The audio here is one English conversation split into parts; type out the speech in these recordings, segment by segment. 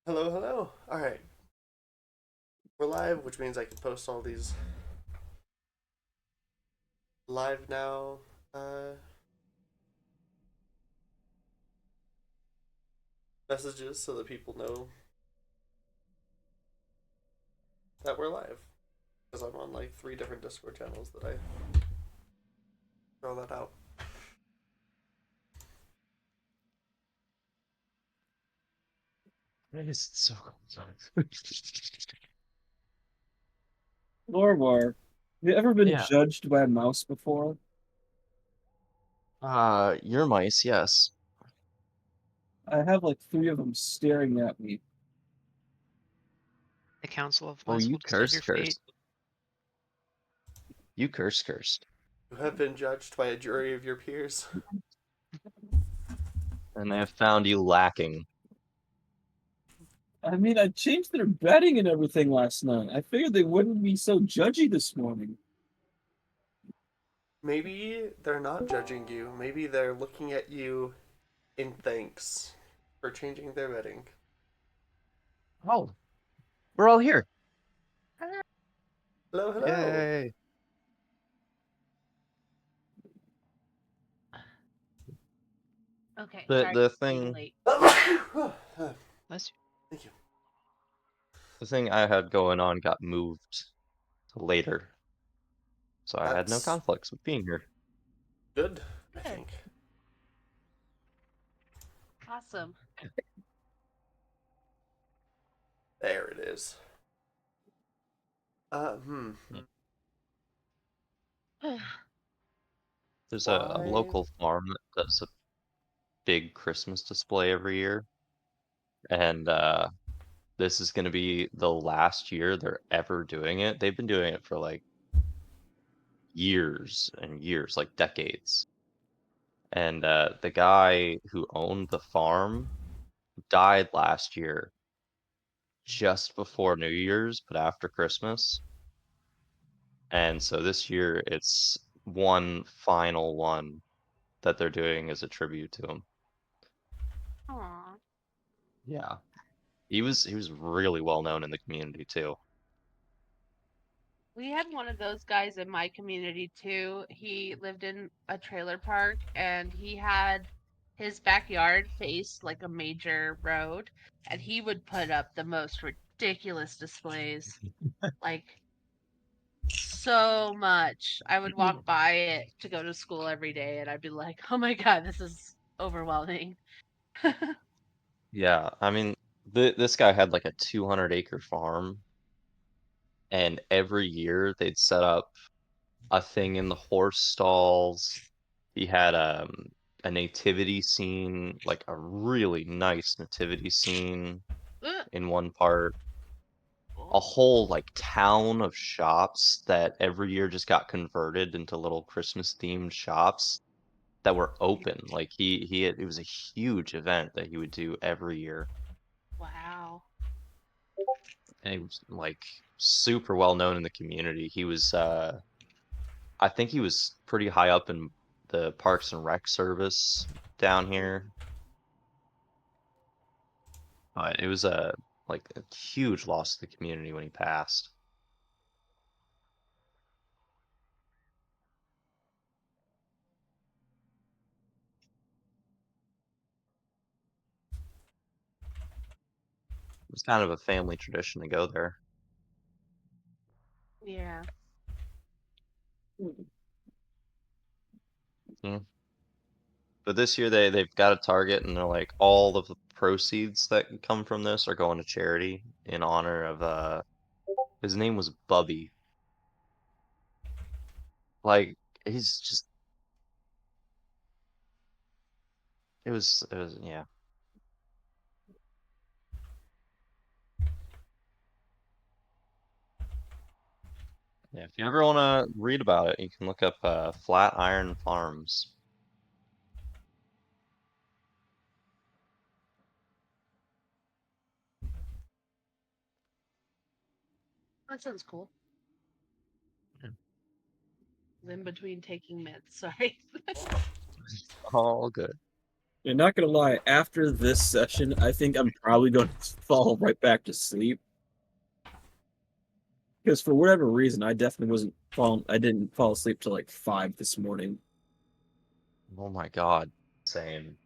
Hello, hello. All right, we're live, which means I can post all these live now messages so that people know that we're live. Because I'm on like three different Discord channels that I throw that out. It is so cold. Lorwar, have you ever been Yeah. judged by a mouse before? Your mice, yes. I have like three of them staring at me. The Council of Oh, Mice you will decide your cursed, fate. cursed. You cursed. You have been judged by a jury of your peers. And they have found you lacking. I mean, I changed their bedding and everything last night. I figured they wouldn't be so judgy this morning. Maybe they're not judging you. Maybe they're looking at you in thanks for changing their bedding. Oh, we're all here. Hello, hello. Yay. Okay, The sorry the for being thing late. Bless Thank you. the thing I had going on got moved to later. So I had no That's conflicts with being here. good, I Good. think. Awesome. There it is. Hmm. There's a Why? local farm that does a big Christmas display every year. And this is gonna be the last year they're ever doing it. They've been doing it for like years and years, like decades. And the guy who owned the farm died last year, just before New Year's, but after Christmas. And so this year it's one final one that they're doing as a tribute to him. Aw. Yeah. He was really well known in the community too. We had one of those guys in my community too. He lived in a trailer park and he had his backyard faced like a major road and he would put up the most ridiculous displays. Like so much. I would walk by it to go to school every day and I'd be like, "Oh my God, this is overwhelming." Yeah, I mean, this guy had like a 200-acre farm, and every year they'd set up a thing in the horse stalls. He had a nativity scene, like a really nice nativity scene Ugh. in one part. A Oh, whole like town of shops that every year just got converted into little Christmas themed shops that were open. Like it was a huge event that he would do every year. wow. And he was like super well known in the community. He was I think he was pretty high up in the Parks and Rec service down here. But it was a like a huge loss to the community when he passed. It was kind of a family tradition to go there. Yeah. Yeah. But this year they've got a target, and they're like all of the proceeds that come from this are going to charity in honor of his name was Bubby. Like he's just it was yeah. Yeah, if you ever want to read about it, you can look up Flatiron Farms. That sounds cool. Yeah. In between taking meds, sorry. All good. And not gonna lie, after this session, I think I'm probably going to fall right back to sleep. Because for whatever reason, I definitely wasn't falling. I didn't fall asleep till like 5 this morning. Oh my god. Same.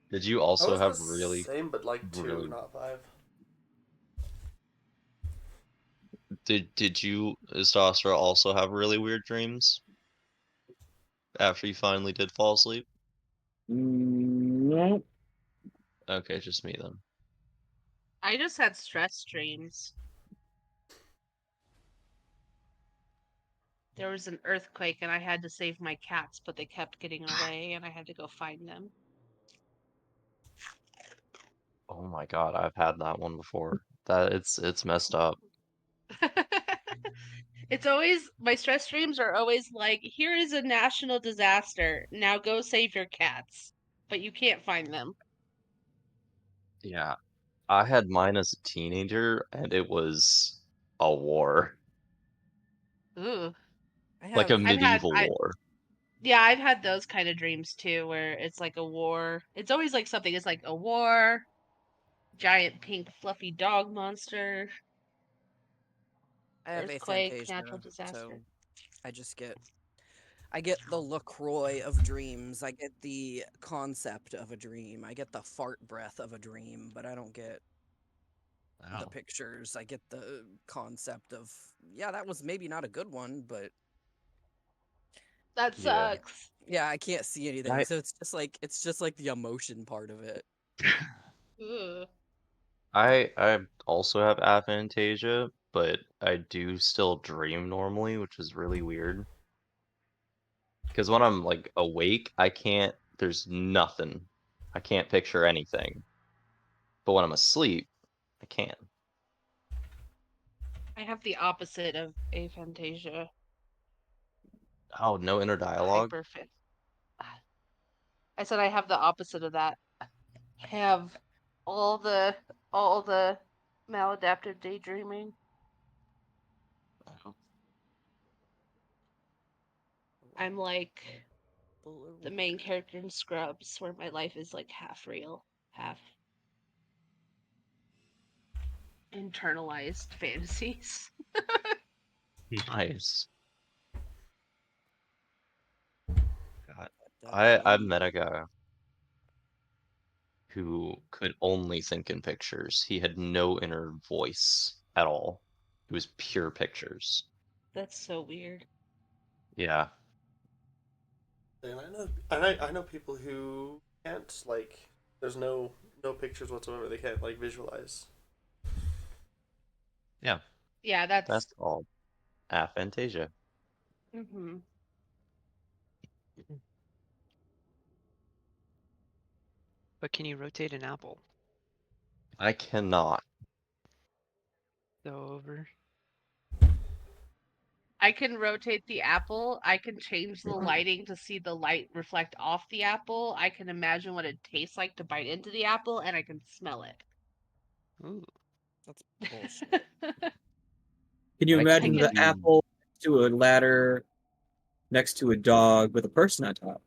Did you I also was have the really, same, but like 2, really not 5. did you, Istastra, also have really weird dreams after you finally did fall asleep? No. Okay, just me then. I just had stress dreams. There was an earthquake and I had to save my cats, but they kept getting away and I had to go find them. Oh my god, I've had that one before. That it's messed up. It's always, my stress dreams are always like, here is a national disaster. Now go save your cats. But you can't find them. Yeah. I had mine as a teenager and it was a war. Ooh. I Like a have medieval war. Yeah, I've had those kind of dreams too, where it's like a war. It's always like something. It's like a war, giant pink fluffy dog monster, I have earthquake, natural aphantasia, disaster. so I get the LaCroix of dreams. I get the concept of a dream. I get the fart breath of a dream, but I don't get the Wow. pictures. I get the concept of, yeah, that was maybe not a good one, but That Yeah. sucks. yeah, I can't see anything. I So it's just like the emotion part of it. Ooh. I also have aphantasia, but I do still dream normally, which is really weird. Because when I'm like awake, there's nothing. I can't picture anything. But when I'm asleep, I can. I have the opposite of aphantasia. Oh, no inner dialogue? Hyperfit. I said I have the opposite of that. I have all the all the maladaptive daydreaming. I'm like the main character in Scrubs, where my life is like half real, half internalized fantasies. Nice. God. That's I've me. met a guy who could only think in pictures. He had no inner voice at all. It was pure pictures. That's so weird. Yeah. And I know people who can't like. There's no pictures whatsoever. They can't like visualize. Yeah. Yeah, That's that's. called aphantasia. Mm-hmm. But can you rotate an apple? I cannot. Go over. I can rotate the apple. I can change the lighting to see the light reflect off the apple. I can imagine what it tastes like to bite into the apple, and I can smell it. Ooh. That's bullshit. Can you I imagine can the do apple next to a ladder next to a dog with a person on top?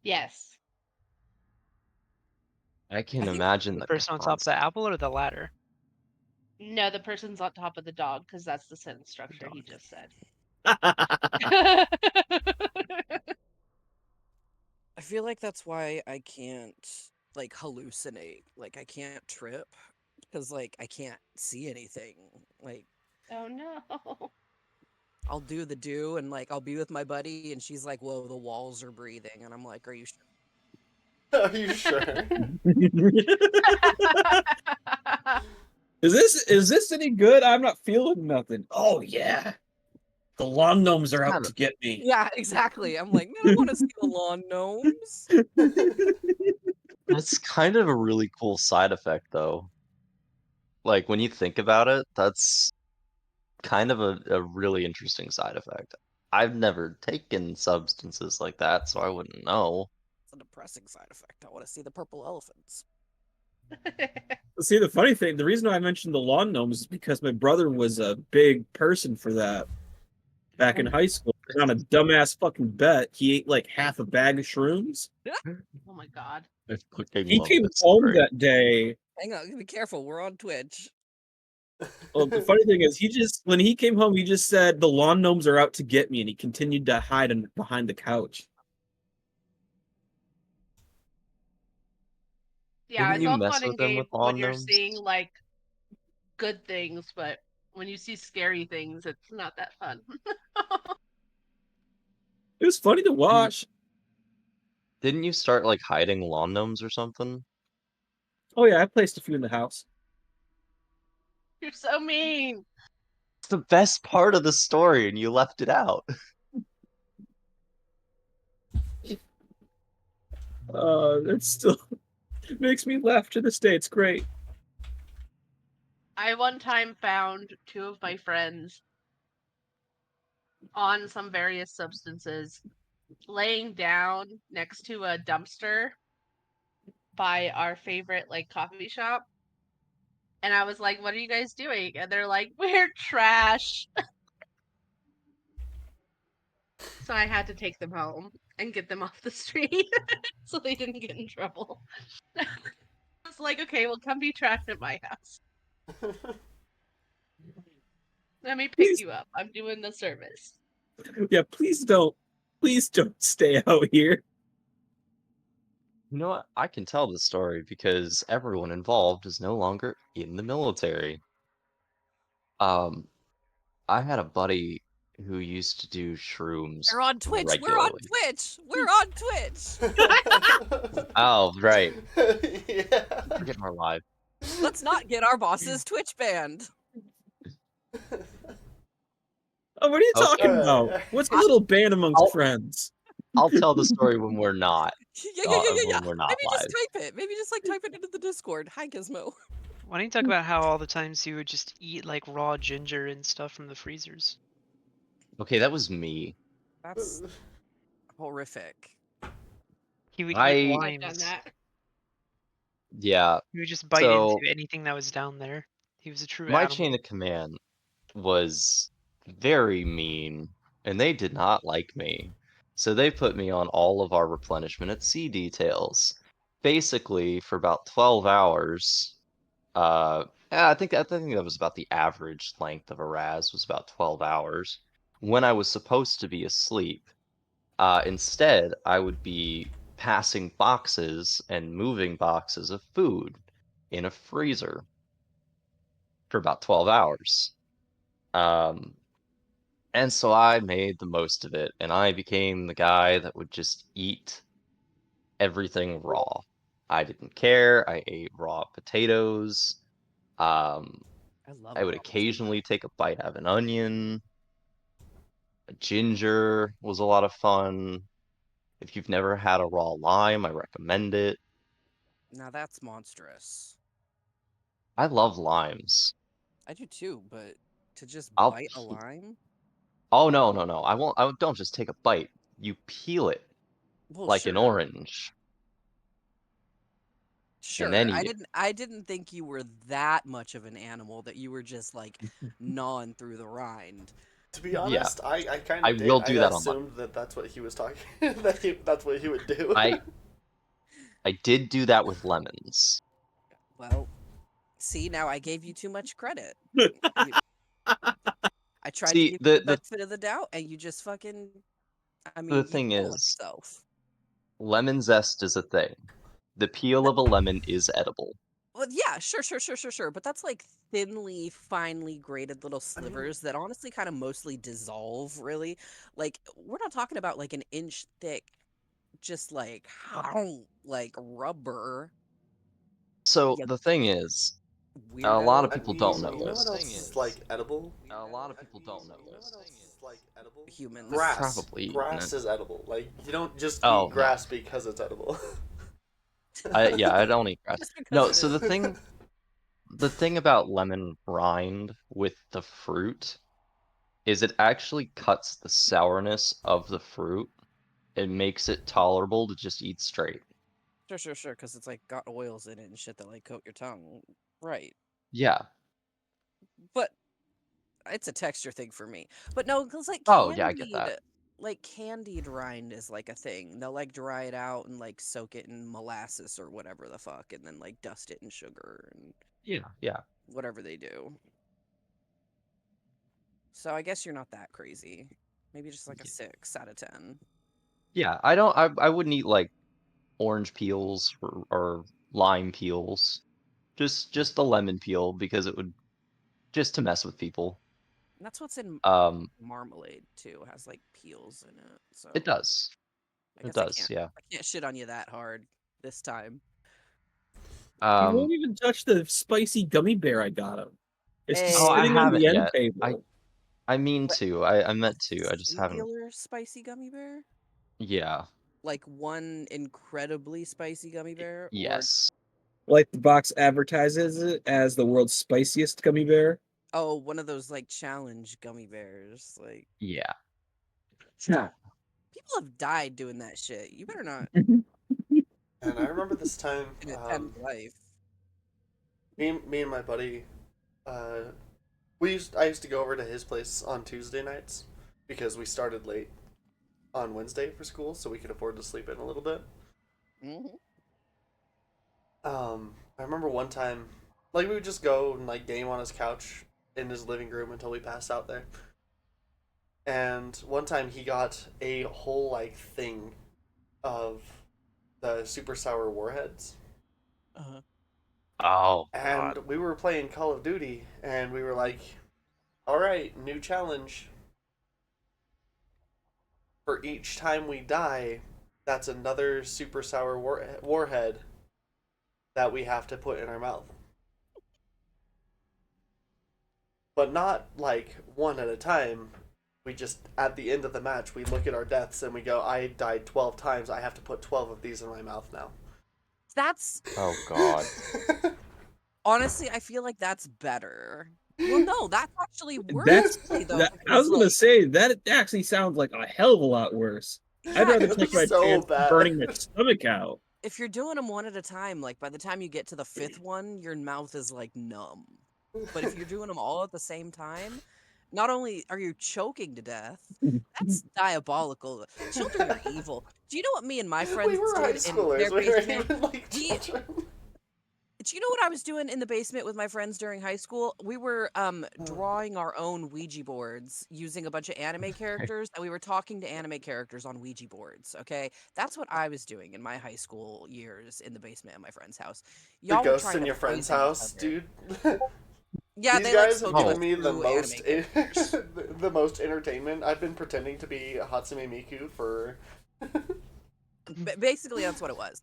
Yes. I can I think imagine The the person on top of concept the apple or the ladder? No, the person's on top of the dog because that's the sentence The structure he dog. just said. I feel like that's why I can't like hallucinate. Like I can't trip because like I can't see anything. Like Oh no. I'll do the do and like I'll be with my buddy and she's like, "Whoa, the walls are breathing." And I'm like, "Are you sure?" Are you sure? Is this any good? I'm not feeling nothing. Oh yeah. The lawn gnomes are out kind to of get me. Yeah, exactly. I'm like, "Man, I want to see the lawn gnomes." that's kind of a really cool side effect though. Like when you think about it, that's kind of a really interesting side effect. I've never taken substances like that, so I wouldn't know. It's a depressing side effect. I want to see the purple elephants. See, the funny thing, the reason I mentioned the lawn gnomes is because my brother was a big person for that back in high school. And on a dumbass fucking bet, he ate like half a bag of shrooms. Oh my god. I fucking He love came this home story. that day. Hang on, be careful. We're on Twitch. Well, the funny thing is, when he came home, he just said the lawn gnomes are out to get me, and he continued to hide behind the couch. Yeah, Didn't it's you all mess fun and with him with games when lawn you're gnomes? seeing like good things, but when you see scary things, it's not that fun. It was funny to watch. Didn't you start like hiding lawn gnomes or something? Oh yeah, I placed a few in the house. You're so mean. It's the best part of the story, and you left it out. It still makes me laugh to this day. It's great. I one time found 2 of my friends on some various substances laying down next to a dumpster by our favorite like coffee shop. And I was like, "What are you guys doing?" And they're like, "We're trash." So I had to take them home and get them off the street so they didn't get in trouble. I was like, "Okay, well, come be trash at my house. Let me pick Please, you up. I'm doing the service." yeah, please don't stay out here. You know what? I can tell this story because everyone involved is no longer in the military. I had a buddy who used to do shrooms We're on Twitch. We're on regularly. Twitch. We're on Twitch. Oh, right. Yeah. Forget we're live. Let's not get our boss's Twitch banned. Oh, what are you Okay. talking about? Alright. What's a little band amongst I'll- friends? I'll tell the story when we're not. Yeah. When we're not Maybe just live. type it. Maybe just like type it into the Discord. Hi, Gizmo. Why don't you talk about how all the times you would just eat like raw ginger and stuff from the freezers? Okay, that was me. That's horrific. He would I- eat I've done limes. that. Yeah, He would just bite So- into anything that was down there. He was a true my animal. chain of command was very mean, and they did not like me. So they put me on all of our replenishment at sea details. Basically, for about 12 hours. Yeah, I think that was about the average length of a RAS was about 12 hours. When I was supposed to be asleep, instead I would be passing boxes and moving boxes of food in a freezer for about 12 hours. And so I made the most of it, and I became the guy that would just eat everything raw. I didn't care. I ate raw potatoes. I love. I would raw occasionally take a bite out of an onion. A ginger was a lot of fun. If you've never had a raw lime, I recommend it. Now that's monstrous. I love limes. I do too, but to just I'll bite a pe- lime? Oh no, no, no. I don't just take a bite. You peel it Well, like an sure. orange. Sure. then eat it. I didn't think you were that much of an animal that you were just like gnawing through the rind. To be honest, I kind I of did. will do that on assumed that's what he was talking. That's what he would do. I did do that with lemons. Well, see, now I gave you too much credit. I tried See, to give you the- the benefit of the doubt, and you just fucking. I mean, The you thing fooled is- yourself. Lemon zest is a thing. The peel of a lemon is edible. Well, yeah, sure. But that's like thinly, finely grated little slivers that honestly kind of mostly dissolve, really. Like, we're not talking about like an inch thick, just like, like rubber. So Yeah. the thing is, Weirdo. a lot of I people mean, don't know you know this. what else is like edible? A lot of people don't know this. Like edible? Humans. Grass. Probably eaten Grass it. is edible. Like you don't just Oh, no. eat grass because it's edible. I don't eat grass. Just because No, it so is. the thing about lemon rind with the fruit is it actually cuts the sourness of the fruit. It makes it tolerable to just eat straight. Sure, because it's like got oils in it and shit that like coat your tongue. Right. Yeah. But it's a texture thing for me. But no, because like Oh, yeah, I get candied, that. like candied rind is like a thing. They'll like dry it out and like soak it in molasses or whatever the fuck, and then like dust it in sugar and Yeah. whatever they do. So I guess you're not that crazy. Maybe just like a 6 out of 10. Yeah, I wouldn't eat like orange peels or lime peels. Just the lemon peel because it would just to mess with people. And that's what's in marmalade too. It has like peels in it. So It does. I It guess does, yeah. I can't shit on you that hard this time. He won't even touch the spicy gummy bear I got him. It's just Oh, I sitting on haven't the end yet. table. I mean What- to. I meant to. I just haven't. Singular spicy gummy bear? Yeah. Like one incredibly spicy gummy bear? Or Yes. Like the box advertises it as the world's spiciest gummy bear. oh, one of those like challenge gummy bears. Like Yeah. Yeah. people have died doing that shit. You better not And I remember this time, attempt life. me and my buddy, I used to go over to his place on Tuesday nights because we started late on Wednesday for school, so we could afford to sleep in a little bit. Hmm. I remember one time, like we would just go and like game on his couch in his living room until we passed out there. And one time he got a whole like thing of the super sour warheads. Uh-huh. Oh, And God. we were playing Call of Duty, and we were like, all right, new challenge. For each time we die, that's another super sour warhead that we have to put in our mouth. But not like one at a time. We just, at the end of the match, we look at our deaths and we go, I died 12 times. I have to put 12 of these in my mouth now. That's Oh, God. honestly, I feel like that's better. Well, no, that's actually worse. That's though, that. I because, was gonna like, say that actually sounds like a hell of a lot worse. I'd yeah, rather it's take my so chance bad. burning my stomach out. if you're doing them one at a time, like by the time you get to the 5th one, your mouth is like numb. But if you're doing them all at the same time, not only are you choking to death, that's diabolical. Children are evil. Do you know what me and my friends We were high did in schoolers. their We weren't basement? even like We children. Do you know what I was doing in the basement with my friends during high school? We were drawing our own Ouija boards using a bunch of anime characters, and we were talking to anime characters on Ouija boards. Okay, that's what I was doing in my high school years in the basement of my friend's house. The Y'all were ghosts trying in to your friend's poison each house, other. dude. Yeah, These they like guys have spoke to given us me the through most anime characters. the most entertainment. I've been pretending to be Hatsune Miku for Basically, that's what it was.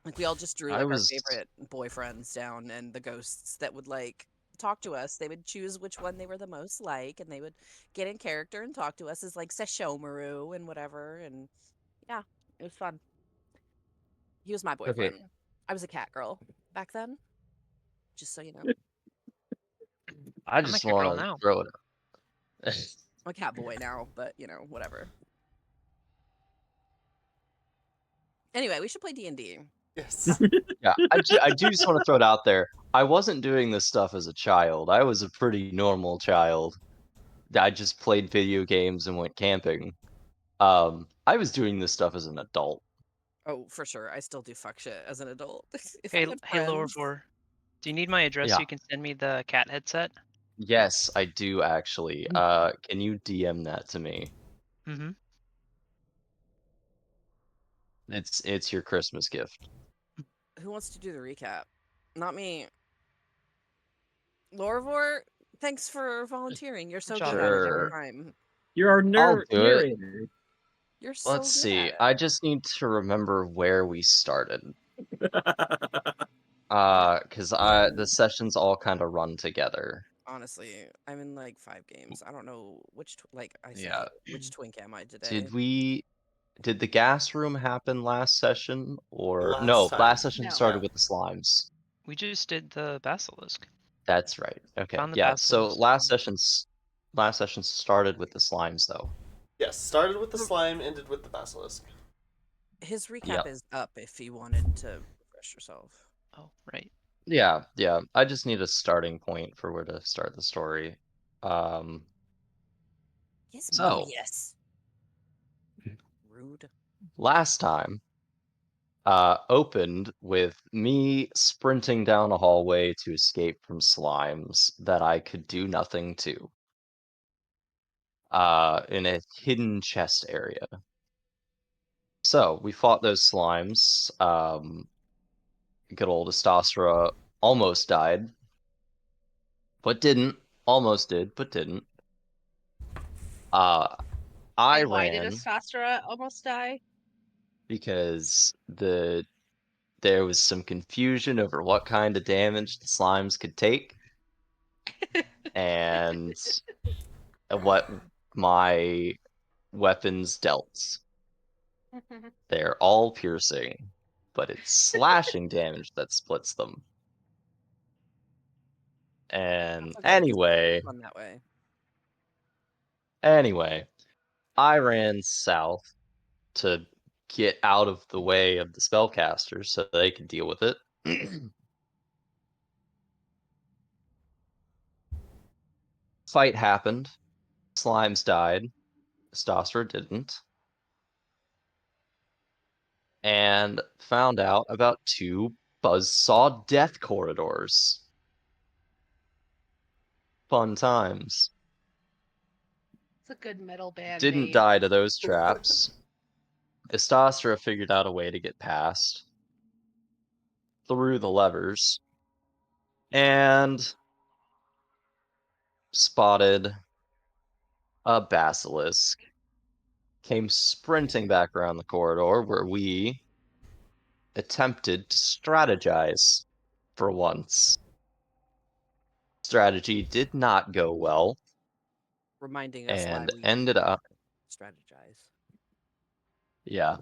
Like we all just drew I like our was. favorite boyfriends down, and the ghosts that would like talk to us. They would choose which one they were the most like, and they would get in character and talk to us as like Sesshomaru and whatever. And yeah, it was fun. He was my Okay. boyfriend. I was a cat girl back then, just so you know. I I'm a just cat girl want to now. throw it out. I'm a cat boy now, but you know, whatever. Anyway, we should play D&D. yes. Yeah, I do just want to throw it out there. I wasn't doing this stuff as a child. I was a pretty normal child. I just played video games and went camping. I was doing this stuff as an adult. Oh, for sure. I still do fuck shit as an adult. If I Hey, had hey, lower friends, four. Do you need my address Yeah. so you can send me the cat headset? Yes, I do actually. Can you DM that to me? Mm-hmm. It's your Christmas gift. who wants to do the recap? Not me. Lorvor, thanks for volunteering. You're so job, good at it every Sure. time. You're our I'll do it. narrator. You're so Let's good see. at it. I just need to remember where we started. Cause the sessions all kind of run together. Honestly, I'm in like 5 games. I don't know which like I say Yeah. which twink am I today? Did the gas room happen last session or Last no? time. Last session No. started Yeah. with the slimes. We just did the basilisk. That's right. Okay. Found the Yeah. So basilisk. last session started with the slimes though. Yes. Started with the slime, ended with the basilisk. His recap Yep. is up if you wanted to refresh yourself. Oh, right. Yeah. I just need a starting point for where to start the story. Yes, So- yes. Rude. last time opened with me sprinting down a hallway to escape from slimes that I could do nothing to. In a hidden chest area. So we fought those slimes. Good old Astastra almost died, but didn't. Almost did, but didn't. I And why did ran Astastra almost die? because there was some confusion over what kind of damage the slimes could take, and what my weapons dealt. They're all piercing, but it's slashing damage that splits them. And Sounds like it'd be anyway, fun that way. I ran south to get out of the way of the spellcasters so they could deal with it. Fight happened. Slimes died. Stosser didn't. And found out about 2 buzzsaw death corridors. Fun times. It's a good metal band Didn't name. die to those traps. Astastra figured out a way to get past. Threw the levers. And spotted a basilisk. Came sprinting back around the corridor where we attempted to strategize for once. Strategy did not go well Reminding us why and we ended up, strategize. yeah.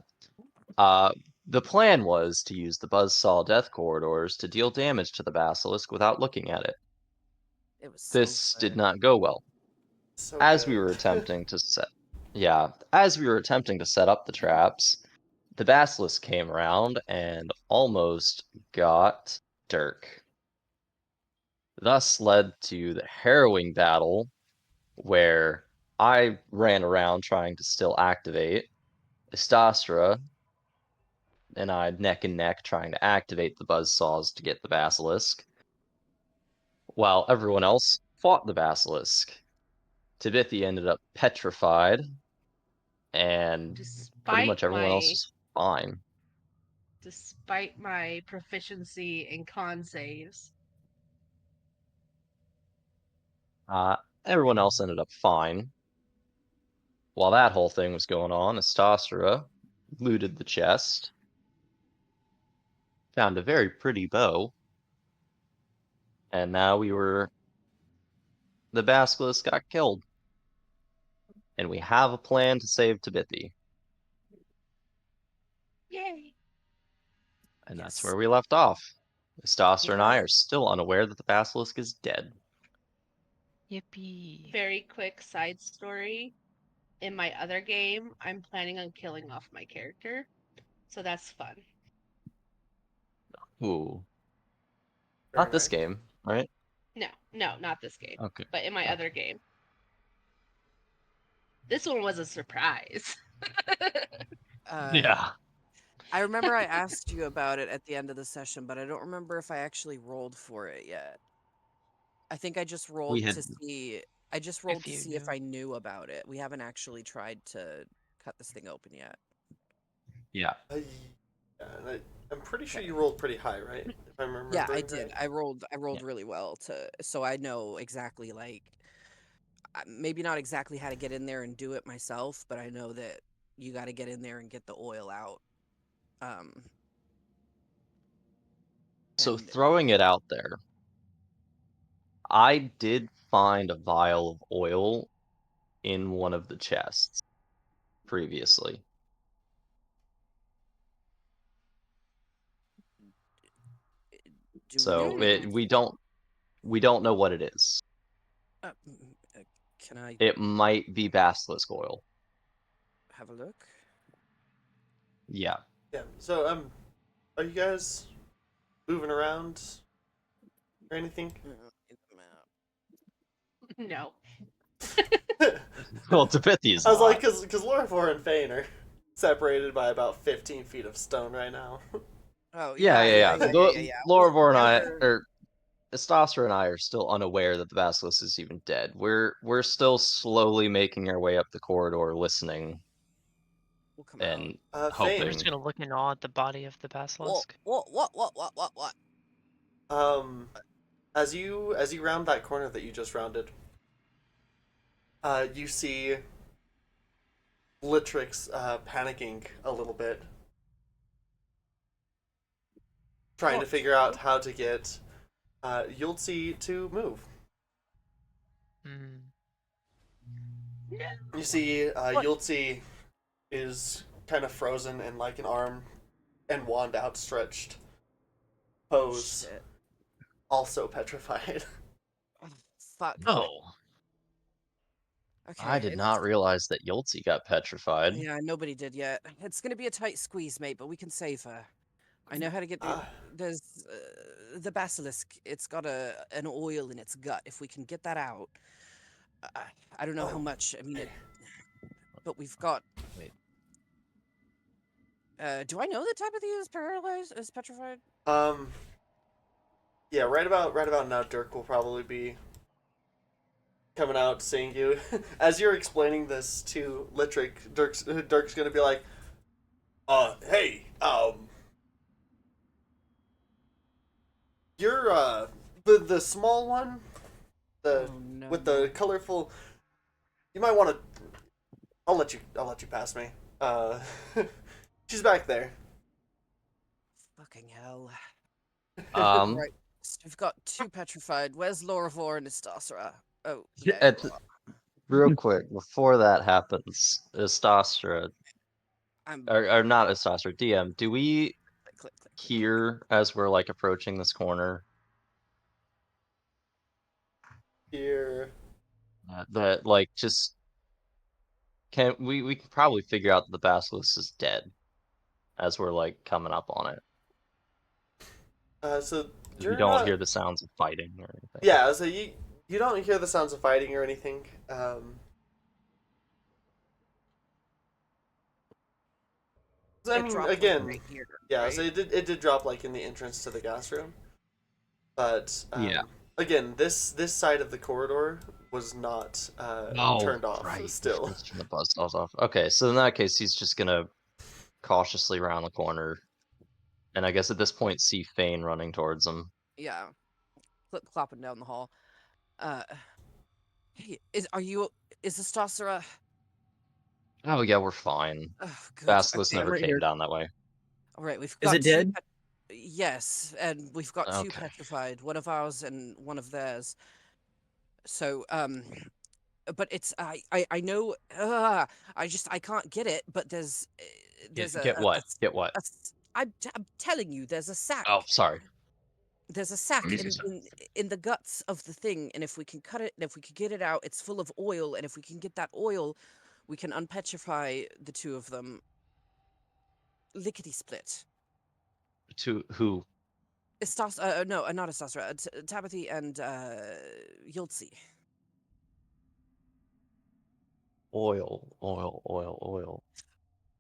The plan was to use the buzzsaw death corridors to deal damage to the basilisk without looking at it. It was so This did good. not go well. So As we good. were attempting to set up the traps, the basilisk came around and almost got Dirk. Thus led to the harrowing battle where I ran around trying to still activate. Astastra and I neck and neck trying to activate the buzzsaws to get the basilisk, while everyone else fought the basilisk. Tibithi ended up petrified, and pretty much everyone else was fine. Despite my proficiency in con saves. Everyone else ended up fine. While that whole thing was going on, Astastra looted the chest, found a very pretty bow, and now the basilisk got killed. And we have a plan to save Tibithi. Yay! And that's Yes. where we left off. Astastra and I Yeah. are still unaware that the basilisk is dead. Yippee. Very quick side story. In my other game, I'm planning on killing off my character. So that's fun. Ooh. Very Not this nice. game, right? No, not this game. Okay. But in my Okay. other game. This one was a surprise. Yeah. I remember I asked you about it at the end of the session, but I don't remember if I actually rolled for it yet. I think I just rolled had- to see. I just rolled to you see if knew. I knew about it. We haven't actually tried to cut this thing open yet. Yeah. Yeah, and I'm pretty sure you rolled pretty high, right? If I remember. Yeah, I did. I rolled Yeah. really well so I know exactly, like, maybe not exactly how to get in there and do it myself, but I know that you got to get in there and get the oil out. So And throwing it out there, I did find a vial of oil in one of the chests previously. do So we? we don't know what it is. Uh, can I It might be basilisk oil. have a look? Yeah. Yeah. So are you guys moving around or anything? No. Well, Tibithi is I was not. like, because Lorifar and Fane are separated by about 15 feet of stone right now. Oh Yeah. Lorivor and I, We're- or Estastra and I, are still unaware that the basilisk is even dead. We're still slowly making our way up the corridor, listening We'll come and Fane. We're hoping. just gonna look in awe at the body of the out. basilisk. What? As you round that corner that you just rounded, you see Litrix panicking a little bit, trying to What? figure out how to get Yultzi to move. Hmm. You see Yultzi is kind of frozen in like an arm and wand outstretched pose, Shit. also petrified. Oh, fuck. No, Okay. I did not realize that Yultzi got petrified. Yeah, nobody did yet. It's gonna be a tight squeeze, mate, but we can save her. I know how to get the. There's the basilisk. It's got an oil in its gut. If we can get that out, I don't know how much. I mean, but we've got. Wait. Do I know that Tabitha is paralyzed? Is petrified? Yeah, right about now, Dirk will probably be coming out seeing you. As you're explaining this to Litrick, Dirk's gonna be like, hey, you're the small one, Oh, no. with the colorful. You might want to. I'll let you pass me. She's back there. Fucking hell. Right. So we've got two petrified. Where's Lorivor and Istasra? Oh, Yeah, there it's- you are. Real quick, before that happens, Estastra, I'm or not Estastra, DM, do we click. hear as we're like approaching this corner Here. that like just can we can probably figure out that the basilisk is dead as we're like coming up on it. So 'Cause you're we don't not. hear the sounds of fighting or anything. Yeah, so you don't hear the sounds of fighting or anything. I It mean, dropped, like, again, right here, yeah. right? So it did drop like in the entrance to the gas room, but Yeah. Again, this side of the corridor was not turned off right. still. Let's turn the buzz saws off. Okay, so in that case, he's just gonna cautiously round the corner, and I guess at this point, see Fane running towards him. Yeah. Clopping down the hall. Hey, is Istasra? Oh yeah, we're fine. Oh, good. Basilisk Okay. never right came here. down that way. All right, we've Is got it dead? Yes, and we've got two Okay. petrified, one of ours and one of theirs. So, but it's I know. I can't get it. But there's Get what? Get what? I'm telling you, there's a sack. Oh, sorry. There's a sack Let me in, see in the guts of the thing, and if we can cut it, and if we can get it out, it's full of oil, and if we can get that oil, we can unpetrify the two of them. Lickety split. To who? No, not Istasra. Tabitha and Yultzi. Oil.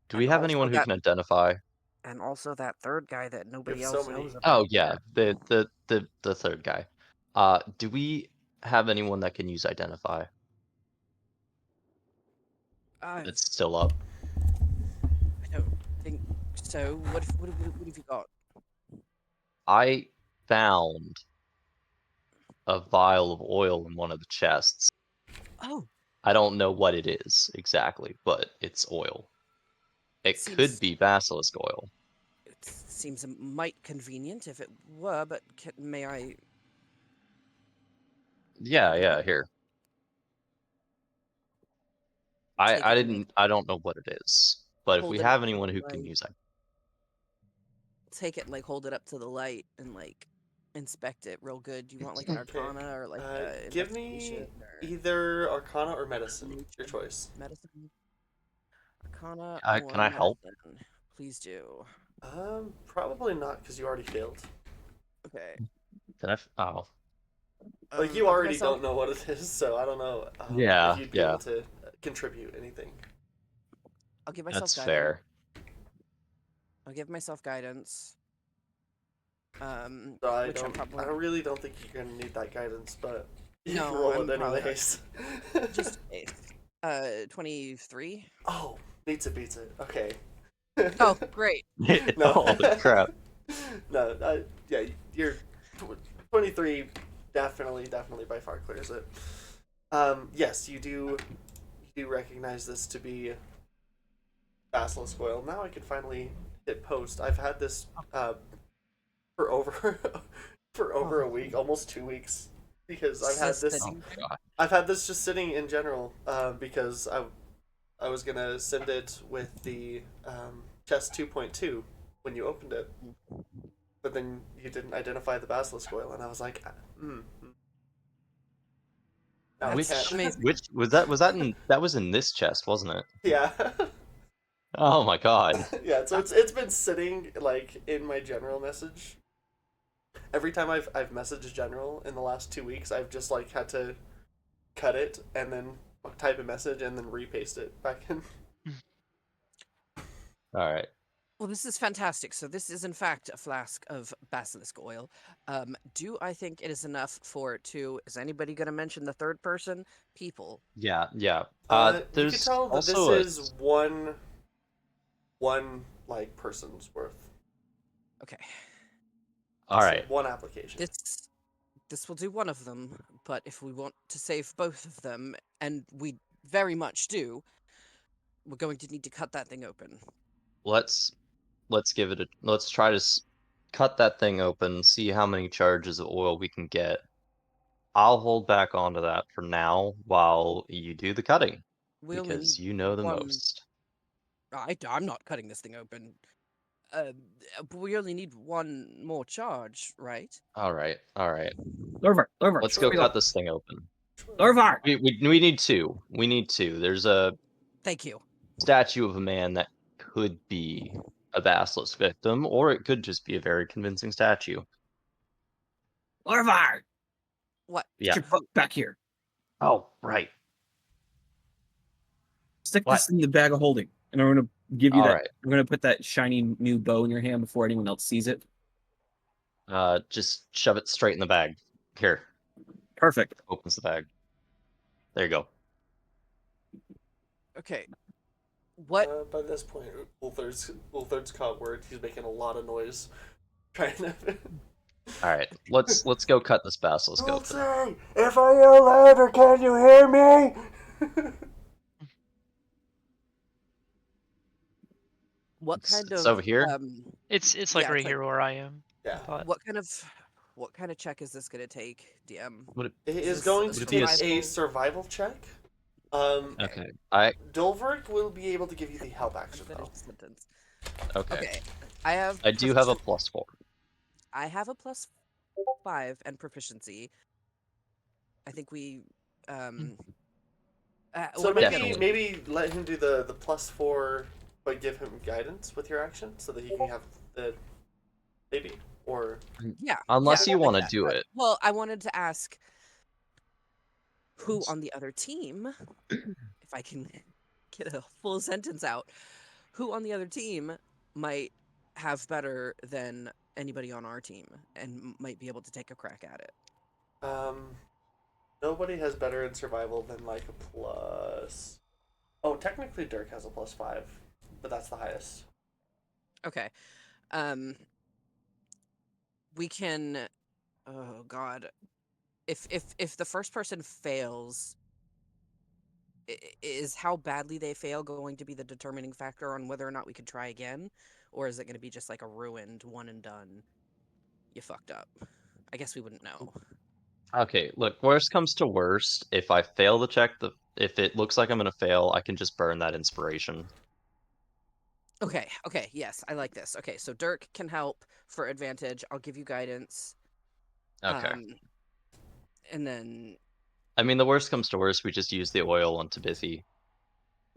Do we And have also anyone who that, can identify? and also that third guy that nobody so else many. knows about. Oh yeah, the third guy. Do we have anyone that can use identify? It's still up. I don't think so. What have you got? I found a vial of oil in one of the chests. Oh, I don't know what it is exactly, but it's oil. It could be basilisk oil. it seems might convenient if it were, but may I? Yeah, here. Take I it, didn't I don't know what it is. But if hold we it up have to anyone the who can light. use it. Take it and like hold it up to the light and like inspect it real good. Do you want like an Okay. arcana or like Give me investigation or either Arcana or Medicine. Your nature? choice. Medicine, arcana, or Can I help? medicine? Please do. Probably not because you already failed. Okay. Did I? Oh. Like you I'll give already myself- don't know what it is, so I don't know. Yeah, if you'd be yeah. able to contribute anything. I'll give myself That's guidance. fair. I'll give myself guidance. So Which I'm I probably really don't think you're gonna need that guidance, but you can no. roll I'm it probably not. anyways. Just 23. Oh, beats it. Okay. Oh, great. No. Holy crap. No, yeah, you're 23. Definitely by far clears it. Yes, you do recognize this to be basilisk oil. Now I can finally hit post. I've had this for over for over a week, almost 2 weeks, because I've had this. Oh god. I've had this just sitting in general because I was gonna send it with the chest 2.2 when you opened it, but then you didn't identify the basilisk oil, and I was like, now I Which can't. amazing. which that was in this chest, wasn't it? Yeah. Oh my god. Yeah, so it's been sitting like in my general message. Every time I've messaged general in the last 2 weeks, I've just like had to cut it and then type a message and then repaste it back in. Alright. Well, this is fantastic. So this is in fact a flask of basilisk oil. Do I think it is enough for two? Is anybody going to mention the third person? People. Yeah. You can There's tell that this also is one like person's worth. Okay. alright. One application. This will do one of them, but if we want to save both of them, and we very much do, we're going to need to cut that thing open. Let's give it a let's try to cut that thing open, see how many charges of oil we can get. I'll hold back onto that for now while you do the cutting, We only because need you know the one. most. I'm not cutting this thing open. But we only need one more charge, right? Alright. Lorvar, Let's go cut this thing open. Lorvar. We need two. We need two. There's a Thank you. statue of a man that could be a basilisk victim, or it could just be a very convincing statue. Lorvar. What? Yeah. Get your butt back here. Oh, right. Stick What? this in the bag of holding, and I'm gonna give you All that. right. I'm gonna put that shiny new bow in your hand before anyone else sees it. Just shove it straight in the bag. Here. Perfect. Opens the bag. There you go. Okay. What? By this point, Ultherd's caught word. He's making a lot of noise, trying to. All right. Let's go cut this basilisk open. Ultherd, if I yell louder, can you hear me? What kind It's of over here? It's like yeah, right it's here where I am. Yeah. But what kind of check is this gonna take, DM? Would It Is is this going a to take a survival? survival check. Okay. I Dolvert will be able to give you the help action Finish though. the sentence. okay. Okay. I have. I do have a profici- +4. I have a +5 and proficiency. I think we. So what am I maybe gonna- maybe let him do the +4, but give him guidance with your action so that he can have the maybe or Yeah. Unless yeah, you like want to that. do it. Well, I wanted to ask who on the other team, if I can get a full sentence out, who on the other team might have better than anybody on our team and might be able to take a crack at it. nobody has better in survival than like a plus. Oh, technically Dirk has a +5, but that's the highest. Okay. We can. Oh God. If the first person fails, is how badly they fail going to be the determining factor on whether or not we could try again, or is it going to be just like a ruined one and done? You fucked up. I guess we wouldn't know. Okay, look, worst comes to worst, if I fail the check, if it looks like I'm gonna fail, I can just burn that inspiration. Okay, yes, I like this. Okay, so Dirk can help for advantage. I'll give you guidance. Okay. And then, I mean, the worst comes to worst, we just use the oil on Tabithy.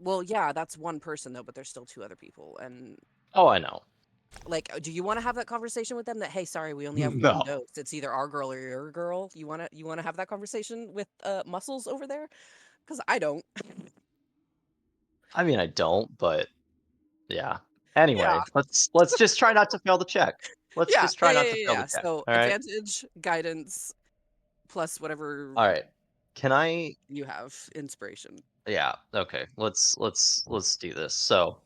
well, yeah, that's one person though, but there's still two other people. And Oh, I know. like, do you want to have that conversation with them that, hey, sorry, we only have No. one dose. It's either our girl or your girl. You wanna have that conversation with Muscles over there? Because I don't. I mean, I don't, but yeah. Anyway, Yeah. let's just try not to fail the check. Let's Yeah, just try yeah, not yeah, to yeah, fail yeah. the check. So All right. advantage, guidance, plus whatever All right. Can I? you have, inspiration. Yeah. Okay. Let's do this. So.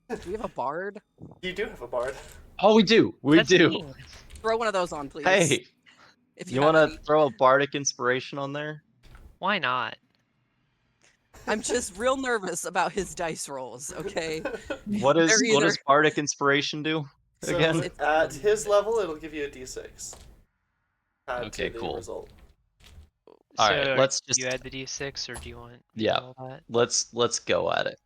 Do we have a bard? You do have a bard. Oh, we do. We That's do. mean. Throw one of those on, please. Hey, if you have want to any. throw a bardic inspiration on there? Why not? I'm just real nervous about his dice rolls. Okay. What They're does either bardic inspiration do So again? It's at his level, it'll give you a d6. Add Okay, to the cool. result. All So right, let's do you just- add the d6 or do you want me to Yeah. roll that? Let's go at it.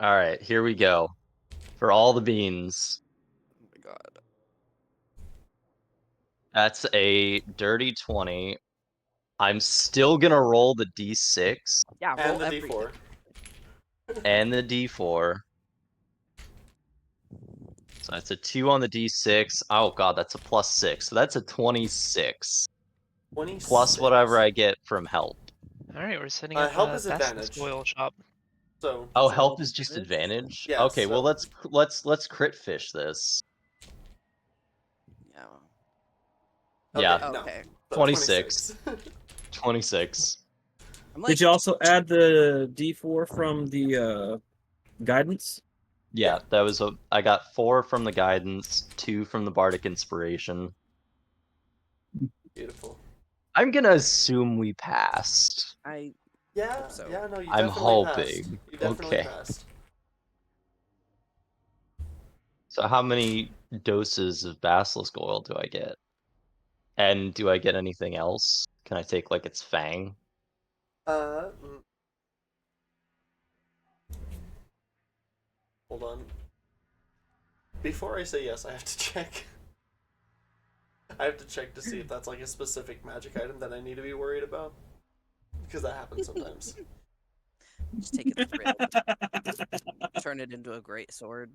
All right, here we go. For all the beans. Oh my god. That's a dirty 20. I'm still gonna roll the d6 Yeah, roll And the everything. d4. and the d4. So that's a 2 on the d6. Oh god, that's a +6. So that's a 26. 26. Plus whatever I get from help. All right, we're setting up help a is basilisk advantage. oil shop. So Oh, So help roll is just damage? advantage? Yes, Okay, well so- let's crit fish this. Yeah. Yeah, no. Okay. So 26. 26. I'm like, Did you also add the D4 from the guidance? Yeah, that was I got 4 from the guidance, 2 from the bardic inspiration. Beautiful. I'm gonna assume we passed. Yeah, Hope so. yeah, no, you I'm definitely passed. hoping. You definitely Okay. passed. So how many doses of basilisk oil do I get? And do I get anything else? Can I take like its fang? Mm. Hold on. Before I say yes, I have to check. I have to check to see if that's like a specific magic item that I need to be worried about. Because that happens sometimes. just take its thread, turn it into a great sword.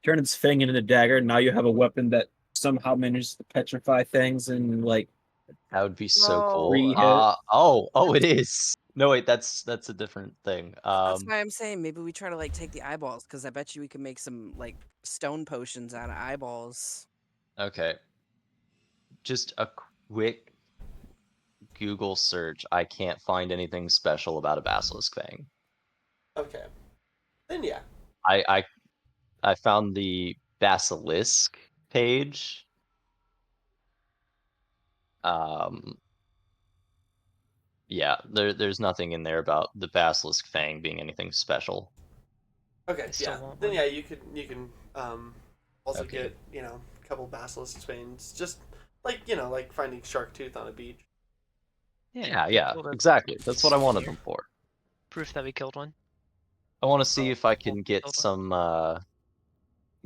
Turn its fang into a dagger. Now you have a weapon that somehow manages to petrify things and like. That would be so No. cool. Re-hit. Oh, it is. No, wait, that's a different thing. That's why I'm saying maybe we try to like take the eyeballs, because I bet you we can make some like stone potions out of eyeballs. Okay. Just a quick Google search. I can't find anything special about a basilisk fang. Okay. Then yeah. I found the basilisk page. Yeah, there's nothing in there about the basilisk fang being anything special. Okay, I still yeah. want Then one. yeah, you can also Okay. get, a couple basilisk fangs. Just like, like finding shark tooth on a beach. Yeah, cool, that's exactly. That's what I wanted here. them for. Proof that we killed one. I want to see Oh, if I oh, can get hold on. some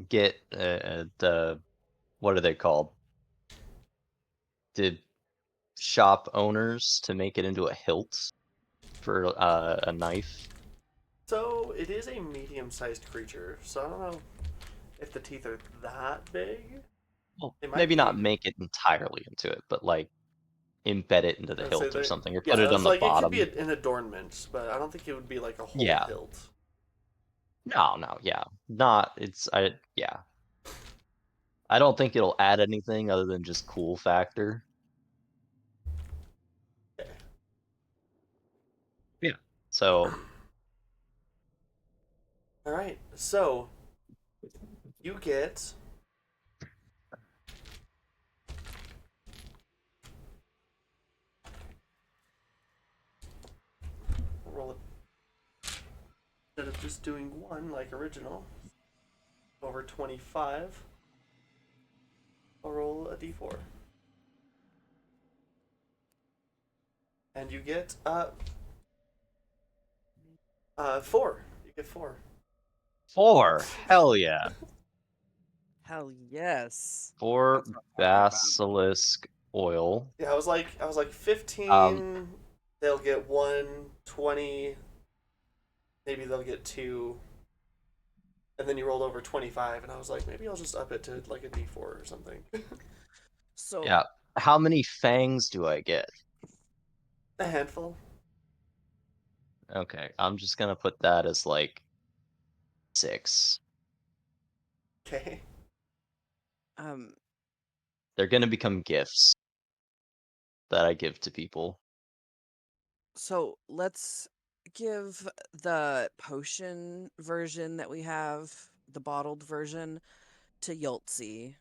the what are they called? The shop owners to make it into a hilt for a knife. So it is a medium-sized creature. So I don't know if the teeth are that big. Well, It might maybe not be. make it entirely into it, but like embed it into the I'd say hilt or they- something, or Yeah, put it on it's the like bottom. it could be an adornment, but I don't think it would be like a whole Yeah. hilt. No, yeah, not. Yeah. I don't think it'll add anything other than just cool factor. Okay. Yeah. So All right. So you get roll it instead of just doing one like original over 25. I'll roll a d4. And you get 4. You get 4. 4. Hell yeah. Hell yes. 4 That's what I'm talking about. basilisk oil. Yeah, I was like 15. They'll get 1, 20. Maybe they'll get 2. And then you rolled over 25, and I was like, maybe I'll just up it to like a d4 or something. So Yeah. How many fangs do I get? A handful. Okay, I'm just gonna put that as like 6. Okay. Um, They're gonna become gifts that I give to people. so let's give the potion version that we have, the bottled version, to Yultzi.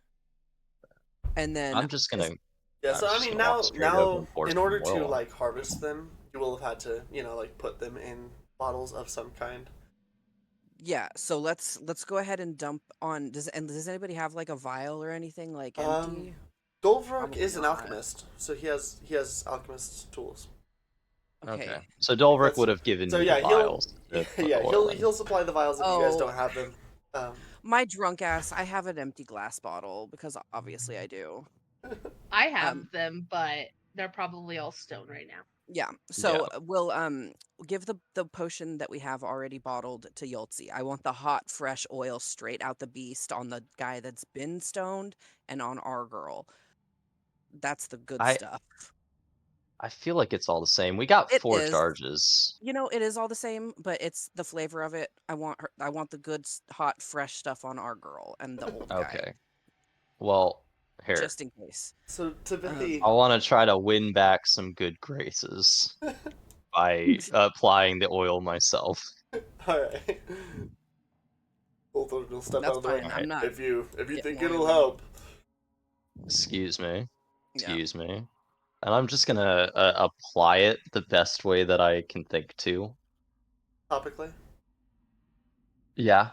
And then I'm just gonna Yeah, I'm so I just mean gonna walk straight over and pour in some order to oil on. like harvest them, you will have had to, like put them in bottles of some kind. yeah, so let's go ahead and dump on. Does anybody have like a vial or anything like Um, empty? Goldrook Probably is an not. alchemist, so he has alchemist's tools. Okay. Okay. So Dolric That's- would have given So me yeah, the vials to put yeah, the oil in. he'll supply the vials if you guys Oh. don't have them. My drunk ass, I have an empty glass bottle because obviously I do. I have Um, them, but they're probably all stone right now. Yeah. So we'll give the potion that we have already bottled to Yultzi. I want the hot, fresh oil straight out the beast on the guy that's been stoned and on our girl. That's the good stuff. I feel like it's all the same. We got It 4 is. charges. It is all the same, but it's the flavor of it. I want the good, hot, fresh stuff on our girl and the old guy, Okay. Well, here. just in case. So Timothy, I want to try to win back some good graces by applying the oil myself. all right. Goldrook will step That's out of the way. fine. Alright. I'm not. If you getting think away it'll with it. help. Excuse me. Yeah. Excuse me. And I'm just gonna apply it the best way that I can think to. Topically. Yeah.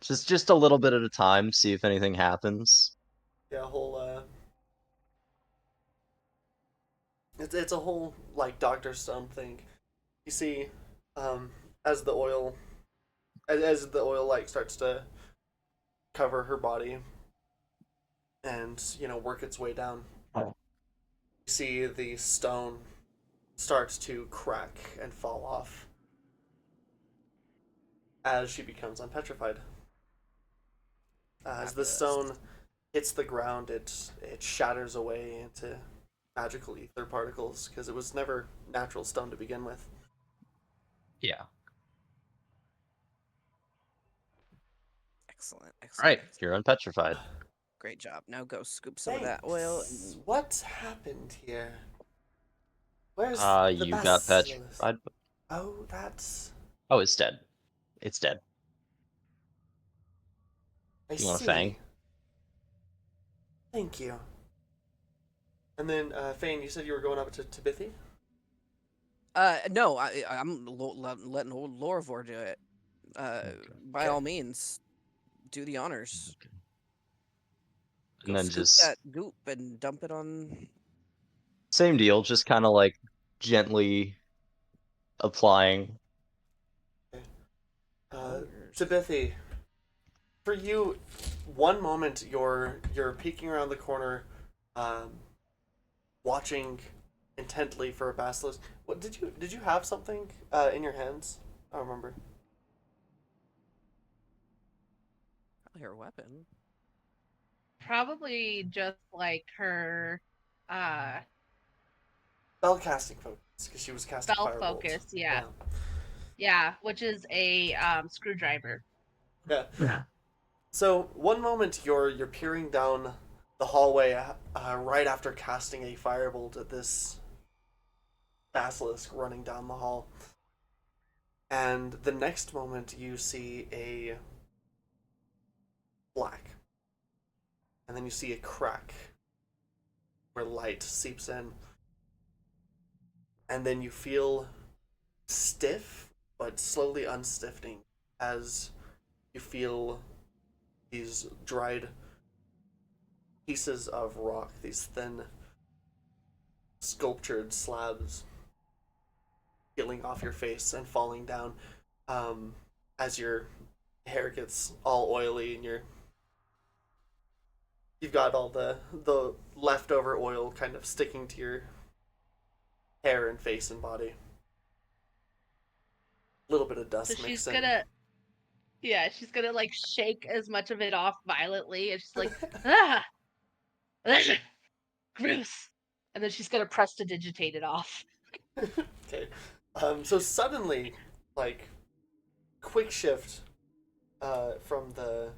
Just a little bit at a time, see if anything happens. Yeah, a whole it's a whole like Dr. Stone thing. You see, as the oil like starts to cover her body and work its way down, you see the stone starts to crack and fall off as she becomes unpetrified. As the Fabulous. stone hits the ground, it shatters away into magical ether particles because it was never natural stone to begin with. Yeah. Excellent. Right, you're unpetrified. Great job. Now go scoop some of that oil. And... What happened here? Where's You got petrified. Oh, that's... Oh, it's dead. It's dead. I You want a see. fang? Thank you. And then, Fane, you said you were going up to Tabithy? No, I'm letting old Lorvor do it. By all means, do the honors. Okay. Go And then scoop just that goop and dump it on. same deal, just kind of like gently applying. Tabithy, for you, one moment you're peeking around the corner, watching intently for a basilisk. What did you have something in your hands? I don't remember. Probably her weapon. Probably just like her Spell casting focus, because she was casting spell firebolt. focus, yeah, which is a screwdriver. Yeah. So one moment you're peering down the hallway right after casting a firebolt at this basilisk running down the hall, and the next moment you see a black, and then you see a crack where light seeps in, and then you feel stiff but slowly unstiffening as you feel these dried pieces of rock, these thin sculptured slabs peeling off your face and falling down, as your hair gets all oily and you've got all the leftover oil kind of sticking to your hair and face and body. A little bit of dust So mixed she's gonna like shake as much of it off violently, and she's like, ah, gross. And then she's gonna press to digitate it off. Okay. So suddenly, like, quick shift from the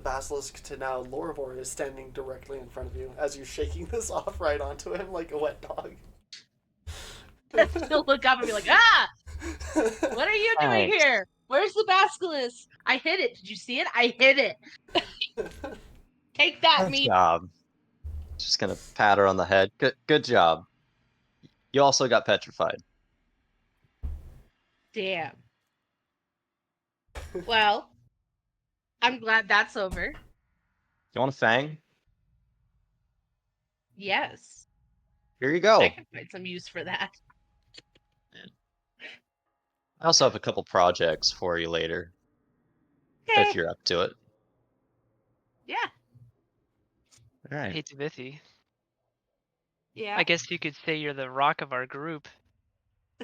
basilisk to now Lorvor is standing directly in front of you as you're shaking this off right onto him like a wet dog. He'll look up and be like, "Ah, what are you doing Thanks. here? Where's the basilisk? I hid it. Did you see it? I hid it. Take that, Good me." job. Just gonna pat her on the head. Good job. You also got petrified. Damn. Well, I'm glad that's over. You want a fang? Yes, Here you I go. can find some use for that. I also have a couple projects for you later, if Okay. you're up to it. Yeah. All right. Hey, Timothy. Yeah. I guess you could say you're the rock of our group.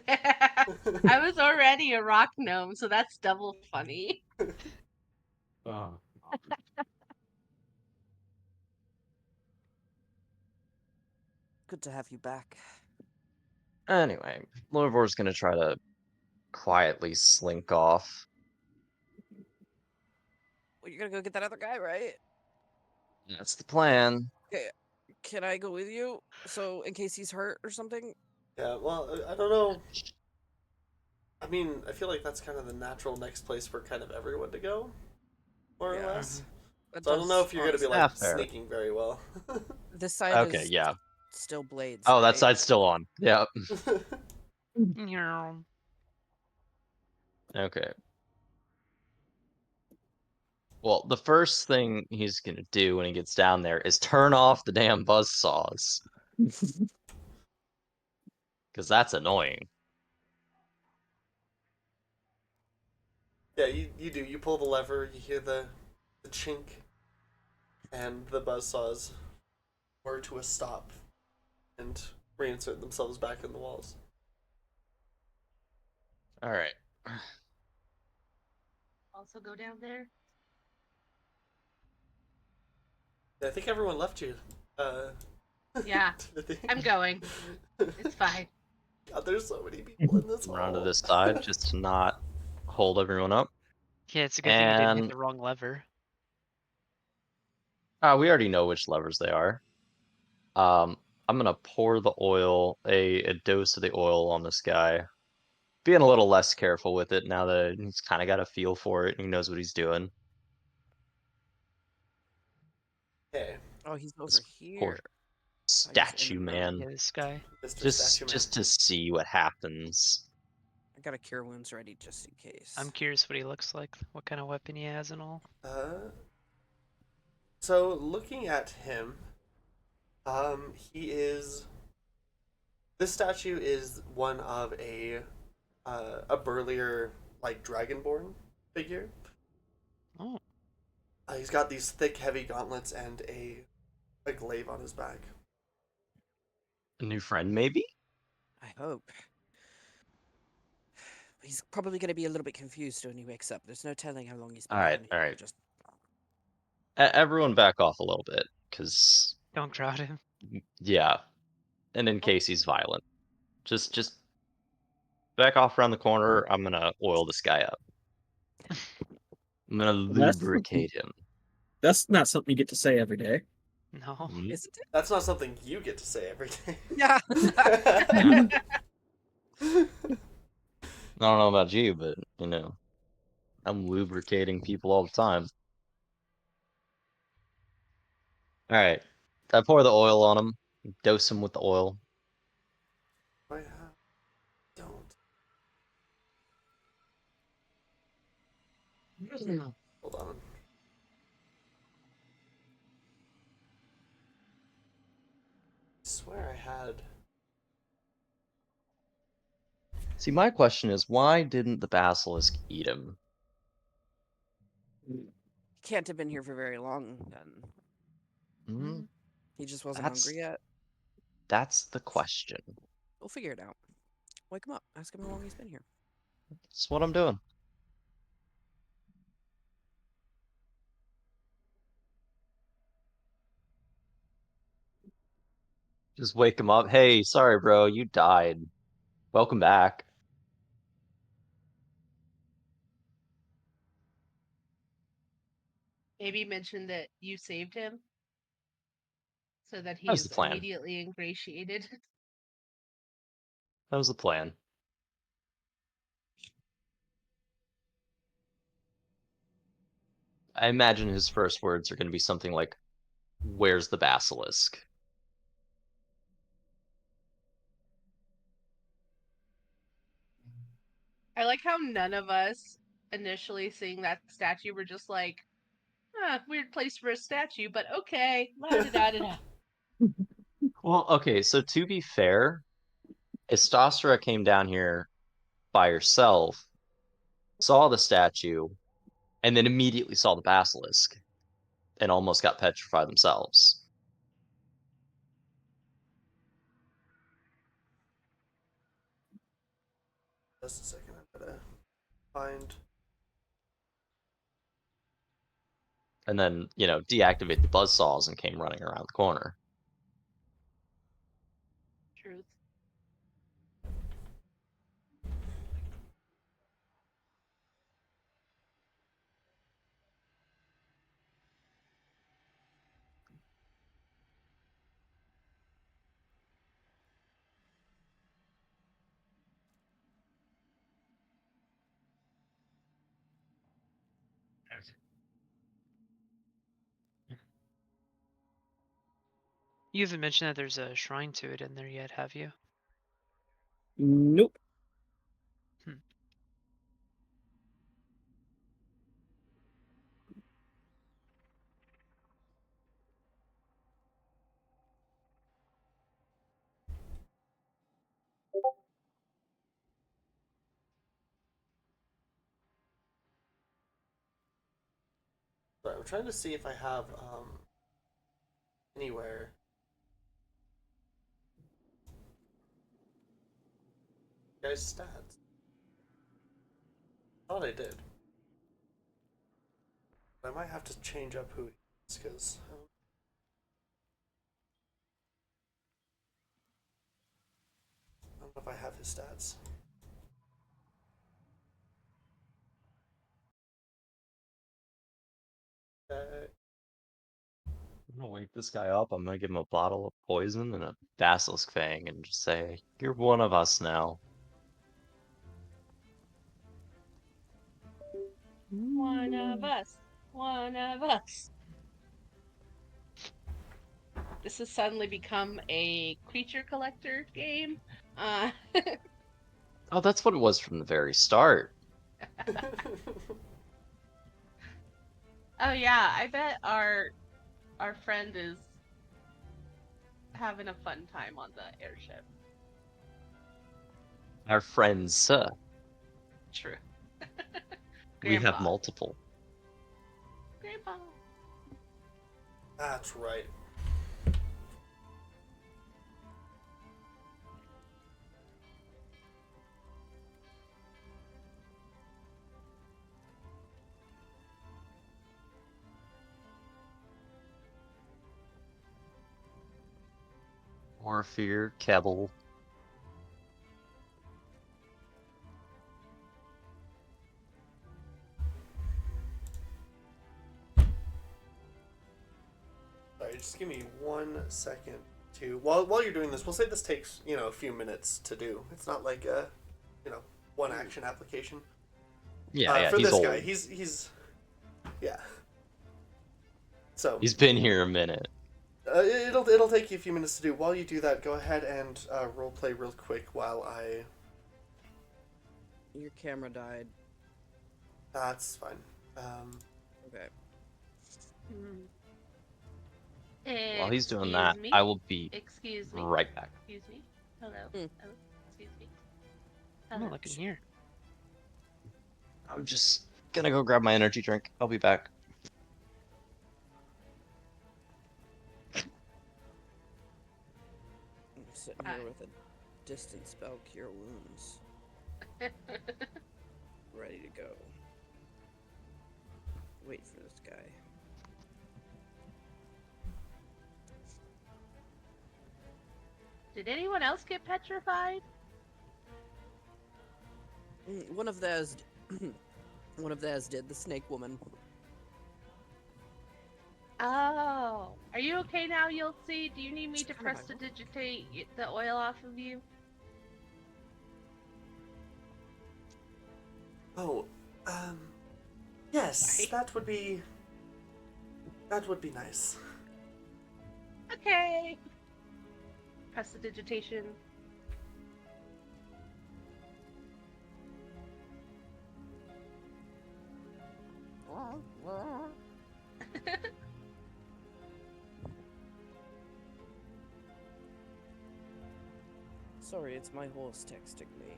I was already a rock gnome, so that's double funny. Oh. Good to have you back. Anyway, Lorvor's gonna try to quietly slink off. Well, you're gonna go get that other guy, right? That's the plan. Okay. Can I go with you? So in case he's hurt or something? Yeah, well, I don't know. I mean, I feel like that's kind of the natural next place for kind of everyone to go, more or Yeah. less. That So I don't know does if you're going to be honestly- like fair. sneaking very well. This side Okay, is yeah. still blades. Oh, that right? side's still on. Yeah. Yeah. Okay. Well, the first thing he's gonna do when he gets down there is turn off the damn buzz saws, because that's annoying. Yeah, you do. You pull the lever, you hear the chink, and the buzzsaws whir to a stop and reinsert themselves back in the walls. All right. Also go down there. I think everyone left you. Yeah, Timothy. I'm going. It's fine. God, there's so many people in this Around to hall. this side, just to not hold everyone up. Yeah, it's a good thing you didn't hit And the wrong lever. we already know which levers they are. I'm gonna pour the oil, a dose of the oil on this guy. Being a little less careful with it now that he's kind of got a feel for it and he knows what he's doing. Okay, Oh, he's over This here. poor statue man. Yeah, this guy. Mr. Statue Man. Just to see what happens. I got a cure wounds ready just in case. I'm curious what he looks like, what kind of weapon he has and all. So looking at him, he is. This statue is one of a burlier, like, dragonborn figure. Oh, He's got these thick, heavy gauntlets and a glaive on his back. A new friend, maybe? I hope. He's probably going to be a little bit confused when he wakes up. There's no telling how long he's been Alright, down here. alright. Just Everyone back off a little bit, because, don't crowd him. yeah. And in case he's violent. Just back off around the corner. I'm gonna oil this guy up. I'm gonna That's- lubricate him. That's not something you get to say every day. No. Mhm. isn't it? That's not something you get to say every day. Yeah. I don't know about you, but, you know, I'm lubricating people all the time. Alright. I pour the oil on him, dose him with the oil. I don't. Hold on. I swear I had. See, my question is, why didn't the basilisk eat him? Can't have been here for very long then. Hmm, He just wasn't That's- hungry yet. that's the question. We'll figure it out. Wake him up. Ask him how long he's been here. That's what I'm doing. Just wake him up. Hey, sorry, bro, you died. Welcome back. Maybe mention that you saved him so that he That was is the plan. immediately ingratiated. That was the plan. I imagine his first words are going to be something like, "Where's the basilisk?" I like how none of us initially seeing that statue were just like, weird place for a statue, but okay. La da da da da. Well, okay, so to be fair, Istostra came down here by herself, saw the statue, and then immediately saw the basilisk, and almost got petrified themselves. Just a second, I gotta find. And then, deactivate the buzzsaws and came running around the corner. Truth. You haven't mentioned that there's a shrine to it in there yet, have you? Nope. Sorry, I'm trying to see if I have anywhere. Guys, stats. Thought I did. I might have to change up who he is because I don't know if I have his stats. Okay. I'm gonna wake this guy up. I'm gonna give him a bottle of poison and a basilisk fang and just say, "You're one of us now." One of us. One of us. This has suddenly become a creature collector game. Oh, that's what it was from the very start. Oh yeah, I bet our friend is having a fun time on the airship. Our friends, True. we have Grandpa. multiple. Grandpa. That's right. Orpheer, Kebble. Sorry, just give me 1 second to while you're doing this. We'll say this takes a few minutes to do. It's not like a one action application. Yeah, for he's this old. guy, he's yeah. So He's been here a minute. it'll take you a few minutes to do. While you do that, go ahead and role play real quick while I. Your camera died. That's fine. Okay. While he's doing Excuse that, me? I will be Excuse me. right back. Excuse me. Hello. Mm. Hello. Excuse me. I'm Hello. not looking here. I'm just gonna go grab my energy drink. I'll be back. I'm sitting Hi. here with a distant spell cure wounds, ready to go. Wait for this guy. Did anyone else get petrified? One of theirs, one of theirs did the snake woman. Oh, are you okay now? You'll see. Do you need me It's to kind of press to ironic. digitate the oil off of you? Oh, yes, Sorry. that would be nice. Okay. Press the digitation. Sorry, it's my horse texting me.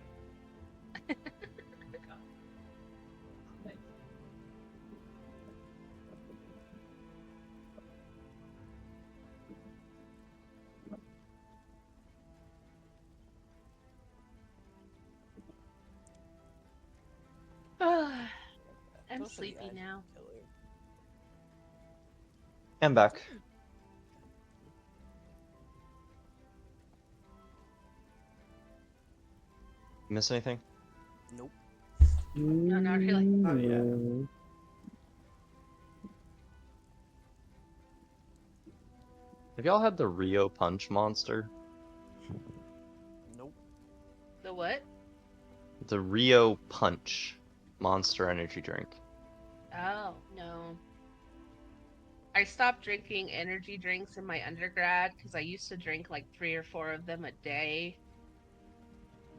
I'm Don't show the sleepy eye now. killer. I'm back. Miss anything? Nope. No, not really. Oh, yeah. No. Have y'all had the Rio Punch Monster? Nope. The what? The Rio Punch Monster Energy Drink. Oh, no. I stopped drinking energy drinks in my undergrad because I used to drink like 3 or 4 of them a day.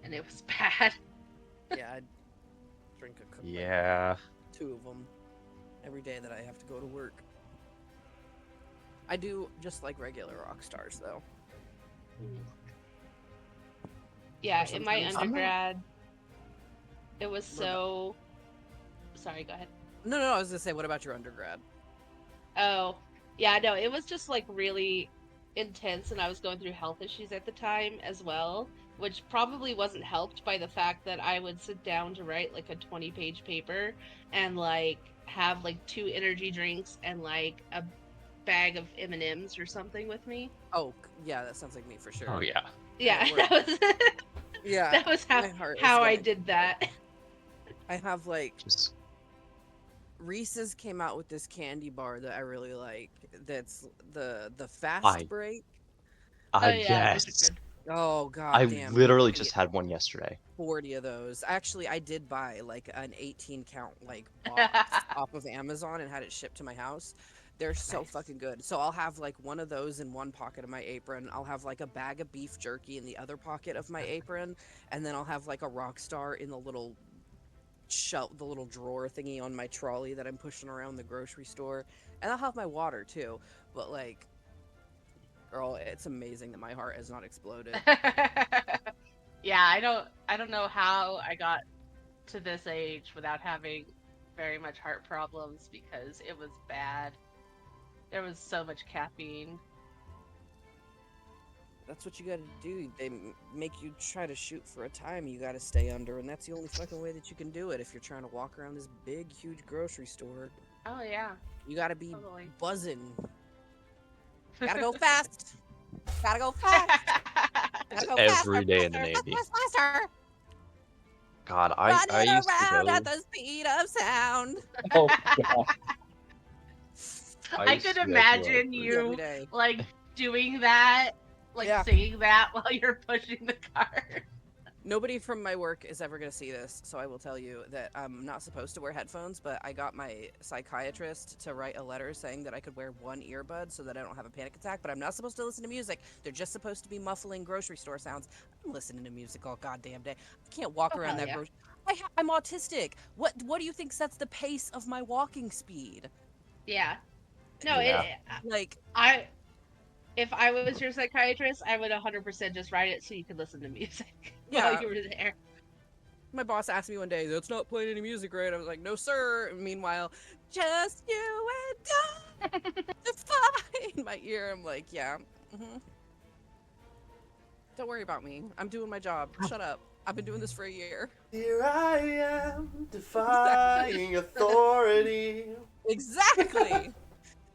And it was bad. Yeah, I drink a cup. Yeah. 2 of them every day that I have to go to work. I do just like regular rock stars though. Yeah, Or in my sometimes- undergrad, it was What about- so. Sorry, go ahead. No, I was gonna say, what about your undergrad? Oh, yeah, no, it was just like really intense, and I was going through health issues at the time as well, which probably wasn't helped by the fact that I would sit down to write like a 20-page paper and like have like 2 energy drinks and like a bag of M&Ms or something with me. Oh, yeah, that sounds like me for sure. Oh yeah. Yeah, it that was Yeah, that was my heart is how I gonna- did that. I have like Just Reese's came out with this candy bar that I really like. That's the fast I- break. Oh yeah, those are yes. good. Oh god I damn! literally I just get had one yesterday. 40 of those. Actually, I did buy like an 18 count like box off of Amazon and had it shipped to my house. They're so Nice. fucking good. So I'll have like one of those in one pocket of my apron. I'll have like a bag of beef jerky in the other pocket of my apron, and then I'll have like a rock star in the little shelf, the little drawer thingy on my trolley that I'm pushing around the grocery store. And I'll have my water too. But like, girl, it's amazing that my heart has not exploded. Yeah, I don't know how I got to this age without having very much heart problems because it was bad. There was so much caffeine. That's what you gotta do. They make you try to shoot for a time you gotta stay under, and that's the only fucking way that you can do it if you're trying to walk around this big, huge grocery store. Oh yeah, You gotta be totally. buzzing. Gotta go fast. Gotta go fast. Gotta go Every faster, day in the faster, Navy. faster. God, I Running used to around go. at the speed of sound. Oh god. I used could to go to, imagine Every you day. like doing that, like Yeah. singing that while you're pushing the cart. Nobody from my work is ever going to see this, so I will tell you that I'm not supposed to wear headphones, but I got my psychiatrist to write a letter saying that I could wear one earbud so that I don't have a panic attack, but I'm not supposed to listen to music. They're just supposed to be muffling grocery store sounds. I'm listening to music all goddamn day. I can't walk Oh, around hell that yeah. grocery. I'm autistic. What do you think sets the pace of my walking speed? Yeah. No, Yeah. Like, if I was your psychiatrist, I would 100% just write it so you could listen to music Yeah. while you were there. my boss asked me one day, "That's not playing any music, right?" I was like, "No, sir." Meanwhile, just you and I define in my ear. I'm like, "Yeah, don't worry about me. I'm doing my job. Shut up. I've been doing this for a year." Here I am, defying authority. Exactly.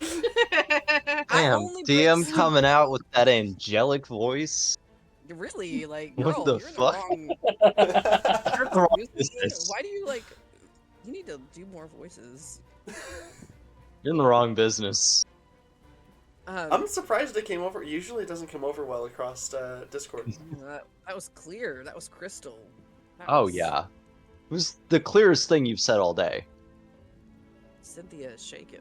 I Damn, only break DM stuff- coming out with that angelic voice. Really, like, What girl, the you're in the fuck? wrong. You're in the wrong Excuse me? business. Why do you like? You need to do more voices. You're in the wrong business. I'm surprised it came over. Usually it doesn't come over well across Discord. that was clear. That was crystal. That Oh was- yeah. It was the clearest thing you've said all day. Cynthia is shaken.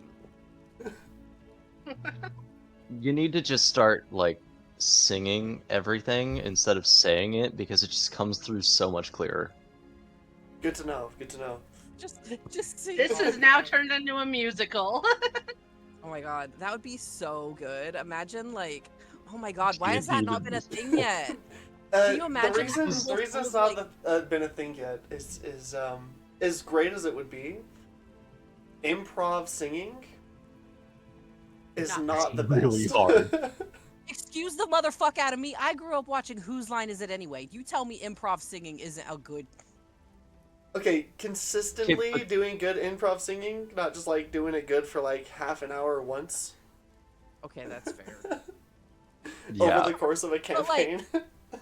You need to just start, like, singing everything instead of saying it, because it just comes through so much clearer. Good to know. Good to know. Just sing. This all is the now time. turned into a musical. Oh my god, that would be so good. Imagine like, oh my god, why You'd has that be not the been a musical. thing yet? Can you imagine the reason having the people reason full it's of, not like- been a thing yet is as great as it would be. Improv singing is Not not the great. best. Really hard. Excuse the motherfuck out of me. I grew up watching Whose Line Is It Anyway? You tell me improv singing isn't a good. Okay, consistently but- doing good improv singing, not just like doing it good for like half an hour once Okay, that's fair. Yeah. over the course of a campaign.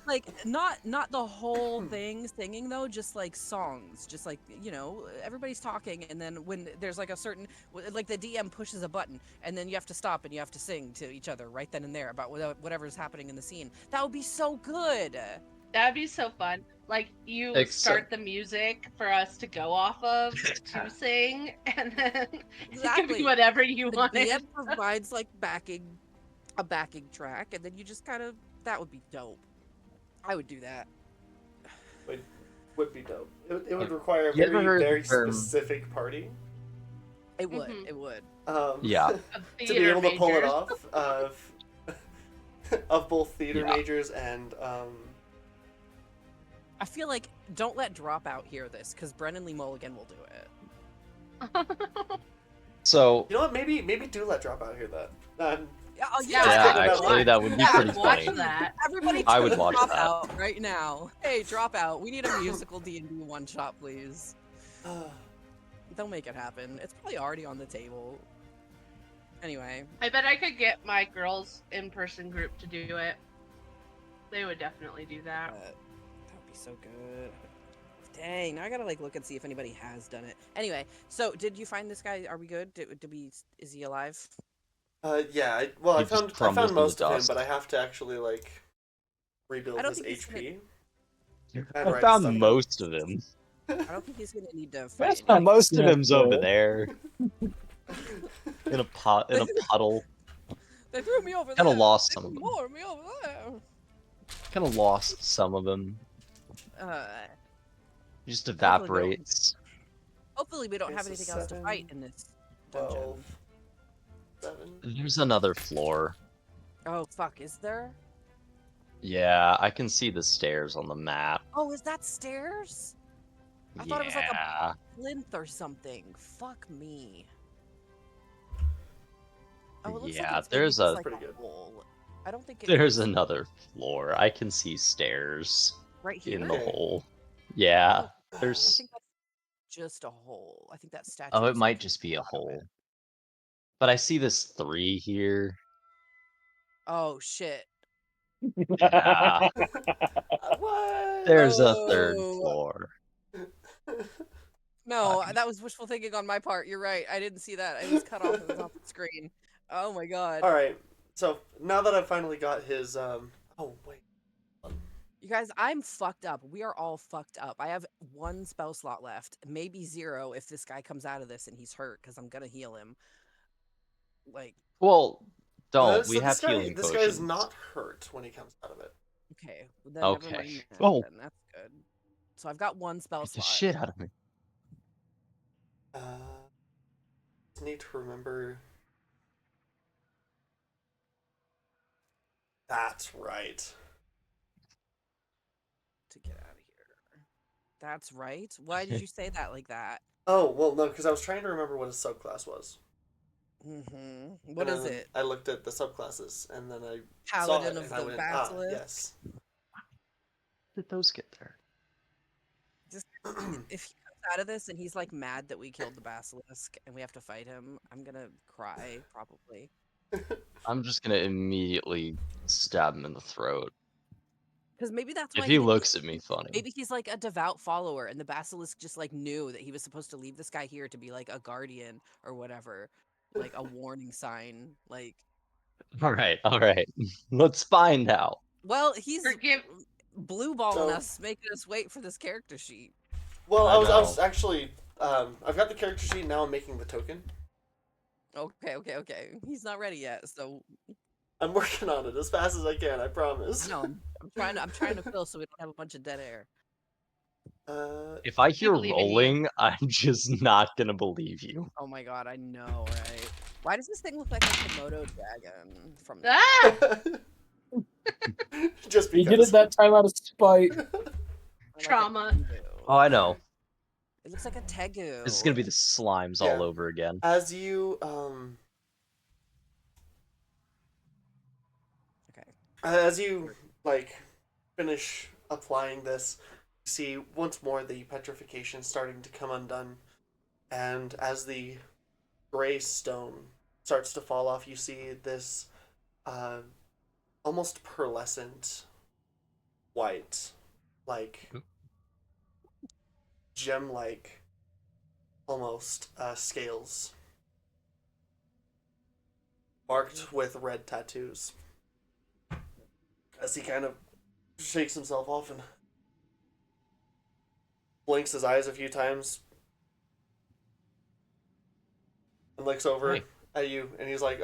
Like not the whole thing singing though, just like songs, just like, you know, everybody's talking and then when there's like a certain, like the DM pushes a button and then you have to stop and you have to sing to each other right then and there about whatever's happening in the scene. That would be so good. That'd be so fun. Like you start the music for us to go off of to sing, and then it can Exactly. be whatever you The want. DM provides like a backing track and then you just kind of, that would be dope. I would do that. Would be dope. It would require a You ever heard very the term- specific party. It would. Mhm. It would. Yeah. To be able to pull it Majors. off of both theater Yeah. majors and I feel like don't let Dropout hear this because Brennan Lee Mulligan will do it. So, you know what? Maybe do let drop out here that. Oh, Yeah, yeah, kidding about actually, that would be Yeah, pretty watch funny. that. Everybody, I would tweet watch that. Dropout right now. Hey, Dropout, we need a musical D&D one shot, please. They'll make it happen. It's probably already on the table. Anyway, I bet I could get my girls in-person group to do it. They would definitely do that. that would be so good. Dang, now I gotta like look and see if anybody has done it. Anyway, so did you find this guy? Are we good? Is he alive? Yeah. I He just found crumbles in the most of him, dust. but I have to actually like rebuild I don't his think he's HP. and I write found stuff most of him. I don't think he's gonna need to fight. That's anyone. most of Yeah, him's over so- there. In a puddle. They threw me over there. Kinda lost They some of threw them. more of me over there. Kind of lost some of them. He just evaporates. Hopefully we don't Okay, have so anything else to 7, fight in this dungeon. 12, 7. There's another floor. Oh fuck, is there? Yeah, I can see the stairs on the map. Oh, is that stairs? I yeah. thought it was like a plinth or something. Fuck me. Oh, it looks Yeah, like it's there's maybe a- just like Pretty good. hole. I don't think it There's is another floor. I can see stairs right here. in the Okay. hole. Yeah, I there's. think that's just a hole. I think that statue. Oh, it is might like just be a out of hole. it. But I see this 3 here. Oh shit. Yeah, What? there's a 3rd Oh. floor. No, that was wishful thinking on my part. You're right. I didn't see that. It was cut off. It was off the screen. Oh my god. All right. So now that I've finally got his oh wait. You guys, I'm fucked up. We are all fucked up. I have 1 spell slot left, maybe 0 if this guy comes out of this and he's hurt, because I'm gonna heal him. Like, Well, don't. So we have this guy, healing This potions. guy is not hurt when he comes out of it. okay, well, then Okay. never mind that, Oh. then that's good. So I've got 1 spell Get the slot. shit out of me. Just need to remember. That's right. To get out of here. That's right. Why did you say that like that? Oh well, no, because I was trying to remember what his subclass was. Mm-hmm. What And is then it? I looked at the subclasses and then I saw Paladin it of and I the went, Basilisk. yes. Did those get there? Just if he comes out of this and he's like mad that we killed the basilisk and we have to fight him, I'm gonna cry probably. I'm just gonna immediately stab him in the throat. Because maybe that's why If he didn't looks at me funny. Maybe he's like a devout follower, and the basilisk just like knew that he was supposed to leave this guy here to be like a guardian or whatever, like a warning sign. Like, All right. Let's find out. well, he's Forgive. blue balling So- us, making us wait for this character sheet. Well, I I was know. actually I've got the character sheet now. I'm making the token. Okay. He's not ready yet, so I'm working on it as fast as I can. I promise. no, I'm trying to fill so we don't have a bunch of dead air. If I hear believe in you. rolling, I'm just not gonna believe you. Oh my god, I know, right? Why does this thing look like a Komodo dragon from the Ah! just He because. did it that time out of spite. or like a Trauma. tegu? Oh, I know. It looks like a tegu. This is gonna be the slimes Yeah. all over again. As you Okay. as you like finish applying this, you see once more the petrification starting to come undone, and as the gray stone starts to fall off, you see this almost pearlescent white, like gem-like, almost scales marked with red tattoos. As he kind of shakes himself off and blinks his eyes a few times and looks over Hey. at you, and he's like,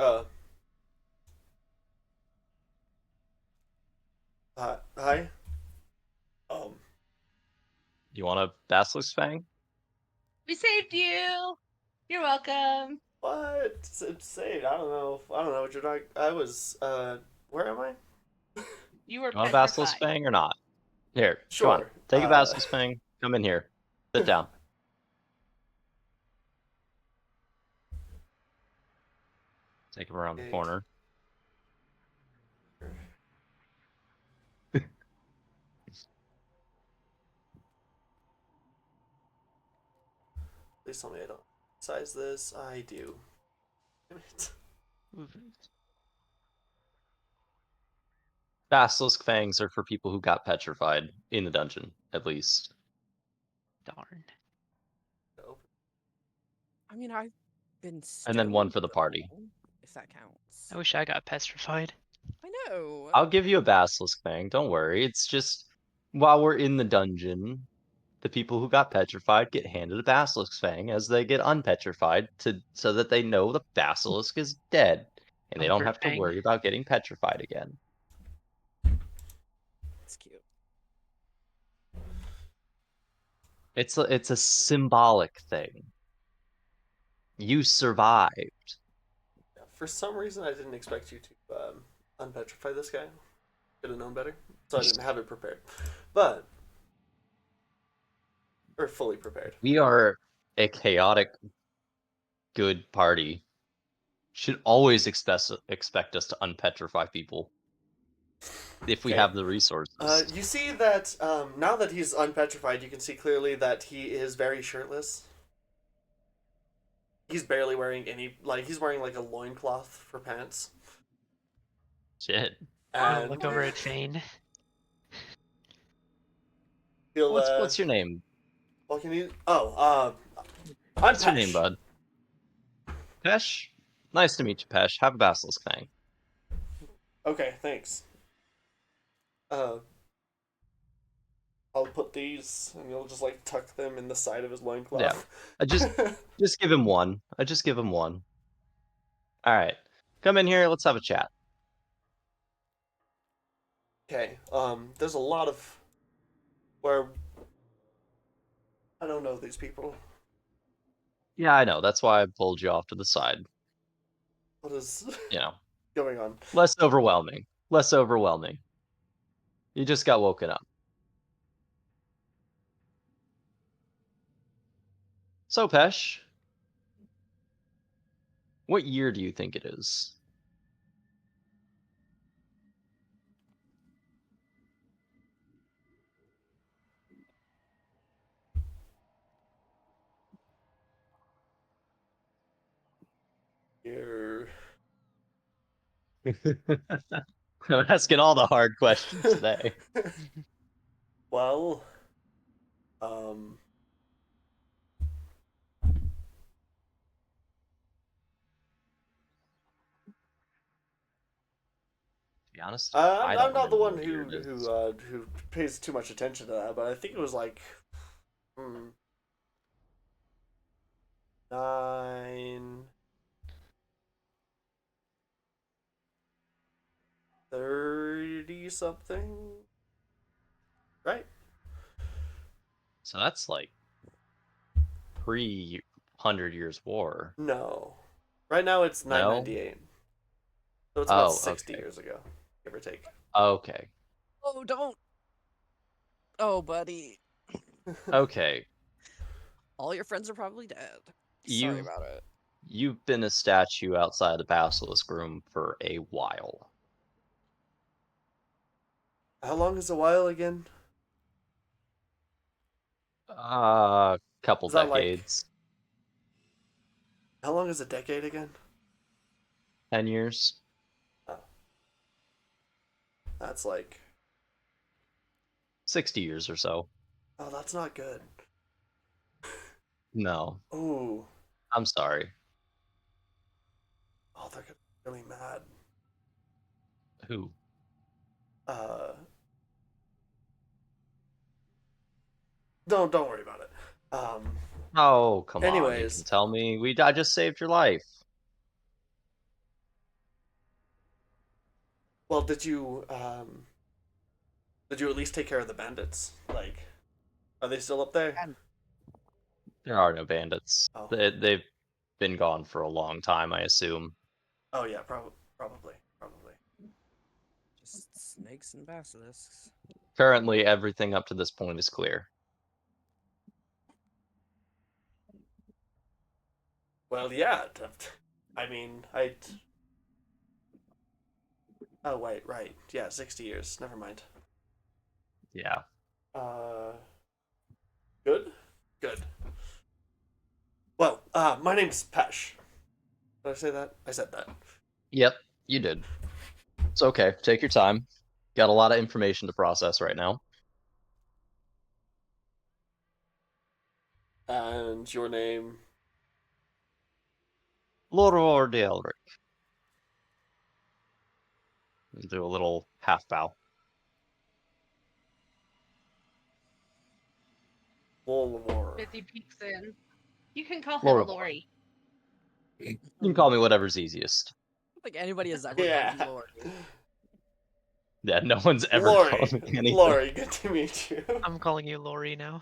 hi? You want a basilisk fang? We saved you. You're welcome. What? Say, I don't know what you're talking. I was, where am I? You were You want a basilisk petrified. fang or not? Here, come Sure. on. Take a basilisk fang. Come in here. Sit down. Take him around the Okay. corner. Please tell me I don't size this. I do. Damn it. Basilisk fangs are for people who got petrified in the dungeon, at least. Darn. I mean, I've been And then one stoned for the party. before, if that counts. I wish I got petrified. I know. I'll give you a basilisk fang. Don't worry. It's just while we're in the dungeon, the people who got petrified get handed a basilisk fang as they get unpetrified so that they know the basilisk is dead and they don't Comfort have to fang. worry about getting petrified again. It's cute. It's a symbolic thing. You survived. For some reason, I didn't expect you to unpetrify this guy. Could have known better, so I didn't have it prepared. But or fully prepared. We are a chaotic, good party. Should always expect us to unpetrify people if we Okay. have the resources. You see that now that he's unpetrified, you can see clearly that he is very shirtless. He's barely wearing any, like, he's wearing like a loincloth for pants. Shit. Oh, And look over at Fane. he'll, What's your name? what can you? Oh, I'm What's your name, Pesh. bud? Pesh? Nice to meet you, Pesh. Have a basilisk fang. Okay, thanks. I'll put these, and you'll just like tuck them in the side of his loincloth. Yeah. I just give him one. I just give him one. Alright. Come in here, let's have a chat. Okay, there's a lot of where I don't know these people. Yeah, I know. That's why I pulled you off to the side. What is You know. going on? Less overwhelming. Less overwhelming. You just got woken up. So, Pesh, what year do you think it is? You're I'm asking all the hard questions today. Well, To be honest, I'm I don't not the remember one what year it is. who pays too much attention to that, but I think it was like 9 30 something, right? So that's like pre-100 Years War. No, right now it's No? 998, so it's about Oh, 60 okay. years ago, give or take. Okay. Oh, don't. Oh, buddy. Okay. All your friends are probably dead. Sorry You've about it. you've been a statue outside the basilisk room for a while. How long is a while again? Couple Is that like decades. how long is a decade again? 10 years. Oh, that's like 60 years or so. oh, that's not good. No. Ooh, I'm sorry. oh, they're gonna be really mad. Who? Uh, don't worry about it. Oh, come on. You Anyways, can tell me. I just saved your life. well, did you at least take care of the bandits? Like, are they still up there? And There are no bandits. Oh. They've been gone for a long time, I assume. Oh yeah, probably. just snakes and basilisks. Currently, everything up to this point is clear. Well, yeah. I mean, I. Oh wait, right. Yeah, 60 years. Never mind. Yeah. Good. Good. Well, my name's Pesh. Did I say that? I said that. Yep, you did. It's okay. Take your time. Got a lot of information to process right now. And your name? Lord Elric. Do a little half bow. Wolvor. 50 peeks in. You can call him Lord. Lori. You can call me whatever's easiest. I don't think anybody has ever Yeah. called you Lori. Yeah, no one's ever Lori. called me anything. Lori, good to meet you. I'm calling you Lori now.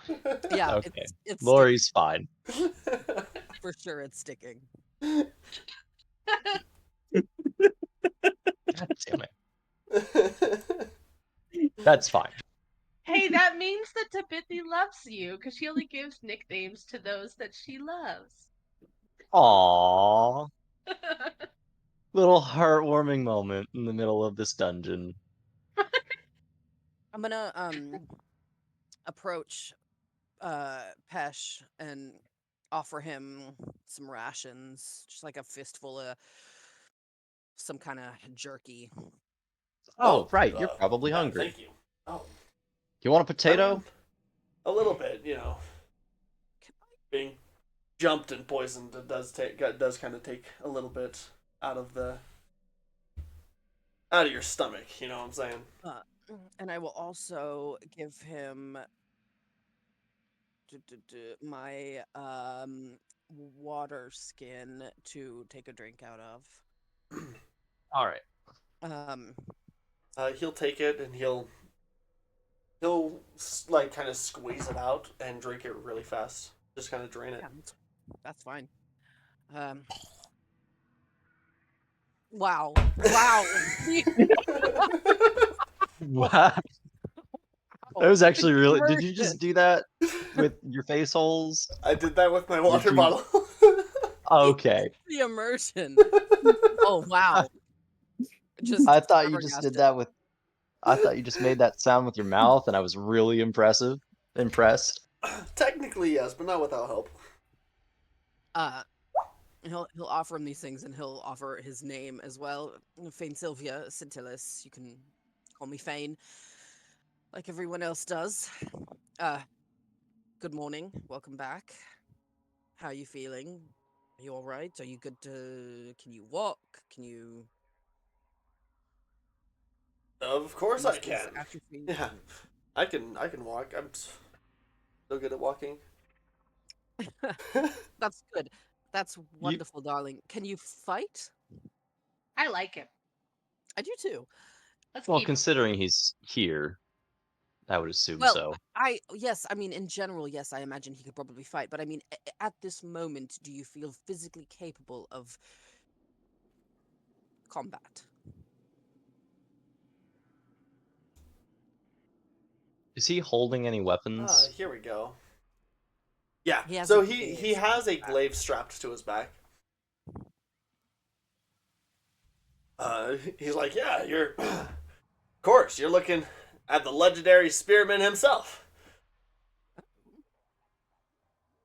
Yeah, Okay. it's Lori's fine. for sure. It's sticking. God damn it. That's fine. Hey, that means that Tabithy loves you because she only gives nicknames to those that she loves. Aww. Little heartwarming moment in the middle of this dungeon. I'm gonna approach Pesh and offer him some rations, just like a fistful of some kind of jerky. Oh, right. You're probably yeah, hungry. Thank you. Oh, You want a I potato? mean, a little bit, being jumped and poisoned, it does kind of take a little bit out of your stomach. You know what I'm saying? And I will also give him my water skin to take a drink out of. All right. He'll take it and he'll like kind of squeeze it out and drink it really fast. Just kind of drain it. Yeah, that's fine. Wow. Wow. Wow. That was actually really. Did you Immersion. just do that with your face holes? I did that with my water you- bottle. Okay. The immersion. Oh wow. Just I thought you just did that with. I thought you just made that sound with your mouth, and I was really impressed. Technically, yes, but not without help. He'll offer him these things, and he'll offer his name as well. Fane Sylvia Scintillis. You can call me Fane, like everyone else does. Uh, good morning. Welcome back. How are you feeling? Are you all right? Are you good to? Can you walk? Can you? Of course I Muscles can. atrophy? Yeah, I can walk. I'm so good at walking. That's good. That's You wonderful, darling. Can you fight? I like him. I do too. Let's well, keep him. considering he's here, I would assume Well, so. yes, I mean in general, yes, I imagine he could probably fight, but I mean at this moment, do you feel physically capable of combat? Is he holding any weapons? Here we go. Yeah, He has so a he glaive has a back. glaive strapped to his back. He's like, yeah, you're, of course, you're looking at the legendary spearman himself.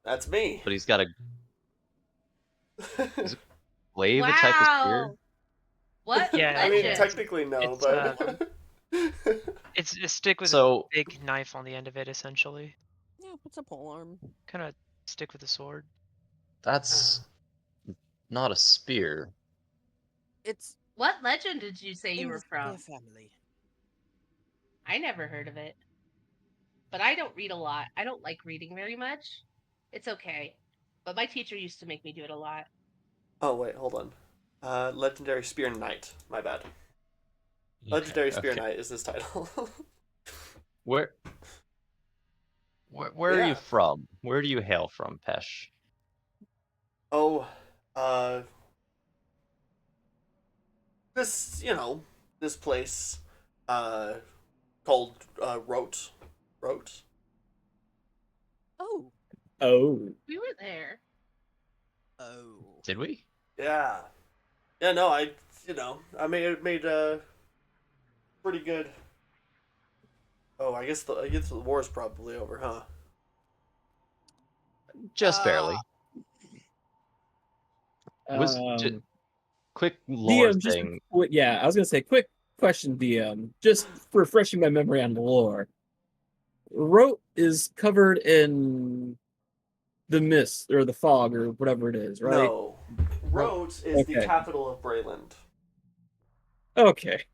That's me. But he's got a is a glaive a type of spear? Wow. What Yeah, I mean, legend? technically no, It's, but It's a stick with a So big knife on the end of it, essentially. Yeah, it's a polearm. Kind of stick with a sword. that's not a spear. It's What legend did you say you in were the spear from? family. I never heard of it. But I don't read a lot. I don't like reading very much. It's okay. But my teacher used to make me do it a lot. oh wait, hold on. Legendary Spear Knight. My bad. Legendary Spear Okay. Knight is his title. Where where are Yeah. you from? Where do you hail from, Pesh? Oh, uh, this this place, uh, called Rote. Rote. Oh, Oh, We were there. oh. Did we? Yeah. Yeah. No, I made pretty good. Oh, I guess the war's probably over, huh? Just barely. Was um, quick lore DM, just thing. yeah, I was gonna say, quick question, DM, just refreshing my memory on the lore. Rote is covered in the mist or the fog or whatever it is, right? No. Rote is the Okay. capital of Brayland. Okay.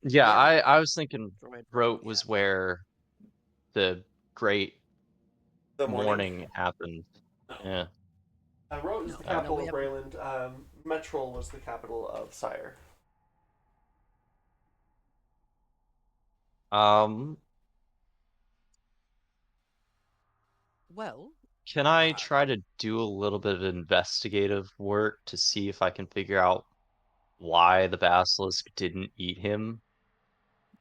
Yeah, Yeah. I was thinking Droid Rote road, was yeah. where the great The morning. morning happened. No. Yeah. Rote is No, the no, capital we of haven't. Brayland. Metrol was the capital of Sire. Um, Well, can I Uh, try to do a little bit of investigative work to see if I can figure out why the basilisk didn't eat him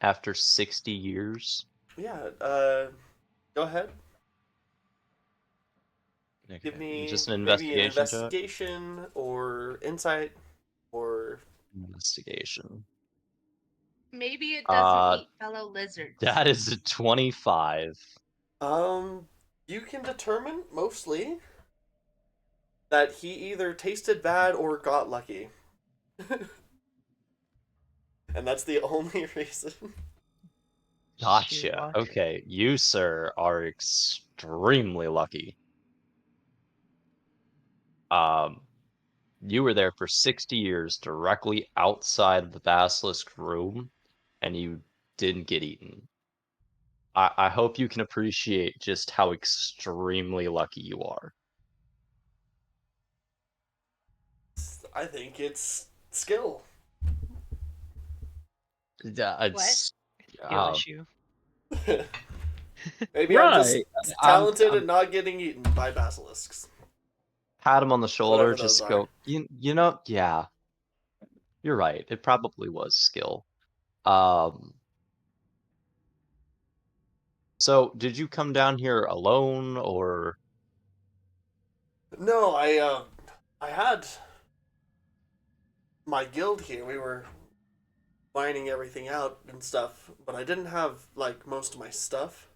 after 60 years? yeah. Go ahead. Give Okay, me just an maybe an investigation check. investigation or insight or Investigation. Maybe it doesn't Uh, eat fellow lizards. that is a 25. you can determine mostly that he either tasted bad or got lucky. And that's the only reason. Sheer Gotcha. luck. Okay, you, sir, are extremely lucky. Um, you were there for 60 years directly outside of the basilisk room, and you didn't get eaten. I hope you can appreciate just how extremely lucky you are. I think it's skill. Yeah, What? Skill uh, issue. Maybe I'm just Right. talented I'm at not getting eaten by basilisks. pat him on the shoulder, Whatever those just are. go, you know, yeah, you're right. It probably was skill. Um, so did you come down here alone or No, I had my guild here. We were mining everything out and stuff, but I didn't have like most of my stuff.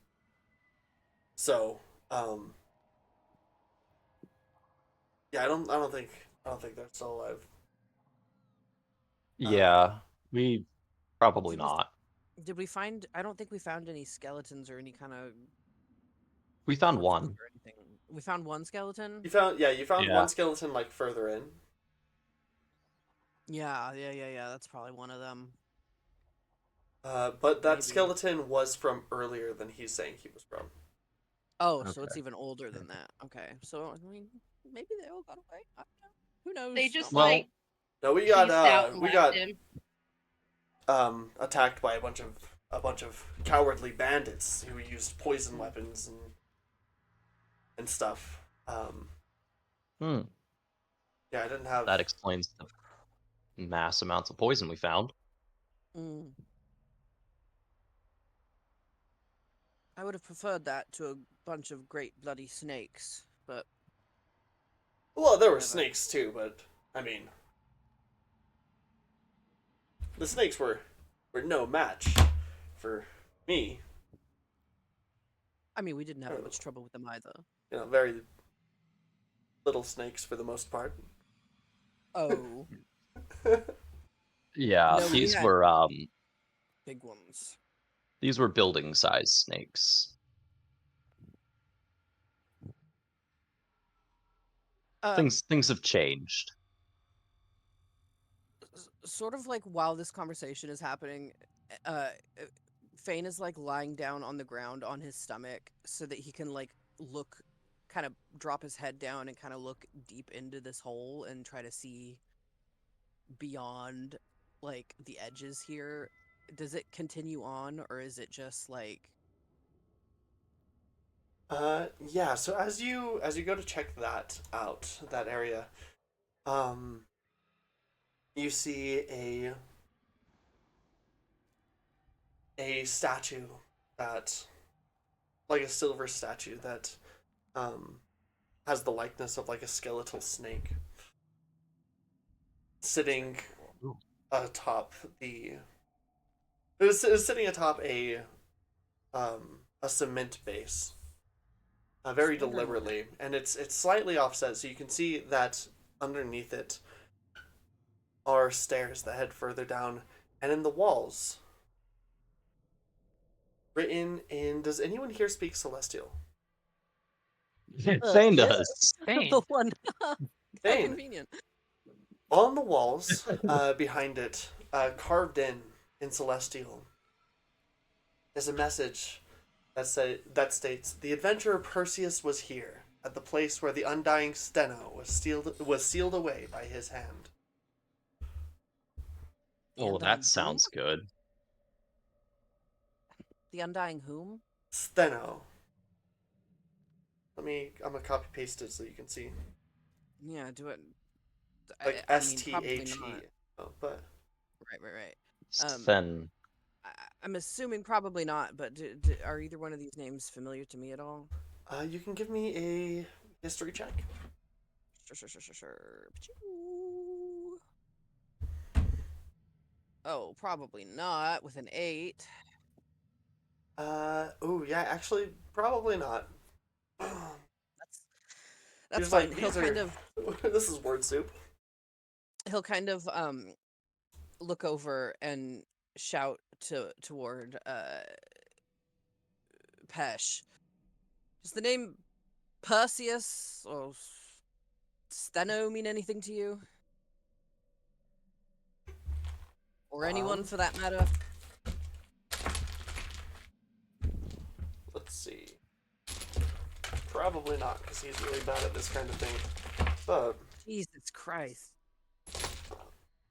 So, um Yeah, I don't think they're still alive. Yeah, we probably Did we not. did we find? I don't think we found any skeletons or any kind of We found corpses one. or anything. We found one skeleton. You found Yeah. one skeleton like further in. Yeah. That's probably one of them. But that Maybe. skeleton was from earlier than he's saying he was from. Oh, so it's Okay. even older than that. Okay, so I mean, maybe they all got away. I don't know. Who knows? They just Well- like No, pieced out and we left got him. attacked by a bunch of cowardly bandits who used poison weapons and stuff. Hmm. Yeah, I didn't have That explains the mass amounts of poison we found. Mm. I would have preferred that to a bunch of great bloody snakes, but Well, there were Whatever. snakes too, but I mean, the snakes were no match for me. I mean, we didn't have that much trouble with them either. You know, very little snakes for the most part. Oh, Yeah, No, we these had- were big ones. building size snakes. Things have changed. Sort of like while this conversation is happening, Fane is like lying down on the ground on his stomach so that he can like look, kind of drop his head down and kind of look deep into this hole and try to see beyond like the edges here. Does it continue on or is it just like Yeah, so as you go to check that out, that area, you see a statue that, like a silver statue that has the likeness of like a skeletal snake sitting Ooh. atop the it was sitting atop a cement base, very Just wondering what- deliberately, and it's slightly offset, so you can see that underneath it are stairs that head further down, and in the walls, written in. Does anyone here speak Celestial? Thane yeah. does. Dang. the one how Fane. convenient. On the walls, behind it, carved in Celestial, is a message that states, "The adventurer Perseus was here, at the place where the undying Steno was sealed away by his hand." The Oh, Undying that sounds good. The Undying whom? Steno. I'm gonna copy paste it so you can see. Yeah, do it. Like I mean, probably STHE. not. Oh, but Right. Sven. I'm assuming probably not, but are either one of these names familiar to me at all? you can give me a history check. Sure. Pachoo. Oh, probably not with an 8. Oh yeah, actually, probably not. That's He's fine. like, He'll "These kind are- of this is word soup. look over and shout toward Pesh. Does the name Perseus or Steno mean anything to you? Or anyone for that matter? Let's see. Probably not, because he's really bad at this kind of thing. But Jesus Christ.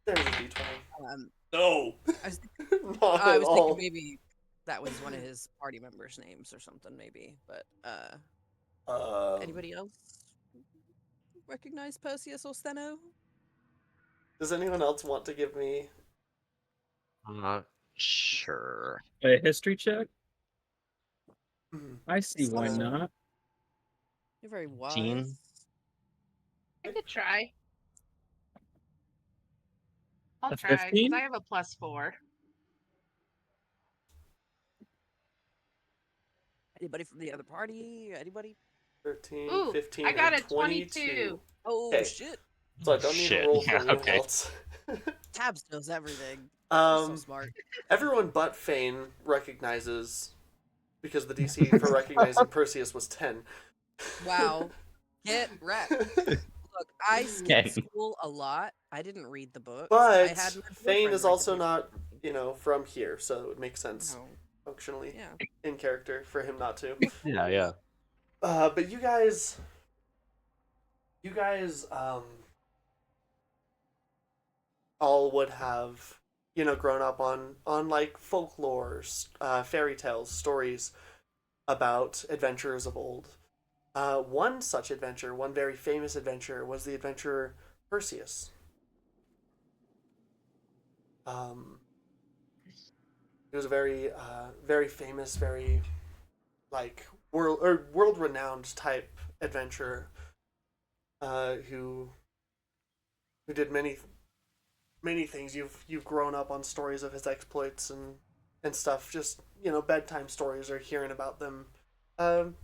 there's a d20. I No, was, not I at was all. thinking maybe that was one of his party members' names or something, maybe. But anybody else recognize Perseus or Steno? Does anyone else want to give me? Sure. A history check? Hmm, I see why Uh, not. You're very wise. Gene? I could try. I'll A try because 15? I have a +4. Anybody from the other party? Anybody? 13, Ooh, 15, I got and a 22. 22. Oh Okay. shit! So I don't need to Shit, roll for yeah, anyone okay. else. Tabs knows everything. She's so smart. Everyone but Fane recognizes, because the DC for recognizing Perseus was 10. Wow. Get wrecked. Look, I skipped Dang. school a lot. I didn't read the books. I But had my Fane boyfriend is write the also paper not, for me. from here, so it makes sense No. functionally Yeah. in character for him not to. Yeah. But you guys, all would have, grown up on like folklore, fairy tales, stories about adventurers of old. One such adventure, one very famous adventure, was the adventurer Perseus. He was a very, very famous, very like world renowned type adventurer, who did many things. You've grown up on stories of his exploits and stuff. Just bedtime stories or hearing about them, um,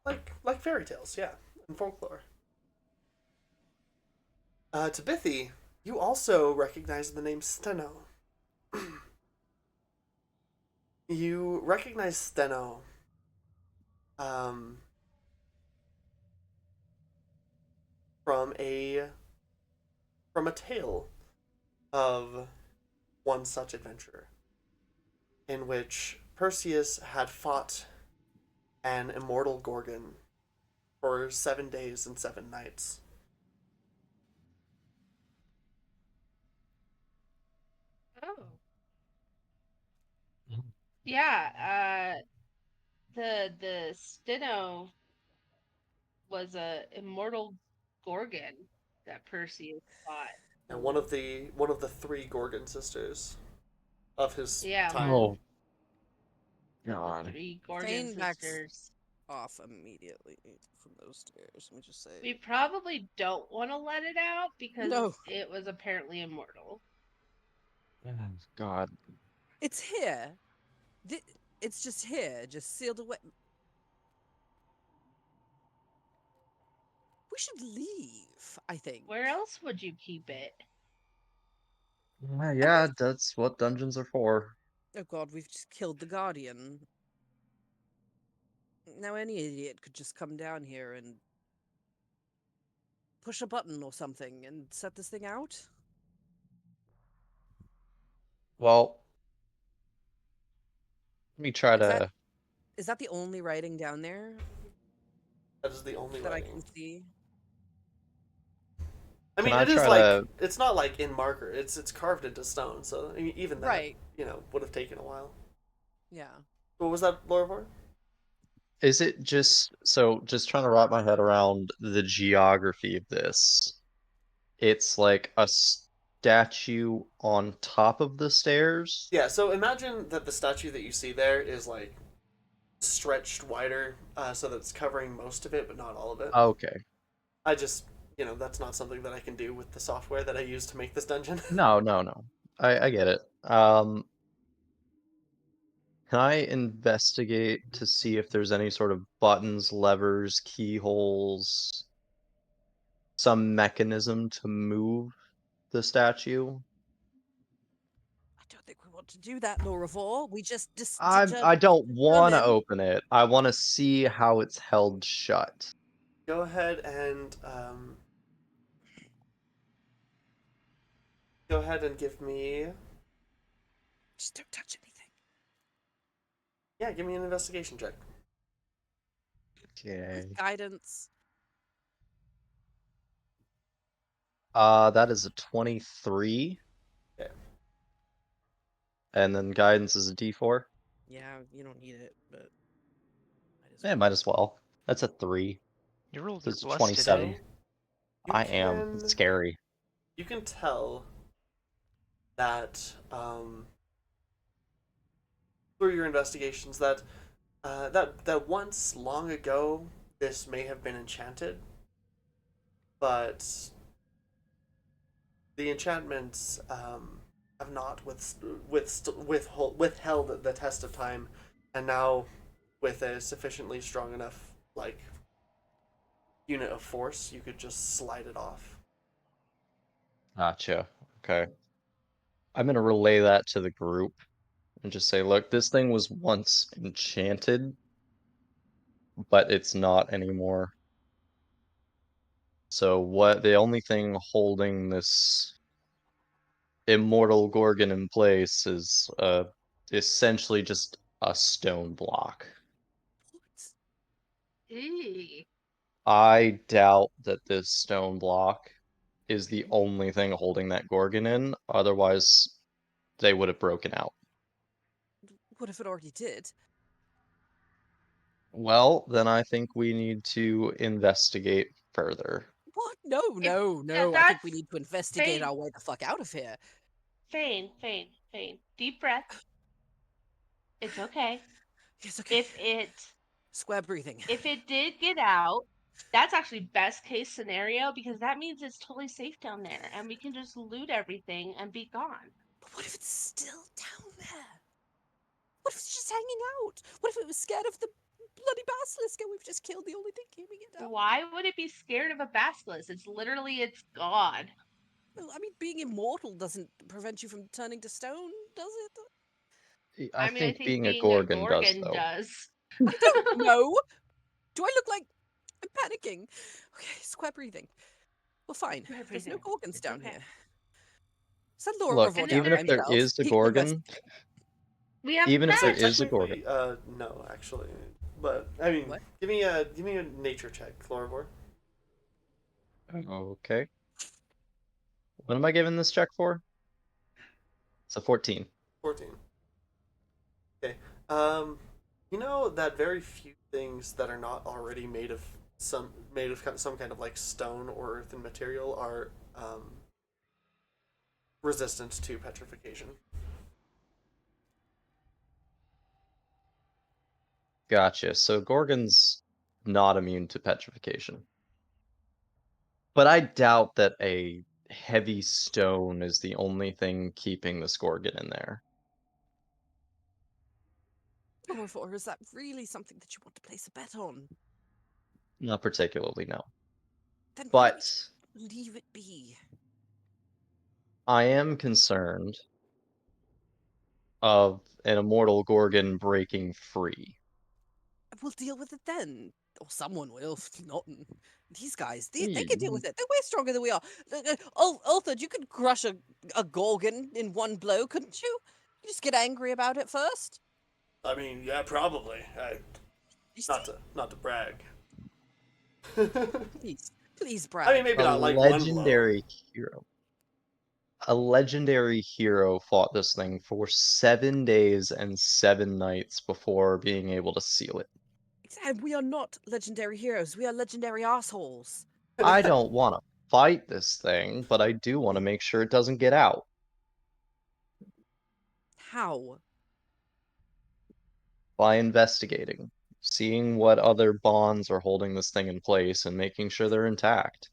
like fairy tales, yeah, and folklore. To Bithy, you also recognize the name Steno. You recognize Steno, um, from a tale of one such adventure, in which Perseus had fought an immortal Gorgon for 7 days and 7 nights. Oh. Yeah, the Steno was a immortal Gorgon that Perseus fought. And one of the three Gorgon sisters of his Yeah, time. Oh the God. three Gorgon Fane backs sisters. off immediately from those stairs. Let me just say. We probably don't want to let it out because No. it was apparently immortal. God. It's here. It's just here, just sealed away. We should leave, I think. Where else would you keep it? Yeah, that's what dungeons are for. Oh god, we've just killed the Guardian. Now any idiot could just come down here and push a button or something and set this thing out. Well, let me try Is that to. is that the only writing down there That is the only that I writing. can see? I Can mean, I it is try like to? it's not like in marker. It's carved into stone. So I mean, even that, Right. would have taken a while. Yeah. What was that, Laura? For? Is it just so? Just trying to wrap my head around the geography of this. It's like a statue on top of the stairs. Yeah. So imagine that the statue that you see there is like stretched wider, so that it's covering most of it, but not all of it. Okay. I just, that's not something that I can do with the software that I use to make this dungeon. No. I get it. Can I investigate to see if there's any sort of buttons, levers, keyholes, some mechanism to move the statue? I don't think we want to do that, Laura. We just I don't want to determine. open it. I want to see how it's held shut. Go ahead and give me, Just don't touch anything. yeah, give me an investigation check. Okay. With guidance. That is a 23. Okay. And then guidance is a D4. Yeah, you don't need it, but Might as well. That's a 3. You rolled So your it's bluff 27. today. I am. It's scary. You can tell that through your investigations that once long ago this may have been enchanted, but the enchantments have not withheld the test of time, and now with a sufficiently strong enough unit of force, you could just slide it off. Gotcha. Okay. I'm gonna relay that to the group and just say, look, this thing was once enchanted, but it's not anymore. So the only thing holding this immortal Gorgon in place is essentially just a stone block. Eee. I doubt that this stone block is the only thing holding that Gorgon in, otherwise they would have broken out. What if it already did? Well, then I think we need to investigate further. What? No, It- no, yeah, no. I think we that's need to investigate Fane. our way the fuck out of here. Fane. Deep breath. It's okay. Yes, okay. Square breathing. If it did get out, that's actually best case scenario because that means it's totally safe down there and we can just loot everything and be gone. But what if it's still down there? What if it's just hanging out? What if it was scared of the bloody basilisk and we've just killed the only thing keeping it down? Why would it be scared of a basilisk? It's literally its god. Well, I mean, being immortal doesn't prevent you from turning to stone, does it? I mean, I think think being a being Gorgon does, though. does. I don't know. Do I look like I'm panicking? Okay, square breathing. Well, fine. Square There's no breathing. Gorgons It's down okay. here. Send Laura Look, Revolt And down even by if there himself. is a He can Gorgon, We have even if there maps. is a Technically, Gorgon, no, actually. But I mean, What? give me a nature check, Floribor. okay. What am I giving this check for? It's a 14. 14. Okay. You know that very few things that are not already made of some kind of like stone or earthen material are resistant to petrification. Gotcha. So Gorgon's not immune to petrification. But I doubt that a heavy stone is the only thing keeping this Gorgon in there. Laura Revolt, is that really something that you want to place a bet on? Not particularly, no. Then why don't But we just leave it be? I am concerned of an immortal Gorgon breaking free. We'll deal with it then. Or someone will, if not. These guys, they Ye- can deal with it. They're way stronger than we are. Alfred, you could crush a Gorgon in one blow, couldn't you? You just get angry about it first. I mean, yeah, probably. You see? Not to brag. Please, Brad. I mean, maybe A not like one blow. legendary hero. A legendary hero fought this thing for 7 days and 7 nights before being able to seal it. And we are not legendary heroes. We are legendary assholes. I don't want to fight this thing, but I do want to make sure it doesn't get out. How? By investigating, seeing what other bonds are holding this thing in place and making sure they're intact.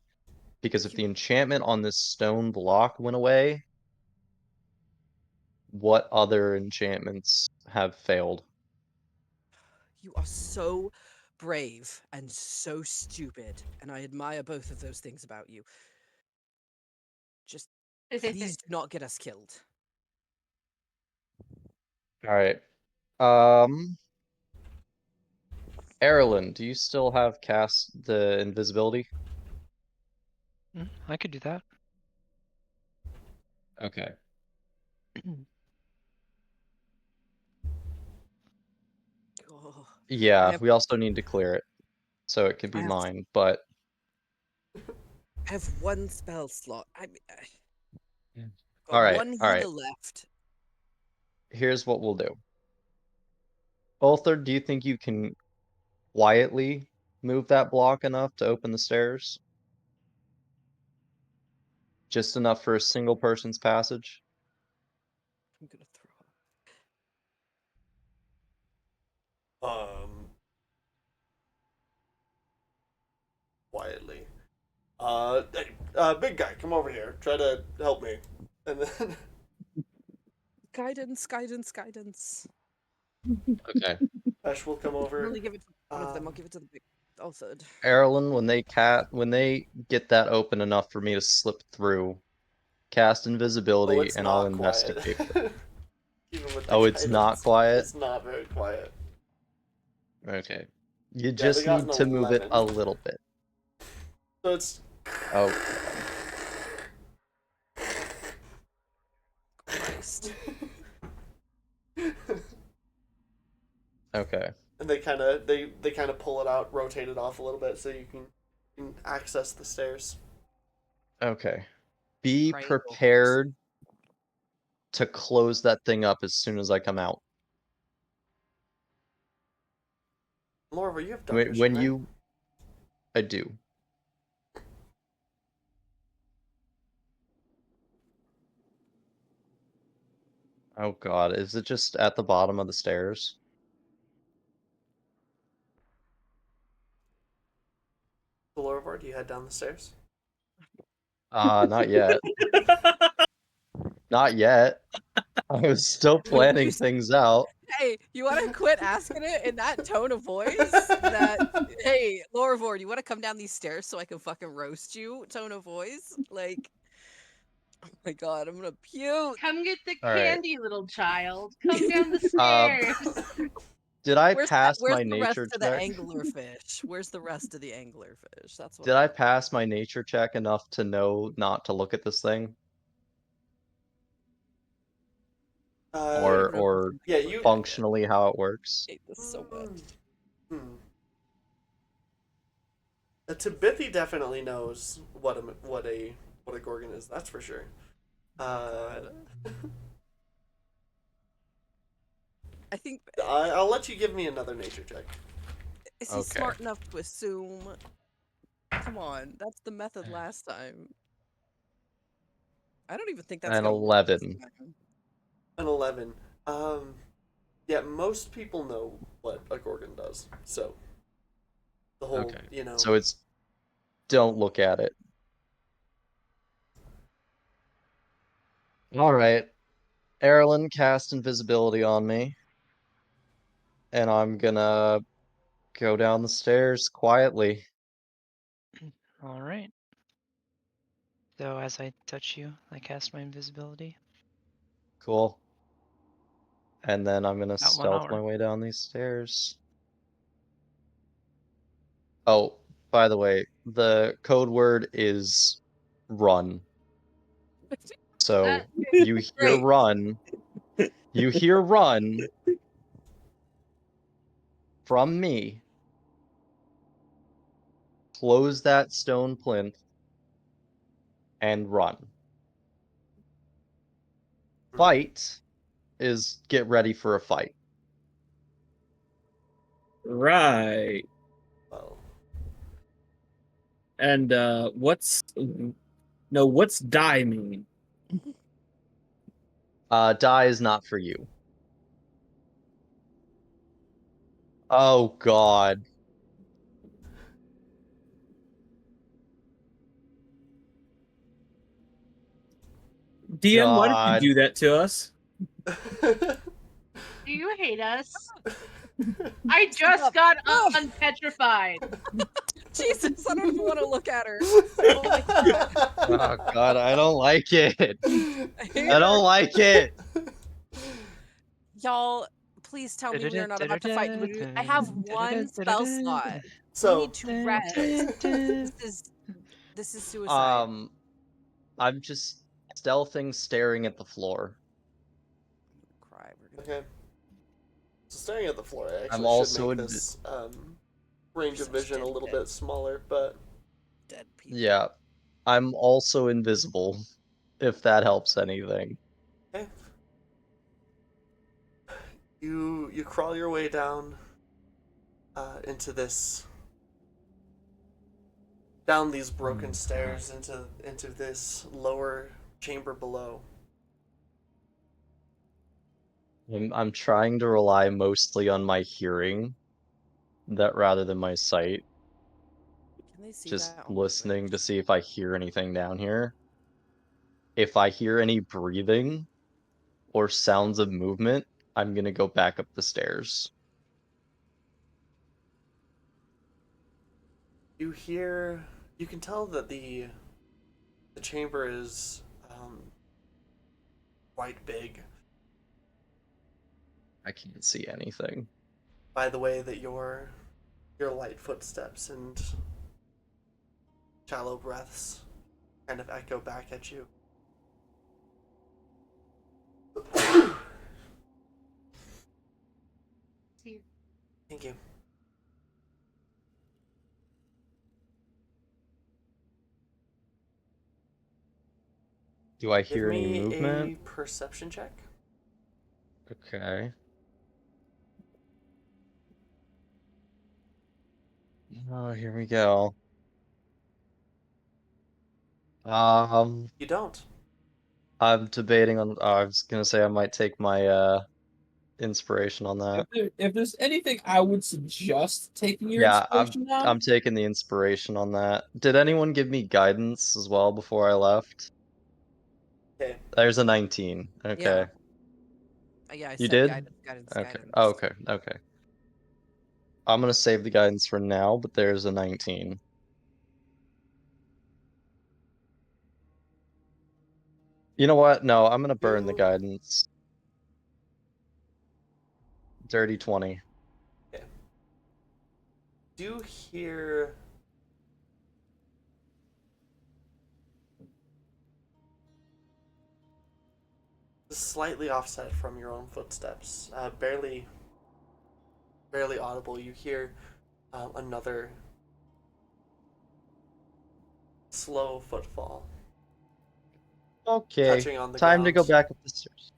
Because if the enchantment on this stone block went away, what other enchantments have failed? You are so brave and so stupid, and I admire both of those things about you. Just please do not get us killed. Alright. Erilyn, do you still have cast the invisibility? I could do that. Okay. Oh, Yeah, have- we also need to clear it. So it could be I have- mine, but I have one spell slot. Got Alright, one healer alright. left. Here's what we'll do. Ulthar, do you think you can quietly move that block enough to open the stairs? Just enough for a single person's passage? I'm gonna throw up. Quietly. Hey, big guy, come over here. Try to help me. And then Guidance. Okay. Ash will come I'll over. only give it to one of them. I'll give it to the big. Also, Erilyn, when they get that open enough for me to slip through, cast Oh, invisibility it's and I'll not quiet. investigate. Even with the Oh, it's not guidance, quiet? it's not very quiet. Okay. You Yeah, they just got need an to move it 11. a little bit. So it's Oh, God. Christ. Okay. And they kind of pull it out, rotate it off a little bit so you can access the stairs. Okay. Be Triangle. prepared to close that thing up as soon as I come out. Laura, you have dark vision, When right? you... I do. Oh God, is it just at the bottom of the stairs? Laura, do you head down the stairs? Not yet. Not yet. I was still planning things out. Hey, you want to quit asking it in that tone of voice? That, hey, Lorvor, you want to come down these stairs so I can fucking roast you? Tone of voice? Like, oh my god, I'm gonna puke. Come get the All right. candy, little child. Come down the Um, stairs. Did I Where's pass where's my the rest nature of the check? anglerfish? Where's the rest of the anglerfish? That's what Did I I want. pass my nature check enough to know not to look at this thing? Or yeah, you. functionally how it works? I hate this so much. Tibithy definitely knows what a gorgon is. That's for sure. I think. I'll let you give me another nature check. Is he Okay. smart enough to assume? Come on, that's the method last time. I don't even think that's An gonna work this 11. time. An 11. Yeah, most people know what a gorgon does. So the whole, Okay. So it's don't look at it. Alright. Erilyn cast invisibility on me. And I'm gonna go down the stairs quietly. All right. So as I touch you, I cast my invisibility. Cool. And then I'm gonna About 1 stealth hour. my way down these stairs. Oh, by the way, the code word is run. So you hear Great. run. You hear run from me. Close that stone plinth and run. Fight is get ready for a fight. Right. Well, And what's die mean? Die is not for you. Oh God. DM, why did you God. do that to us? Do you hate us? I just got unpetrified. Jesus, I don't even want to look at her. Oh my god. Oh God, I don't like it. I hate I don't her. like it. Y'all, please tell me we are not about to fight. I have one spell slot. We So need to rest. This is suicide. I'm just stealthing, staring at the floor. Cry. We're gonna okay. So staring at the floor, I I'm actually should also make this range of vision a little bit smaller, but dead people. Yeah. I'm also invisible, if that helps anything. okay. You crawl your way down into this down these broken stairs into this lower chamber below. I'm trying to rely mostly on my hearing, that rather than my sight. Can they see Just that on my listening to Twitch? see if I hear anything down here. If I hear any breathing or sounds of movement, I'm gonna go back up the stairs. You hear, you can tell that the chamber is quite big I can't see anything. by the way that your light footsteps and shallow breaths kind of echo back at you. See, Thank you. Do I Give hear any me movement? a perception check. Okay. Oh, here we go. You don't. I'm debating on. I was gonna say I might take my inspiration on that. If there's anything I would suggest taking your Yeah, inspiration on, I'm taking the inspiration on that. Did anyone give me guidance as well before I left? Okay. There's a 19. Okay. Yeah, I You said did? guidance, guidance, Okay. guidance. Oh, okay. Okay. I'm gonna save the guidance for now, but there's a 19. You know what? No, I'm gonna burn the You guidance. Dirty 20. okay. Do hear slightly offset from your own footsteps, barely audible. You hear another slow footfall Okay. touching on the Time to go ground. back up the stairs.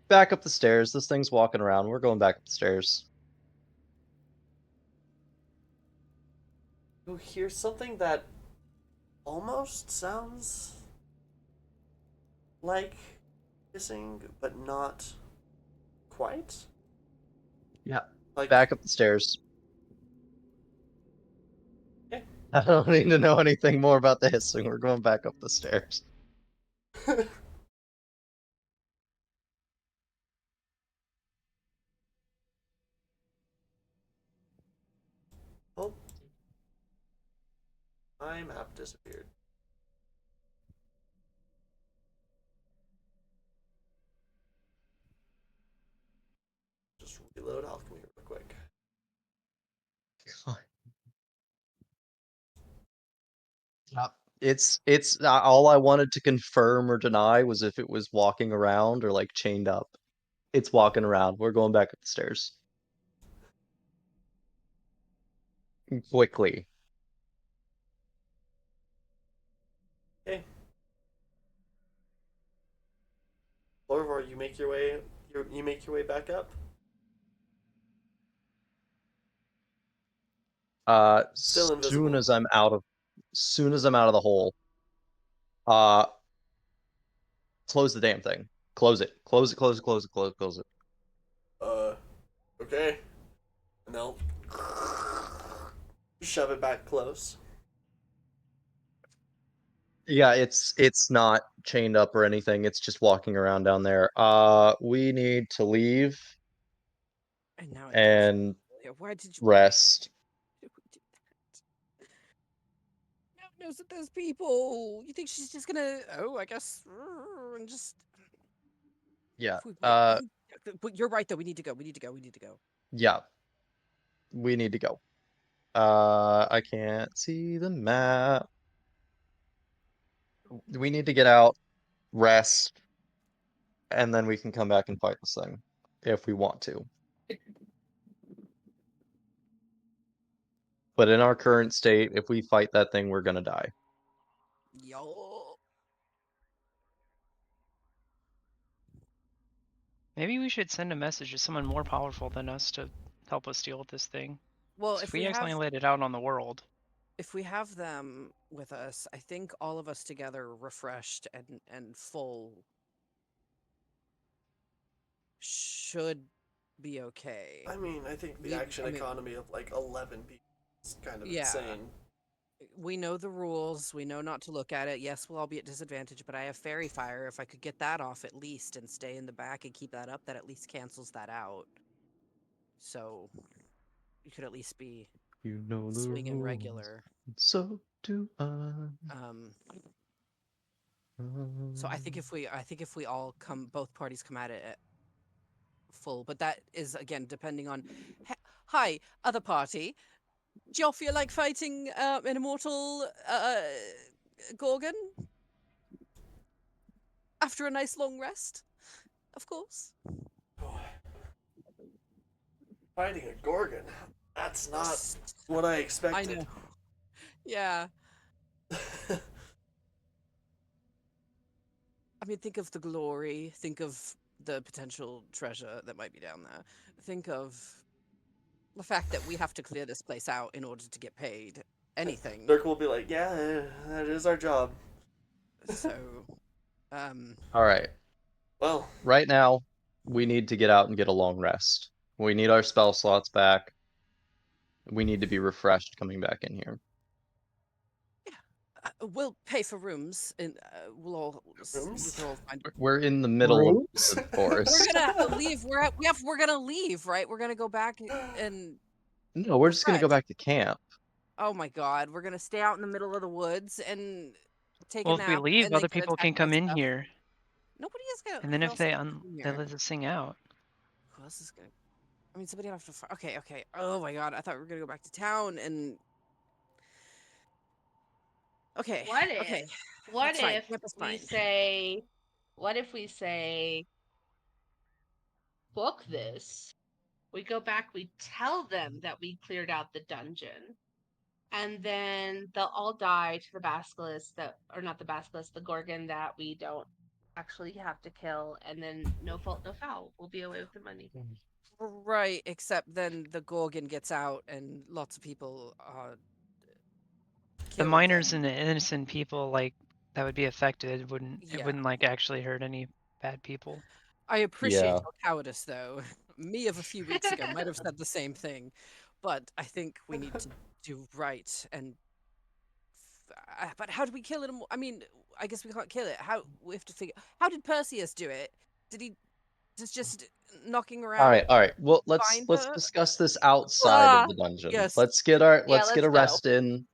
Back up the stairs. This thing's walking around. We're going back up the stairs. You hear something that almost sounds like hissing, but not quite. Yeah. Like, Back up the stairs. okay. I don't need to know anything more about the hissing. We're going back up the stairs. Oh, my map disappeared. Just reload alchemy real quick. It's all I wanted to confirm or deny was if it was walking around or like chained up. It's walking around. We're going back up the stairs. Quickly. Okay. Lorvor, you make your way. You make your way back up. Still invisible. Soon as I'm out of the hole, uh close the damn thing. Close it. Close it, close it, close it, close it. Okay. And they'll shove it back close. Yeah, it's not chained up or anything. It's just walking around down there. We need to leave And now it goes. and Yeah, why did you rest. do that? Now knows that there's people. You think she's just gonna? Oh, I guess, and just. Yeah. If we but you're right though. We need to go. We need to go. We need to go. Yeah. We need to go. I can't see the map. We need to get out, rest, and then we can come back and fight this thing if we want to. But in our current state, if we fight that thing, we're gonna die. Yo. Maybe we should send a message to someone more powerful than us to help us deal with this thing. Well, 'Cause if we accidentally let it out on the world, if we have them with us, I think all of us together, refreshed and full, should be okay. I mean, I think the We- action I mean- economy of like 11 people is kind of Yeah. insane. We know the rules. We know not to look at it. Yes, we'll all be at disadvantage, but I have fairy fire. If I could get that off at least and stay in the back and keep that up, that at least cancels that out. So you could at least be You know the swinging rules. regular. So do I. So I think if we all both parties come at it at full, but that is again depending on. Hi, other party. Do y'all feel like fighting an immortal Gorgon after a nice long rest? Of course. Fighting a Gorgon. That's not what I I expected. know. Yeah. I mean, think of the glory. Think of the potential treasure that might be down there. Think of the fact that we have to clear this place out in order to get paid. Anything. Dirk will be like, yeah, that is our job. So, All right. Well, Right now, we need to get out and get a long rest. We need our spell slots back. We need to be refreshed coming back in here. we'll pay for rooms, and we'll all we Rooms? can all find. We're in the middle of Rooms? the forest. We're gonna leave. We're gonna leave, right? We're gonna go back and. No, we're just gonna go refresh. back to camp. Oh my god, we're gonna stay out in the middle of the woods and take Well, a if we nap, leave, and then other get people can attacked by come in stuff. here, Nobody is gonna. and then who if else they is gonna come they here? let us sing out. Who else is gonna? I mean, somebody have to. Okay. Oh my god, I thought we were gonna go back to town and. Okay. What if? Okay. What That's fine. if Camp is we fine. say? What if we say? Book this. We go back. We tell them that we cleared out the dungeon, and then they'll all die to the basilisk or not the basilisk, the Gorgon that we don't actually have to kill, and then no fault, no foul. We'll be away with the money. Right, except then the Gorgon gets out and lots of people are. The Killed miners and and the innocent people like that would be affected it wouldn't Yeah. like actually hurt any bad people. I appreciate Yeah. your cowardice, though. Me of a few weeks ago might have said the same thing, but I think we need to do right. And but how do we kill it? I mean, I guess we can't kill it. How we have to figure? How did Perseus do it? Did he just knocking around? All right. Well, let's Find her? discuss this outside of the dungeon. Yes. Let's get Yeah, a let's go. rest in,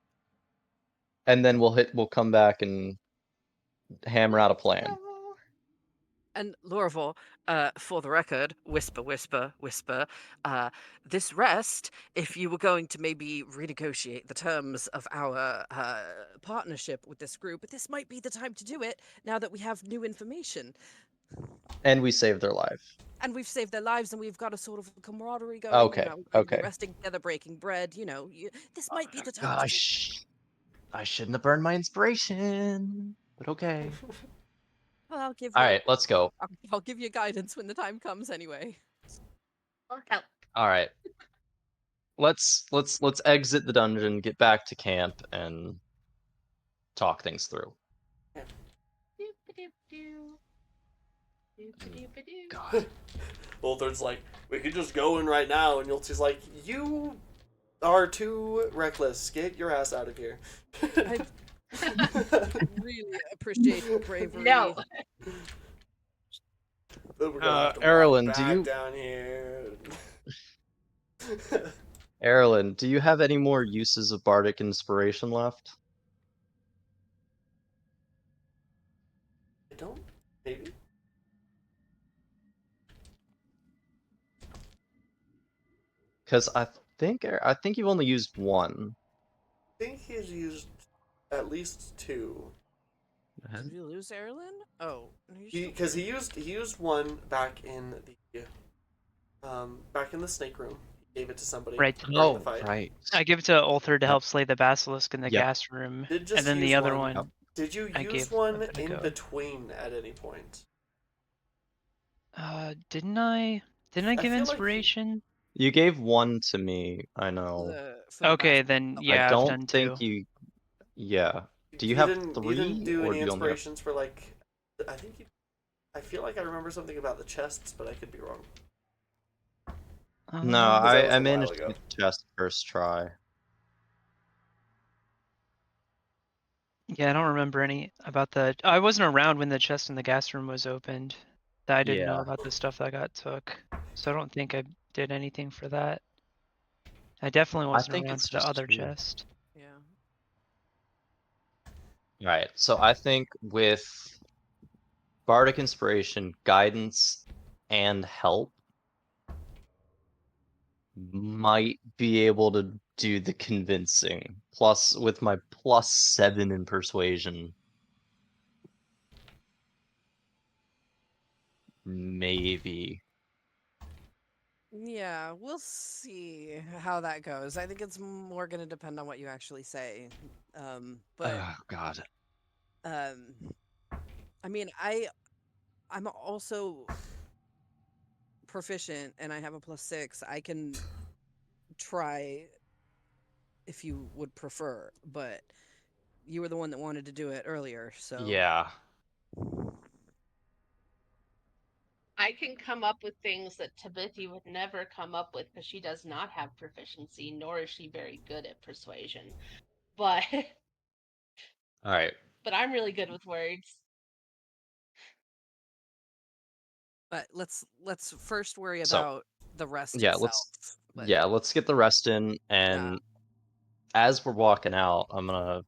and then we'll come back and hammer out a plan. And Lorivor, for the record, whisper, whisper, whisper, this rest, if you were going to maybe renegotiate the terms of our partnership with this group, this might be the time to do it now that we have new information. And we saved their life. And we've saved their lives, and we've got a sort of camaraderie going. Okay, You know, we're gonna be okay. resting together, breaking bread. You know, this might be the time. Gosh, I shouldn't have burned my inspiration. But okay. Well, I'll give. All right, let's go. I'll give you guidance when the time comes, anyway. I'll help. All right. Let's exit the dungeon, get back to camp, and talk things through. God. Ulthard's like, we could just go in right now, and Yult's like, you are too reckless. Get your ass out of here. I really appreciate your bravery. No. Then we're gonna have to walk Eberron, back down here. Eberron, do you have any more uses of bardic inspiration left? I don't. Maybe. Because I think you've only used one. I think he's used at least two. Did we lose Erlen? Oh, Because he used one back in the snake room. He gave it to somebody. Right. during the fight. Right. I give it to Ulthar to help slay the basilisk in the Yep. gas room, Did just and then the use other one. one. Did you I use gave one a bit in ago. between at any point? Didn't I give feel like you- inspiration? You gave one to me, I know. for the Okay, basket. then Oh, yeah, I I've done don't think two. you. Yeah. Do you have didn't, three? You didn't do or any do you only have... inspirations for like. I think you. I feel like I remember something about the chests, but I could be wrong. No, that was I a managed while to ago. get the chest first try. Yeah, I don't remember any about the. I wasn't around when the chest in the gas room was opened. I didn't know Yeah. about the stuff that got took, so I don't think I did anything for that. I definitely wasn't think around it's for the just other 2. chest. Yeah. Right. So I think with Bardic Inspiration, Guidance, and Help might be able to do the convincing. Plus, with my +7 in Persuasion, maybe. Yeah, we'll see how that goes. I think it's more going to depend on what you actually say. But Oh God. um, I mean, I'm also proficient and I have a +6. I can try if you would prefer, but you were the one that wanted to do it earlier, so Yeah. I can come up with things that Tabithy would never come up with because she does not have proficiency, nor is she very good at persuasion. But All right. but I'm really good with words. But let's first worry So about the rest yeah, itself. But let's get the rest in, yeah, and as we're walking out, I'm gonna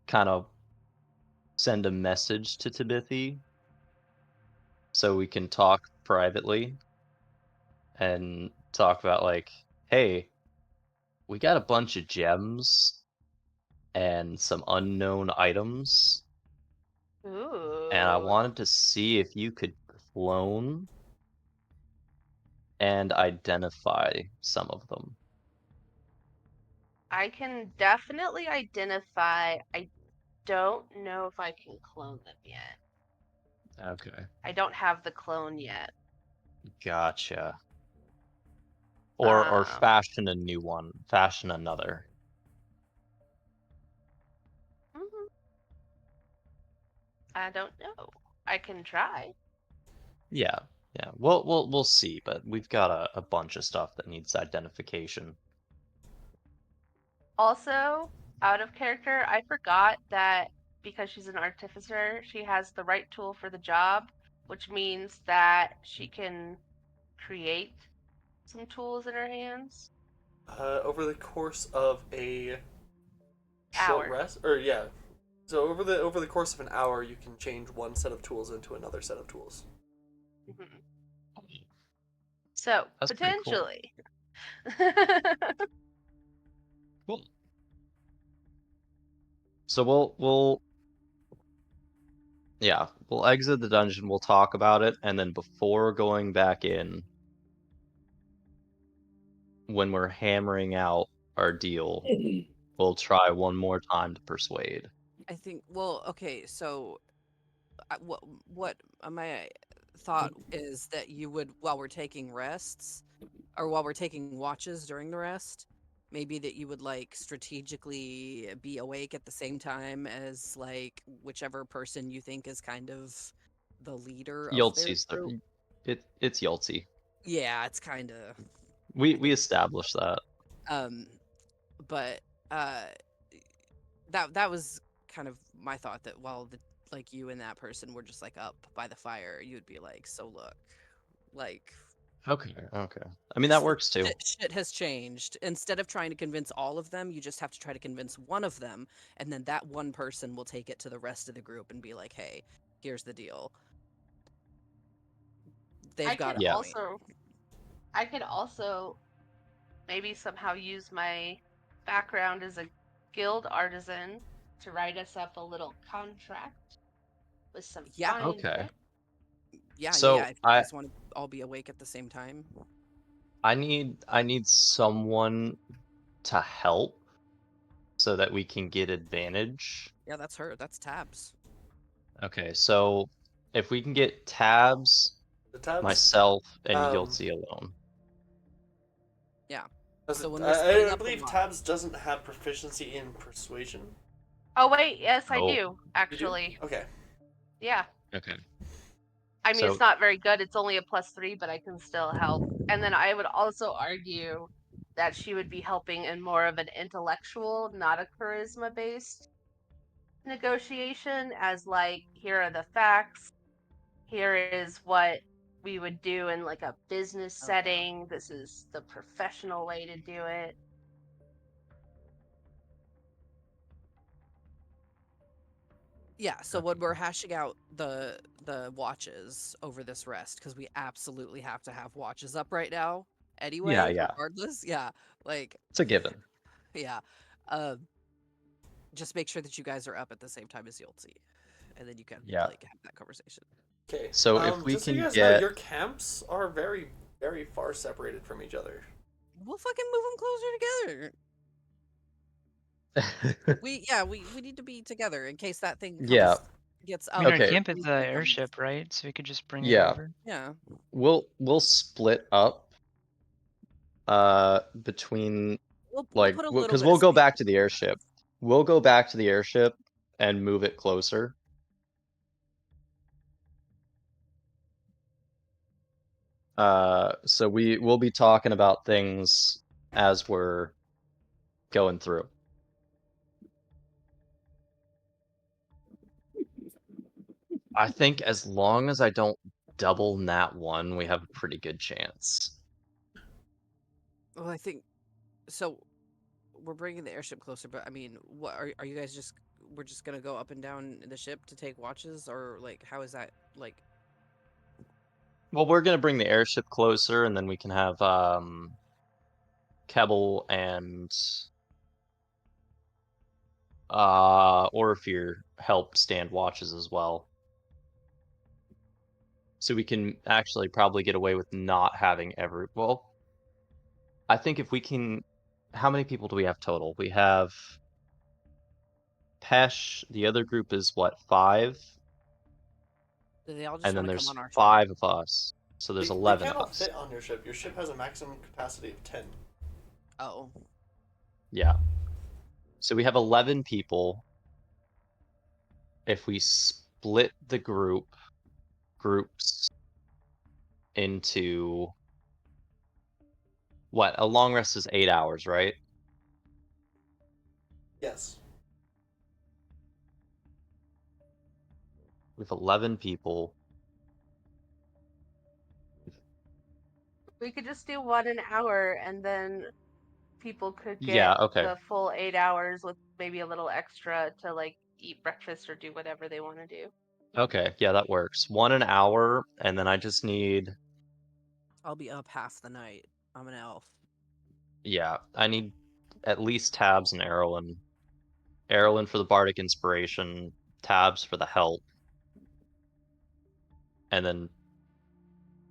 kind of send a message to Tabithy so we can talk privately and talk about like, hey, we got a bunch of gems and some unknown items, and I Ooh. wanted to see if you could clone and identify some of them. I can definitely identify. I don't know if I can clone them yet. Okay. I don't have the clone yet. Gotcha. Or Um, fashion a new one, fashion another. mhm, I don't know. I can try. Yeah, yeah. We'll see, but we've got a bunch of stuff that needs identification. Also, out of character, I forgot that because she's an artificer, she has the right tool for the job, which means that she can create some tools in her hands. Over the course of a short Hour. rest, or yeah, so over the course of an hour, you can change one set of tools into another set of tools. Mhm. So, That's pretty cool. potentially. Cool. So we'll yeah, we'll exit the dungeon, we'll talk about it, and then before going back in, when we're hammering out our deal, we'll try one more time to persuade. I think okay, so what my thought is that you would, while we're taking rests or while we're taking watches during the rest, maybe that you would like strategically be awake at the same time as like whichever person you think is kind of the leader of their Yoltzi's group. it's Yoltzi. Yeah, it's kind of We established that. um but uh that was kind of my thought, that while the like you and that person were just like up by the fire, you'd be like, so look, like Okay, okay. I mean that works too. shit has changed. Instead of trying to convince all of them, you just have to try to convince one of them, and then that one person will take it to the rest of the group and be like, hey, here's the deal. I They've got could a Yeah. point. I could also maybe somehow use my background as a guild artisan to write us up a little contract with some Yeah, fine Okay. print. yeah, So if you guys want to all be awake at the same time. I need someone to help so that we can get advantage. Yeah, that's her. That's Tabs. Okay, so if we can get Tabs, The tabs. myself, and Um, Yoltzi alone. Yeah. As So it, when we're splitting I up the believe watch, tabs doesn't have proficiency in persuasion. Oh wait, yes I Oh, do, You do? actually. Okay. Yeah. okay. I mean, it's So not very good. It's only a +3, but I can still help. And then I would also argue that she would be helping in more of an intellectual, not a charisma based negotiation, as like, here are the facts, here is what we would do in like a business Okay. setting. This is the professional way to do it. Yeah, so when we're hashing out the watches over this rest, because we absolutely have to have watches up right now anyway, yeah. regardless. Yeah, like, It's a given. yeah. Just make sure that you guys are up at the same time as Yoltzi, and then you can Yeah. like have that conversation. Okay. So if we just so you can guys know, get your camps are very, very far separated from each other. We'll fucking move them closer together. We need to be together in case that thing Yeah. gets I mean, up. our Okay. camp is we the can come- airship, right? So we could just bring it Yeah. over. Yeah. We'll split up between We'll like put a little because bit we'll of go space back to between the us. airship. We'll go back to the airship and move it closer. So we'll be talking about things as we're going through. I think as long as I don't double nat 1, we have a pretty good chance. Well, I think so. We're bringing the airship closer, but I mean, what are you guys just? We're just gonna go up and down the ship to take watches, or like, how is that like? Well, we're gonna bring the airship closer, and then we can have Kebble and Orifir help stand watches as well. So we can actually probably get away with not having well, I think if we can, how many people do we have total? We have Pesh, the other group is what, 5? Do they all just And then want to come there's on our ship? 5 of us. So there's They 11 can't of all us. fit on your ship. Your ship has a maximum capacity of 10. Oh, Yeah. So we have 11 people. If we split the groups into what? A long rest is 8 hours, right? Yes. We have 11 people. We could just do 1 an hour, and then people could Yeah, get okay. the full 8 hours with maybe a little extra to like eat breakfast or do whatever they want to do. Okay, yeah, that works. 1 an hour, and then I just need, I'll be up half the night. I'm an elf. yeah, I need at least Tabs and Erlen. Erlen for the Bardic Inspiration, Tabs for the help, and then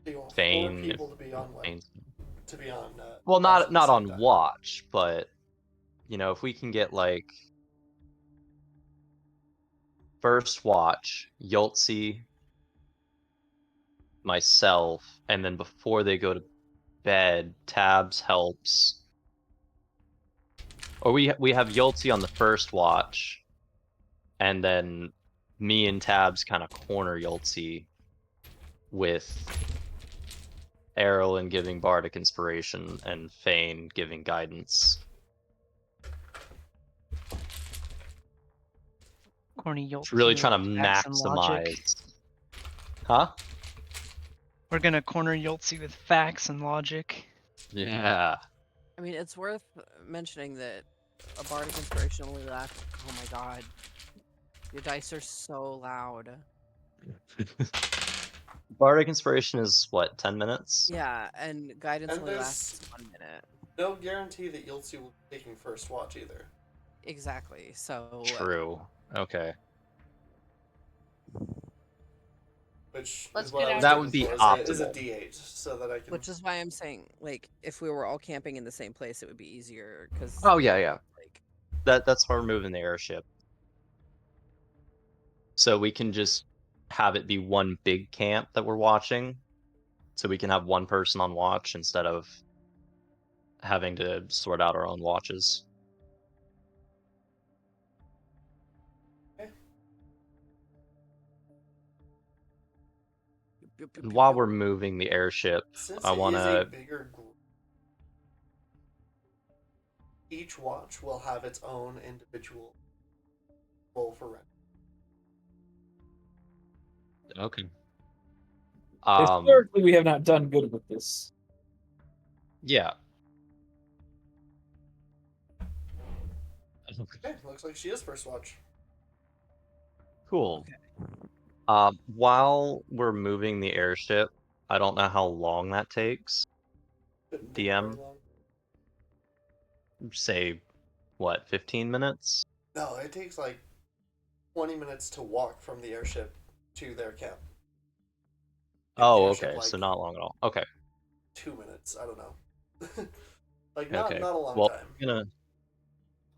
So you want 4 Fane. people to be on what? Fane's... To be on. Well, watch at the not same on time. watch, but you know, if we can get like first watch, Yoltzi, myself, and then before they go to bed, Tabs helps. Or we have Yoltzi on the first watch, and then me and Tabs kind of corner Yoltzi with Erlen giving Bardic Inspiration and Fane giving guidance. Corny Yoltzi It's really with trying to facts and logic. maximize. Huh? We're gonna corner Yoltzi with facts and logic. Yeah. I mean, it's worth mentioning that a bardic inspiration only lasts. Oh my god, your dice are so loud. Bardic Inspiration is what, 10 minutes? Yeah, and guidance And only there's- lasts 1 minute. No guarantee that Yultzi will be taking first watch either. Exactly. So True. Okay. Which Let's is what get I was out That looking would be for, is a optimal. D8, so that I can. which is why I'm saying, like, if we were all camping in the same place, it would be easier. Because Oh yeah, yeah. like, That's why we're moving the airship. So we can just have it be one big camp that we're watching. So we can have one person on watch instead of having to sort out our own watches. And while we're moving the airship, Since I it want is a to... bigger group, each watch will have its own individual roll for rent. Okay. Historically, we have not done good with this. Yeah. Okay, looks like she is first watch. Cool. Okay. While we're moving the airship, I don't know how long that takes. Shouldn't take very DM, long. say, what, 15 minutes? No, it takes like 20 minutes to walk from the airship to their camp. And the Oh, airship, okay, so like, not long at all. Okay, 2 minutes. I don't know. Like okay. not a long Well, time.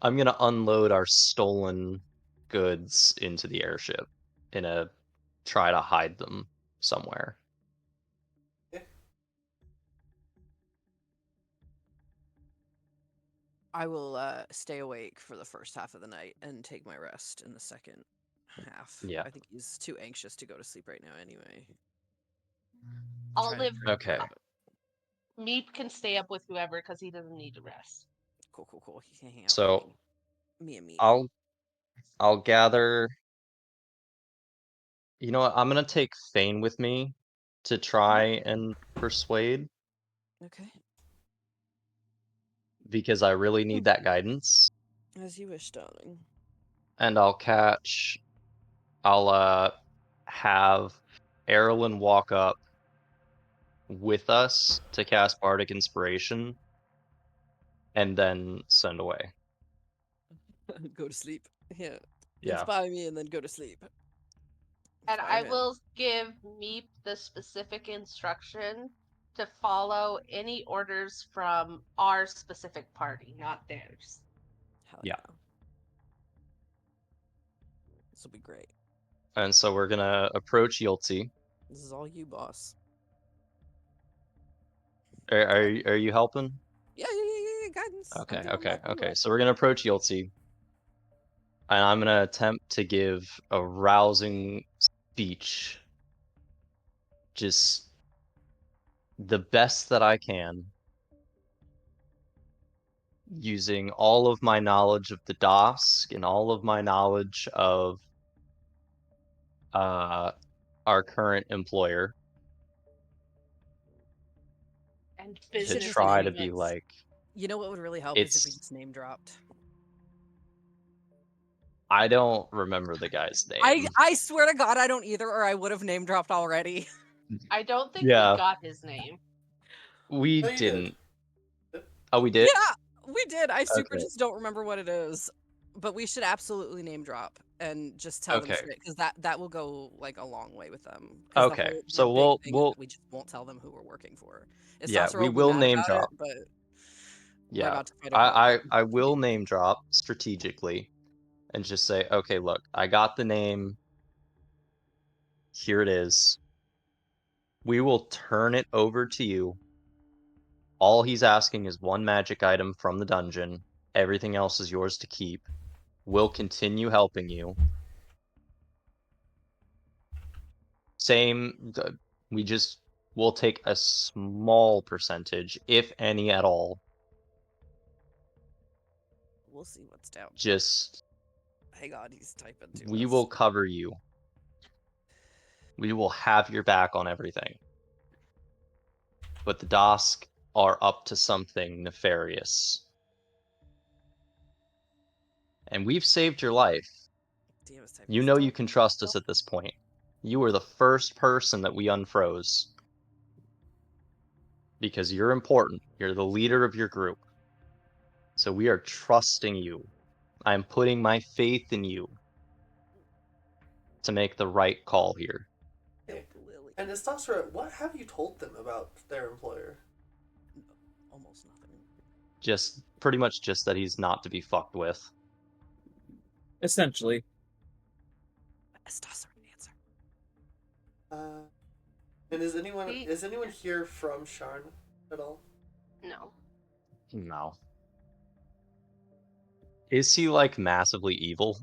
I'm gonna unload our stolen goods into the airship in a try to hide them somewhere. I will stay awake for the first half of the night and take my rest in the second half. Yeah. I think he's too anxious to go to sleep right now anyway. I'll Trying to live. figure it Okay. out. Meep can stay up with whoever because he doesn't need to rest. Cool. He can hang out So with me and me. I'll gather. You know what? I'm gonna take Thane with me to try and persuade Okay, because I really need that guidance. as you wish, darling. And I'll have Erlen walk up with us to cast Bardic Inspiration and then send away. Go to sleep. Yeah. Yeah. Inspire me and then go to sleep. And Inspire I him. will give Meep the specific instruction to follow any orders from our specific party, not theirs. Hell Yeah. This will be great. And so we're gonna approach Yulti. This is all you, boss. Are you helping? Yeah. Guidance. I'm Okay, doing okay, that. okay. So we're gonna approach Yulti. And I'm gonna attempt to give a rousing speech. Just the best that I can. Using all of my knowledge of the DOSC and all of my knowledge of our current employer And You to should business just try name to it. be agreements. like, You know what would really help is if we it's. just name dropped. I don't remember the guy's name. I swear to God, I don't either, or I would have name dropped already. I don't think Yeah. we got his name. We No, you didn't. did. Oh, we did? Yeah, we did. I super Okay. just don't remember what it is. But we should absolutely name drop and just tell them Okay. straight because that will go like a long way with them. Because Okay. the So big thing is we'll that we just won't tell them who we're working for. yeah, Istasar we will be will mad name about drop. it, but we're Yeah. about to fight over it. I will name drop strategically and just say, okay, look, I got the name. Here it is. We will turn it over to you. All he's asking is one magic item from the dungeon. Everything else is yours to keep. We'll continue helping you. We'll take a small percentage, if any at all. We'll see what's down. Just, Hey God, he's typing to we us. will cover you. We will have your back on everything. But the DOSC are up to something nefarious. And we've saved your life. DM is typing You us. know Don't you can trust us at this point. You were the first person that we unfroze. Because you're important. You're the leader of your group. So we are trusting you. I'm putting my faith in you to make the right call here. Okay. Lily. And Istasra, what have you told them about their employer? Almost nothing. Just pretty much just that he's not to be fucked with. Essentially. Istasar, answer. And is anyone He- here from Sharn at all? No. No. Is he like massively evil?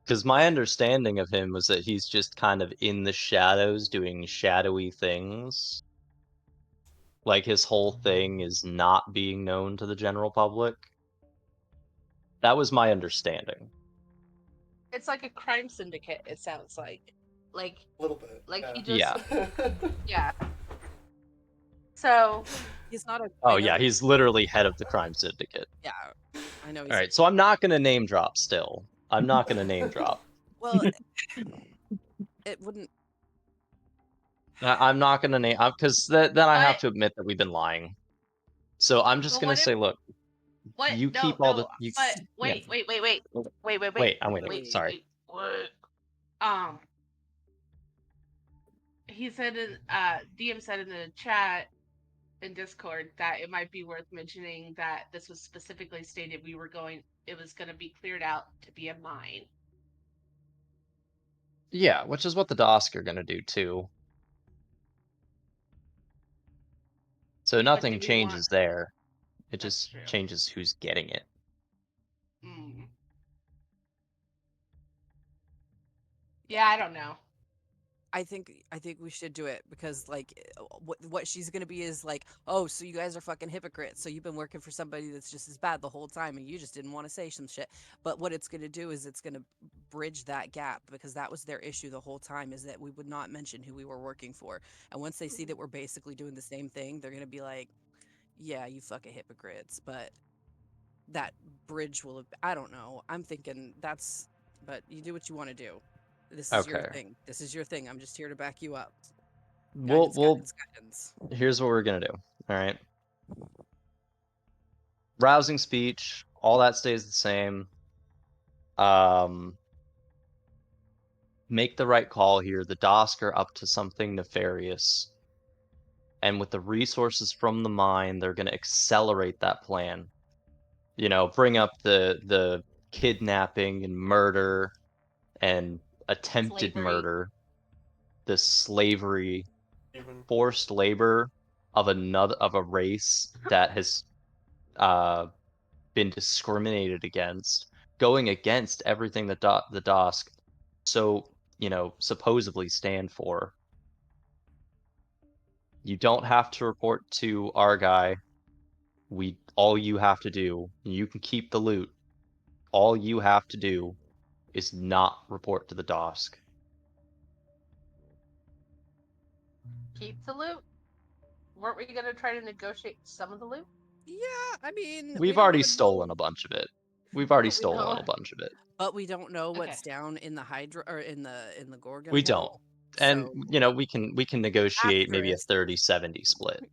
Because my understanding of him was that he's just kind of in the shadows doing shadowy things. Like his whole thing is not being known to the general public. That was my understanding. It's like a crime syndicate. It sounds like A little bit. like he yeah. just Yeah. yeah. So He's not a. Oh I yeah, know. he's literally head of the crime syndicate. Yeah, I know. He's All right, so I'm not gonna name drop. Still, I'm not gonna name drop. well. It wouldn't. I'm not gonna name because then I have But- to admit that we've been lying. So I'm just But gonna what if- say, look, what? you No, keep all the no. you. But Yeah. wait. Wait, I'm waiting. Wait, Sorry. wait. He said in DM said in the chat in Discord that it might be worth mentioning that this was specifically stated it was going to be cleared out to be a mine. Yeah, which is what the DOSC are gonna do too. So nothing do we changes want- there. It That's just true. changes who's getting it. Yeah, I don't know. I think we should do it because like what she's gonna be is like, oh, so you guys are fucking hypocrites. So you've been working for somebody that's just as bad the whole time, and you just didn't want to say some shit. But what it's gonna do is it's gonna bridge that gap because that was their issue the whole time, is that we would not mention who we were working for. And once they see that we're basically doing the same thing, they're gonna be like, yeah, you fucking hypocrites. But that bridge will have, I don't know. I'm thinking that's, but you do what you want to do. This is your Okay. thing. This is your thing. I'm just here to back you up. We'll Guidance. Here's what we're gonna do. All right. Rousing speech, all that stays the same. Make the right call here. The DOSC are up to something nefarious. And with the resources from the mine, they're gonna accelerate that plan. You know, bring up the kidnapping and murder and attempted Slavery. murder, the slavery, Even forced labor of a race that has been discriminated against, going against everything that the DOSC so supposedly stand for. You don't have to report to our guy. All you have to do, you can keep the loot. All you have to do is not report to the DOSC. Keep the loot. Weren't we going to try to negotiate some of the loot? Yeah, I mean, We've already stolen a bunch of it. We've already stolen a bunch of it. but we don't know what's Okay. down in the Hydra or in the Gorgon. We hole, don't. And so we can negotiate maybe a Asterisk. 30-70 split.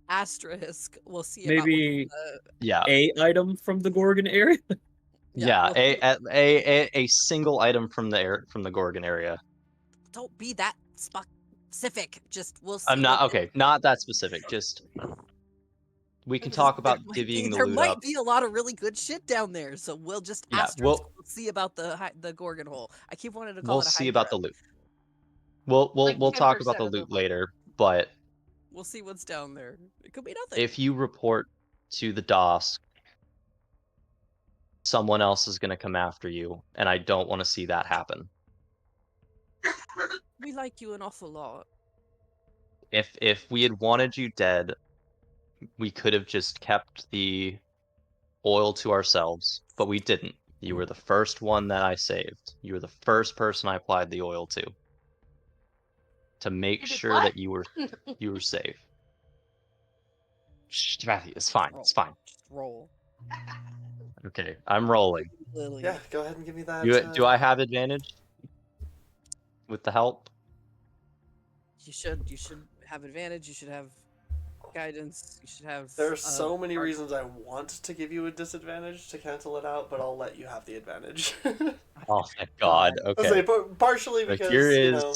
asterisk. We'll see Maybe about Yeah. a item from the Gorgon area. Yeah, we'll- a single item from the Gorgon area. don't be that specific. Just we'll see. I'm not okay. Not that specific. Just we can talk about divvying the there loot might up. be a lot of really good shit down there, so we'll just Yeah, asterisk. We'll see about the Gorgon hole. I keep wanting to call We'll it a see Hydra. about the loot. We'll Like talk about 10% the of the loot later, but We'll see what's down there. It could be nothing. if you report to the DOSC, someone else is going to come after you, and I don't want to see that happen. We like you an awful lot. If we had wanted you dead, we could have just kept the oil to ourselves, but we didn't. You were the first one that I saved. You were the first person I applied the oil to make You did sure what? that you were safe. Shh, Matthew, it's fine. It's fine. Just roll. Okay, I'm rolling. Lily. yeah, go ahead and give me that. Do I have advantage with the help? You should have advantage. You should have guidance. You should have. There are so many art- reasons I want to give you a disadvantage to cancel it out, but I'll let you have the advantage. Oh thank God. I'll say Okay. partially Like, because here you is know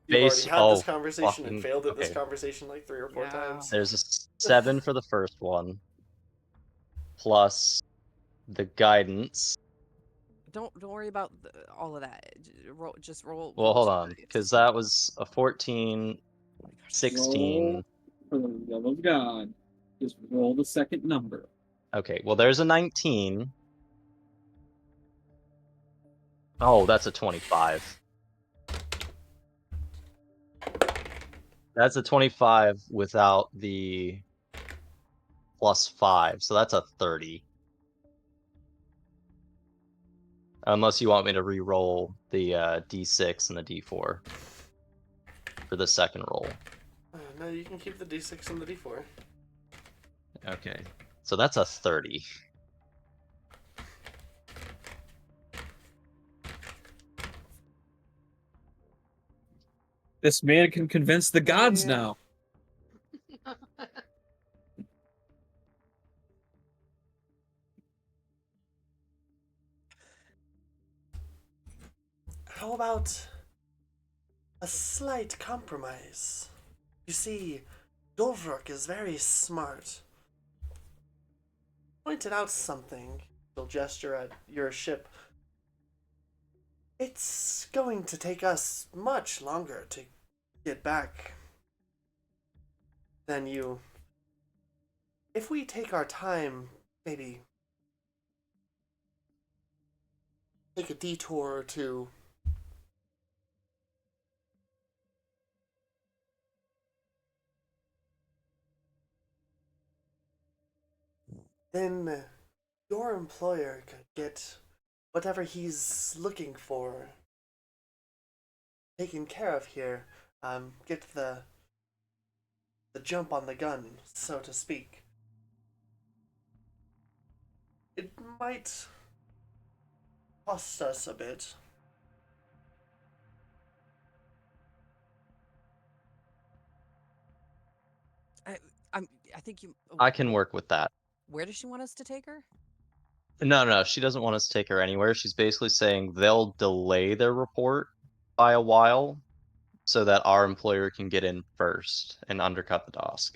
you've already had oh, this conversation and fucking- failed at this okay. conversation like 3 or 4 Yeah. times. There's a 7 for the first one, plus the guidance. Don't worry about all of that. Just roll. Well, roll hold some on, dice. because that was a 14, 16. Roll for the love of God. Just roll the second number. Okay, well, there's a 19. Oh, that's a 25. That's a 25 without the +5, so that's a 30. Unless you want me to re-roll the D6 and the D4 for the second roll. No, you can keep the D6 and the D4. Okay. So that's a 30. This man can convince the gods Yeah. now. How about a slight compromise? You see, Dolvruk is very smart. Pointed out something. He'll gesture at your ship. It's going to take us much longer to get back than you. If we take our time, maybe take a detour to then your employer could get whatever he's looking for taken care of here. Get the jump on the gun, so to speak. It might cost us a bit. I think you. I can work with that. Where does she want us to take her? No, she doesn't want us to take her anywhere. She's basically saying they'll delay their report by a while so that our employer can get in first and undercut the DOSC.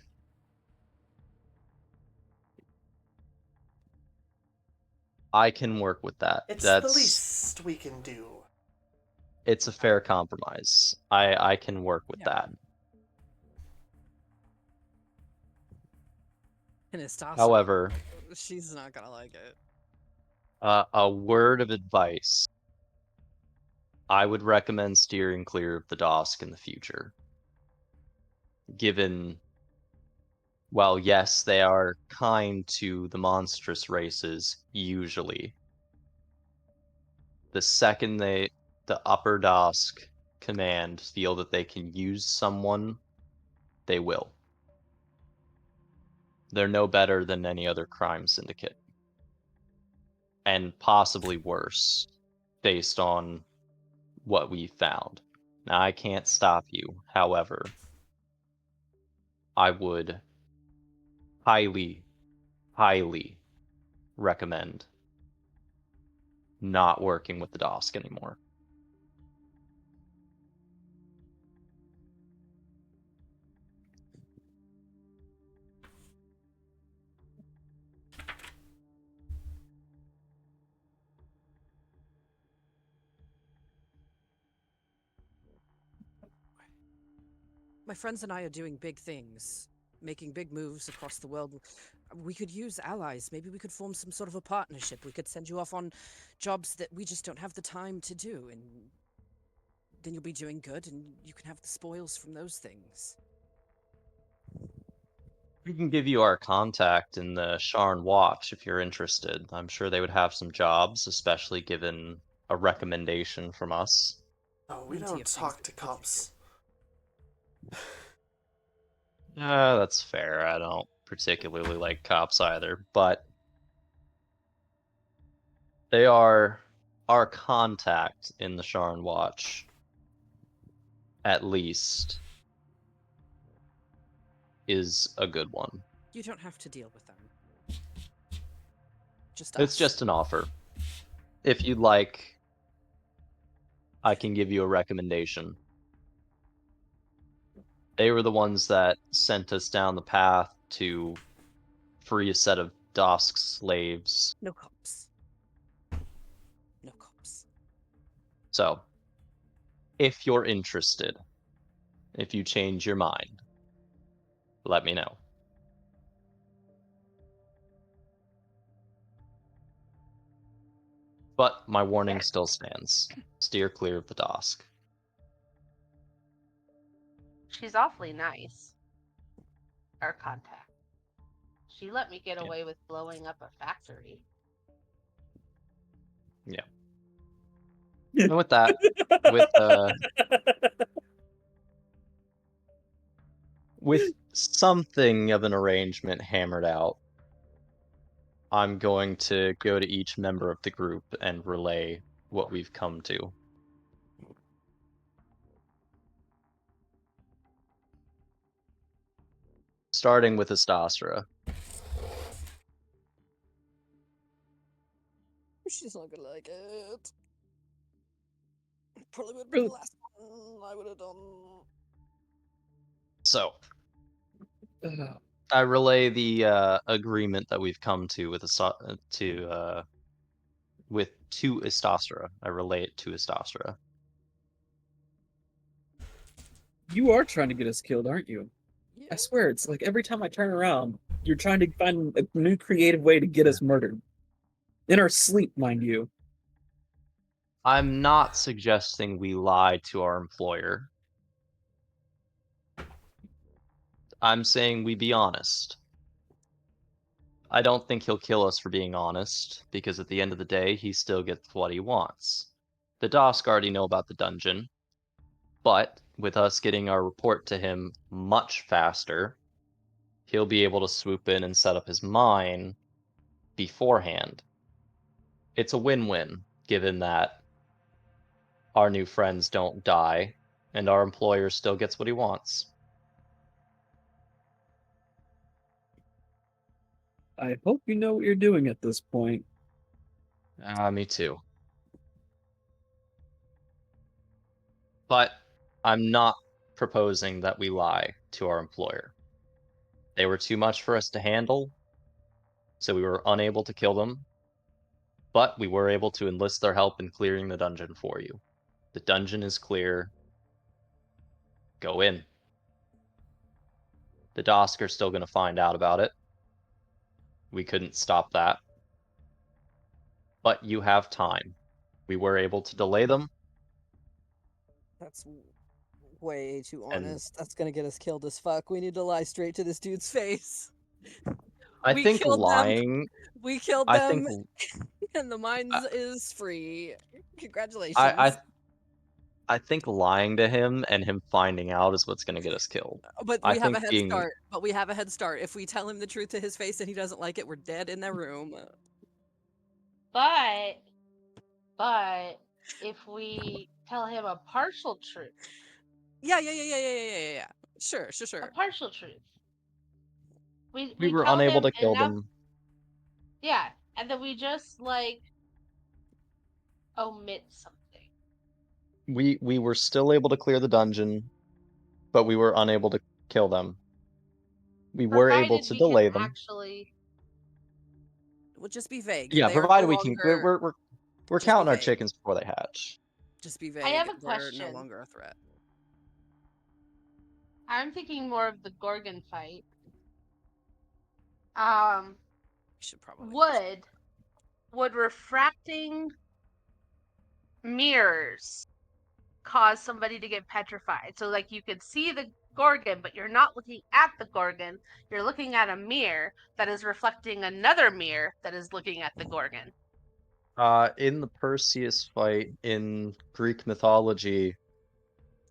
I can work with that. It's That's the least we can do. it's a fair compromise. I can work with Yeah. that. And Estasio, However, she's not gonna like it. a word of advice. I would recommend steering clear of the DOSC in the future. Given, well, yes, they are kind to the monstrous races, usually. The second the upper DOSC command feel that they can use someone, they will. They're no better than any other crime syndicate. And possibly worse, based on what we found. Now, I can't stop you. However, I would highly, highly recommend not working with the DOSC anymore. My friends and I are doing big things, making big moves across the world. We could use allies. Maybe we could form some sort of a partnership. We could send you off on jobs that we just don't have the time to do, and then you'll be doing good, and you can have the spoils from those things. We can give you our contact in the Sharn Watch if you're interested. I'm sure they would have some jobs, especially given a recommendation from us. Oh, we Plenty don't of things talk that to we could cops. That's fair. I don't particularly like cops either, but they are our contact in the Sharn Watch. At least is a good one. You don't have to deal with them. Just It's us. just an offer. If you'd like, I can give you a recommendation. They were the ones that sent us down the path to free a set of DOSC slaves. No cops. No cops. So, if you're interested, if you change your mind, let me know. But my warning still stands. Steer clear of the DOSC. She's awfully nice. Our contact. She let me get Yeah. away with blowing up a factory. Yeah. And with that, with something of an arrangement hammered out, I'm going to go to each member of the group and relay what we've come to. Starting with Astastra. She's not gonna like it. Probably would be the last one I would have done. So, I relay the agreement that we've come to with to Astastra. I relay it to Astastra. You are trying to get us killed, aren't you? Yeah. I swear, it's like every time I turn around, you're trying to find a new creative way to get us murdered. In our sleep, mind you. I'm not suggesting we lie to our employer. I'm saying we be honest. I don't think he'll kill us for being honest, because at the end of the day, he still gets what he wants. The Dosk already know about the dungeon, but with us getting our report to him much faster, he'll be able to swoop in and set up his mine beforehand. It's a win-win, given that our new friends don't die, and our employer still gets what he wants. I hope you know what you're doing at this point. Me too. But I'm not proposing that we lie to our employer. They were too much for us to handle, so we were unable to kill them, but we were able to enlist their help in clearing the dungeon for you. The dungeon is clear. Go in. The Dosk are still going to find out about it. We couldn't stop that. But you have time. We were able to delay them. That's way too And- honest. That's gonna get us killed as fuck. We need to lie straight to this dude's face. I We think killed them. lying. We killed I them, think and the mines is free. Congratulations. I think lying to him and him finding out is what's going to get us killed. But I we have a think head being- start. But we have a head start. If we tell him the truth to his face and he doesn't like it, we're dead in that room. But if we tell him a partial truth, Yeah. Sure. a partial truth, we were tell unable him to kill enough, them. yeah, and then we just like omit something. We were still able to clear the dungeon, but we were unable to kill them. We were able Provided to we delay can them. actually. Well, just be vague. Yeah, They are provided no we can. longer- We're just be counting our vague. chickens before they hatch. Just be vague. I have a They're question. no longer a threat. I'm thinking more of the Gorgon fight. We should probably. Would refracting mirrors cause somebody to get petrified? So like you could see the Gorgon, but you're not looking at the Gorgon. You're looking at a mirror that is reflecting another mirror that is looking at the Gorgon. In the Perseus fight in Greek mythology,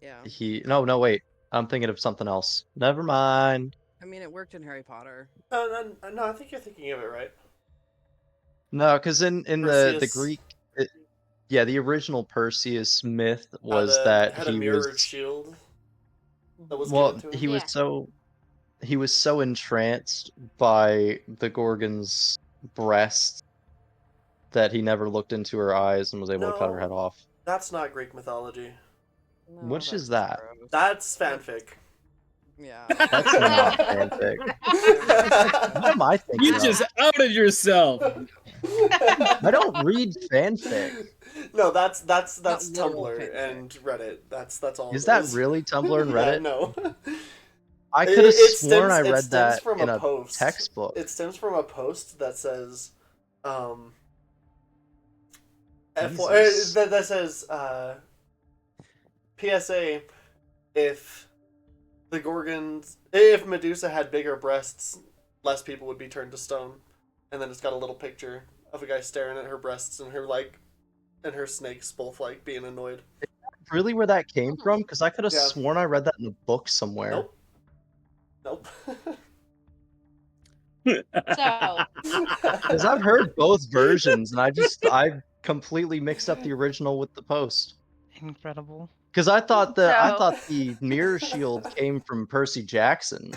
Yeah. no, wait. I'm thinking of something else. Never mind. I mean, it worked in Harry Potter. No, I think you're thinking of it right. No, because in the Perseus Greek, the original Perseus myth was had that had a he mirrored was shield that was well, given to him. he was Yeah. he was so entranced by the Gorgon's breasts that he never looked into her eyes and was able to cut her No. head off. That's not Greek mythology. No, Which is that's that? gross. That's fanfic. Yeah. That's not fanfic. What am I thinking You of? just outed yourself. I don't read fanfic. No, that's Not literal Tumblr fanfic. and Reddit. That's all. Is it that is. really Tumblr and Yeah, Reddit? no. I could have It sworn I stems read that from in a a post. textbook. It stems from a post that says, Jesus. that says, PSA, if Medusa had bigger breasts, less people would be turned to stone. And then it's got a little picture of a guy staring at her breasts and her, like, and her snakes both like being annoyed. Really, where that came Mhm. from? Because I could have Yeah. sworn I read that in a book somewhere. Nope. Nope. So, Because I've heard both versions, and I completely mixed up the original with the post. Incredible. Because I thought So- the mirror shield came from Percy Jackson.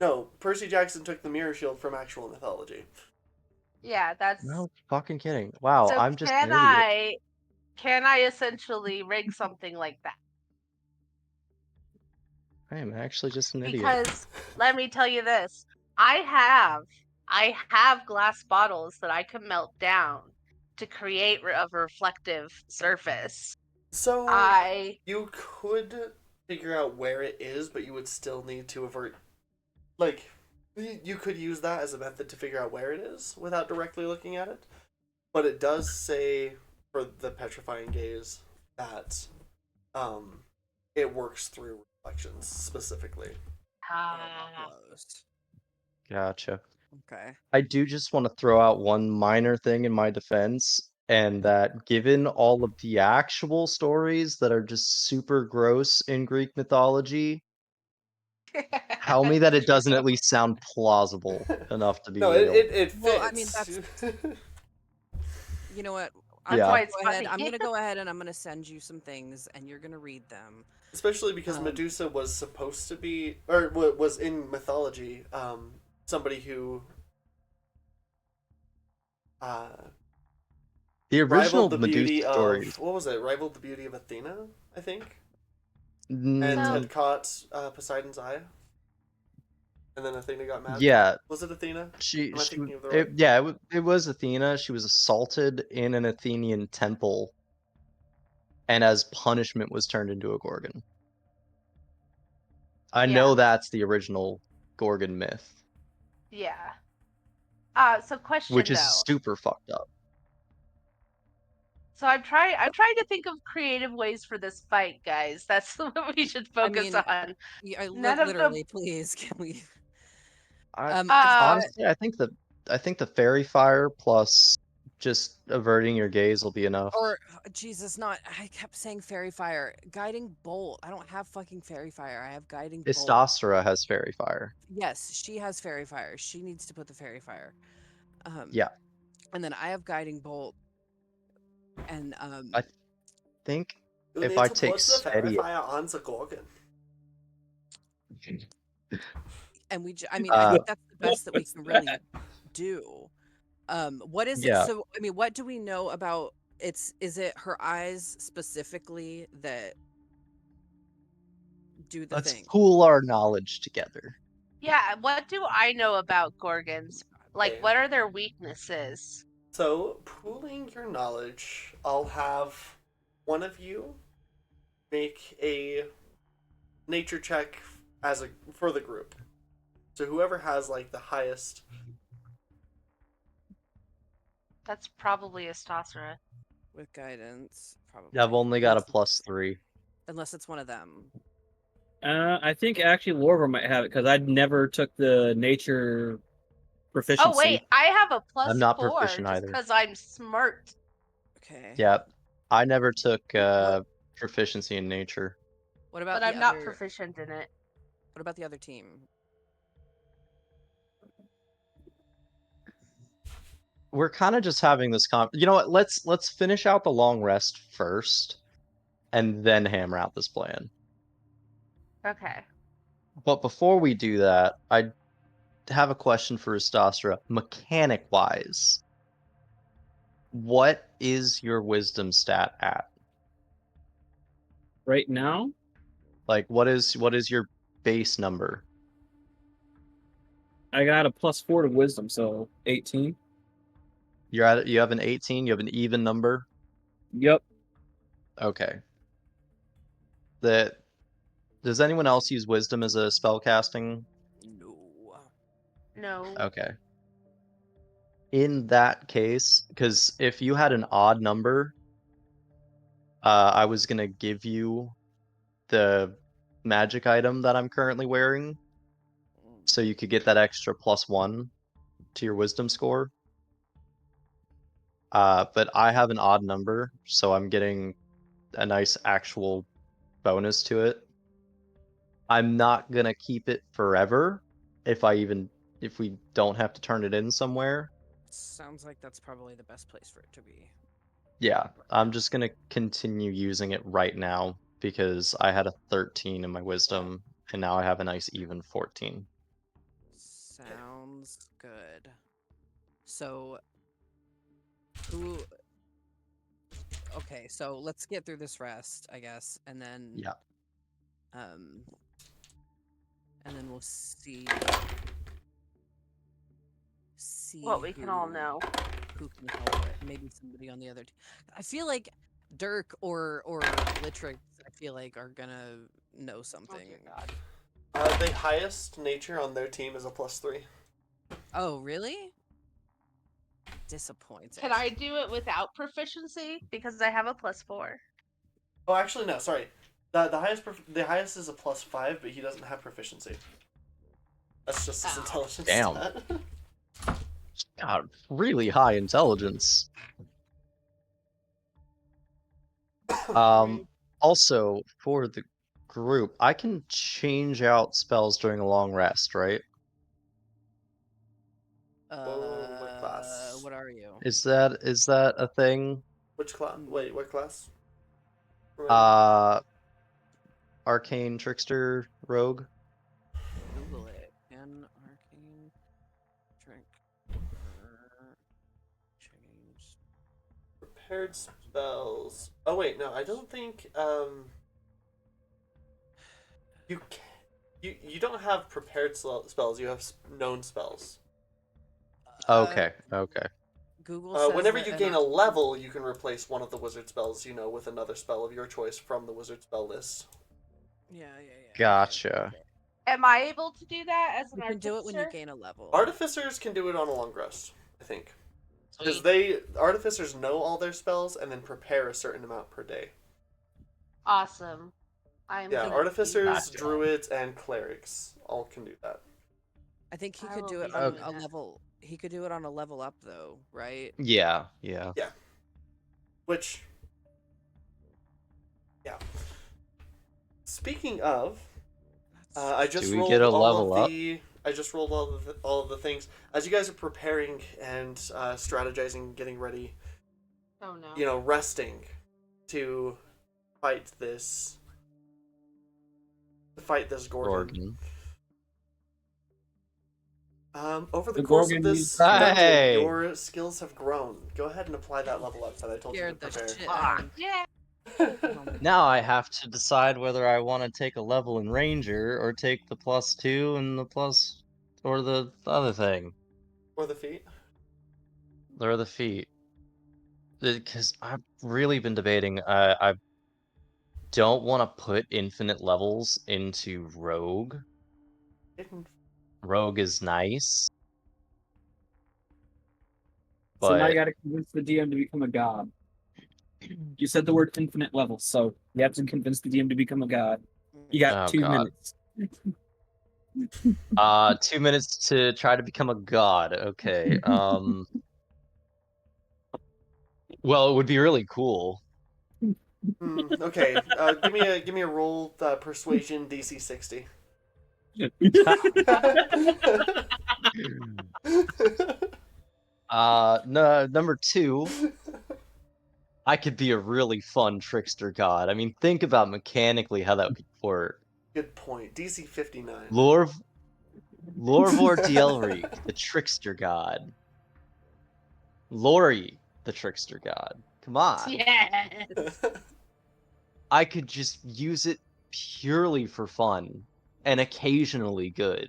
No, Percy Jackson took the mirror shield from actual mythology. yeah, that's. No fucking kidding. Wow, So I'm just an idiot. can I essentially rig something like that? I am actually just an idiot. Because let me tell you this, I have glass bottles that I can melt down to create a reflective surface. So I you could figure out where it is, but you would still need to avert. Like, you could use that as a method to figure out where it is without directly looking at it. But it does say for the petrifying gaze that it works through reflections specifically. Close. Gotcha. Okay. I do just want to throw out one minor thing in my defense, and that given all of the actual stories that are just super gross in Greek mythology, tell me that it doesn't at least sound plausible enough to be No, real. it fits. Well, I mean, you know what? That's Yeah. why it's Go ahead. funny. I'm gonna go ahead and I'm gonna send you some things, and you're gonna read them. Especially because Medusa was supposed to be, or was in mythology, somebody who The original rivaled the Medusa beauty stories. of, what was it? Rivaled the beauty of Athena, I think, Mm, and So- had caught Poseidon's eye, and then Athena got mad. yeah, Was it Athena? she, Am I she thinking of the it, right? yeah, it was Athena. She was assaulted in an Athenian temple, and as punishment was turned into a gorgon. I know that's the original Gorgon myth, Yeah. So question which is though. super fucked up. So I'm trying to think of creative ways for this fight, guys. That's what we should focus on. Yeah, None of literally, the please, can we? Honestly, I think the fairy fire plus just averting your gaze will be enough. Or Jesus, not. I kept saying fairy fire, guiding bolt. I don't have fucking fairy fire. I have guiding bolt. Istostra has fairy fire. Yes, she has fairy fire. She needs to put the fairy fire. Yeah. And then I have guiding bolt. And I think You if need I to take put the fairy steady, fire on the gorgon. and I mean, I think that's the best that we can really do. What is Yeah. it? So, I mean, what do we know about is it her eyes specifically that do the let's thing? pool our knowledge together. Yeah, what do I know about gorgons? Like, Okay. what are their weaknesses? So, pooling your knowledge, I'll have one of you make a nature check for the group. So whoever has like the highest. That's probably Astosra. With guidance, probably. Yeah, I've only got a Unless- +3. Unless it's one of them. I think actually Laura might have it because I never took the nature proficiency. Oh wait, I have a +4 I'm not proficient just either. because I'm smart. Okay. Yeah, I never took proficiency in nature. What about But the I'm not other? proficient in it. What about the other team? We're kind of just having this you know what? Let's finish out the long rest first, and then hammer out this plan. Okay. But before we do that, I have a question for Istostra. Mechanic-wise, what is your wisdom stat at? Right now, Like, what is your base number? I got a +4 to wisdom, so 18. You have an 18. You have an even number. Yep. Okay. Does anyone else use wisdom as a spell casting? No. No. Okay. In that case, because if you had an odd number, I was gonna give you the magic item that I'm currently wearing, so you could get that extra +1 to your wisdom score. But I have an odd number, so I'm getting a nice actual bonus to it. I'm not gonna keep it forever if we don't have to turn it in somewhere. Sounds like that's probably the best place for it to be. Yeah, I'm just gonna continue using it right now because I had a 13 in my wisdom, and now I have a nice even 14. Sounds good. So, who? Okay, so let's get through this rest, I guess, and then Yeah. um, and then we'll see What we can all know. who can help it. Maybe somebody on the other team. I feel like Dirk or Litrix, I feel like are gonna know Oh something. dear God. The highest nature on their team is a +3. Oh, really? Disappointing. Can I do it without proficiency? Because I have a +4. Oh, actually, no. Sorry. The highest is a +5, but he doesn't have proficiency. That's just his Oh. intelligence Damn. stat. God, really high intelligence. Also, for the group, I can change out spells during a long rest, right? what class? What are you? Is that a thing? Which class? Wait, what class? Arcane Trickster Rogue. Google it. Can arcane drink change? Prepared spells. Oh wait, no, I don't think you don't have prepared spells. You have known spells. Okay, okay. Google says Whenever that you an gain a arcane- level, you can replace one of the wizard spells, with another spell of your choice from the wizard spell list. Yeah. Gotcha. Okay. Am I able to do that as an You can do it when you artificer? gain a level. Artificers can do it on a long rest, I think. Because artificers know all their spells and then prepare a certain amount per day. Awesome. Yeah, artificers, Gotcha. druids, and clerics all can do that. I think he I could will do be it on doing a that. level. He could do it on a level up though, right? Yeah. Which, yeah. Speaking of, I just Do we rolled get a all level of up? the. I just rolled all of the things as you guys are preparing and strategizing, getting ready. Oh no. Resting to fight this. Gorgon. Gorgon. Over the The course of Gorgon this needs- dungeon, Hey! your skills have grown. Go ahead and apply that level up that I told you to Scared the prepare. shit out of me. Yeah. Now I have to decide whether I want to take a level in Ranger or take the +2 and or the other thing. Or the feet. Or the feet. Because I've really been debating. I don't want to put infinite levels into Rogue. Rogue is nice. So now you But got to convince the DM to become a god. You said the word infinite levels, so you have to convince the DM to become a god. You got Oh, 2 God. minutes. 2 minutes to try to become a god. Okay. Well, it would be really cool. Okay. Give me a roll. Persuasion DC 60. No, number 2. I could be a really fun trickster god. I mean, think about mechanically how that would work. Good point. DC 59. Lorvor Dielric, the trickster god. Lori, the trickster god. Come on. Yes. I could just use it purely for fun and occasionally good.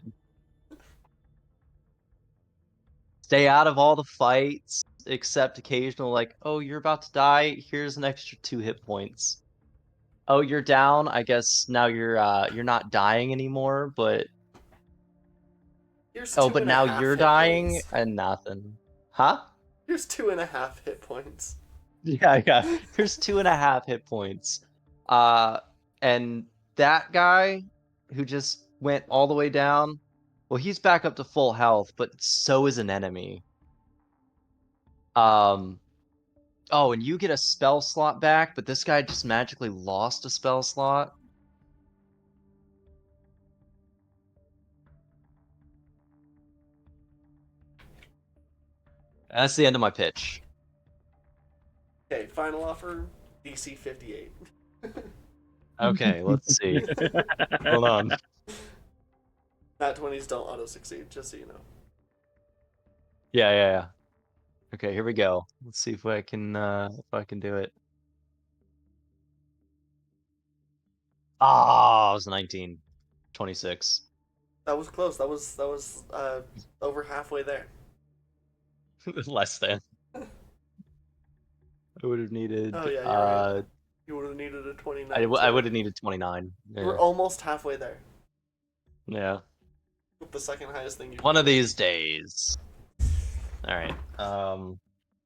Stay out of all the fights, except occasional, like, oh, you're about to die, here's an extra 2 hit points. Oh, you're down, I guess now you're not dying anymore, but Here's but now you're dying points. and nothing. Huh? Here's 2.5 hit points. Yeah. Here's 2.5 hit points. And that guy who just went all the way down, well, he's back up to full health, but so is an enemy. Oh, and you get a spell slot back, but this guy just magically lost a spell slot. That's the end of my pitch. Okay, final offer, DC 58. Okay, let's see. Hold on. Nat 20s don't auto succeed, just so you know. Yeah. Okay, here we go. Let's see if I can do it. Ah, it was 19. 26. That was close. That was over halfway there. Less than. I would have needed Oh yeah, you're right. You would have needed a 29. I would have needed 29. You were Yeah. almost halfway there. Yeah. With the second highest thing you. One of these days. All right.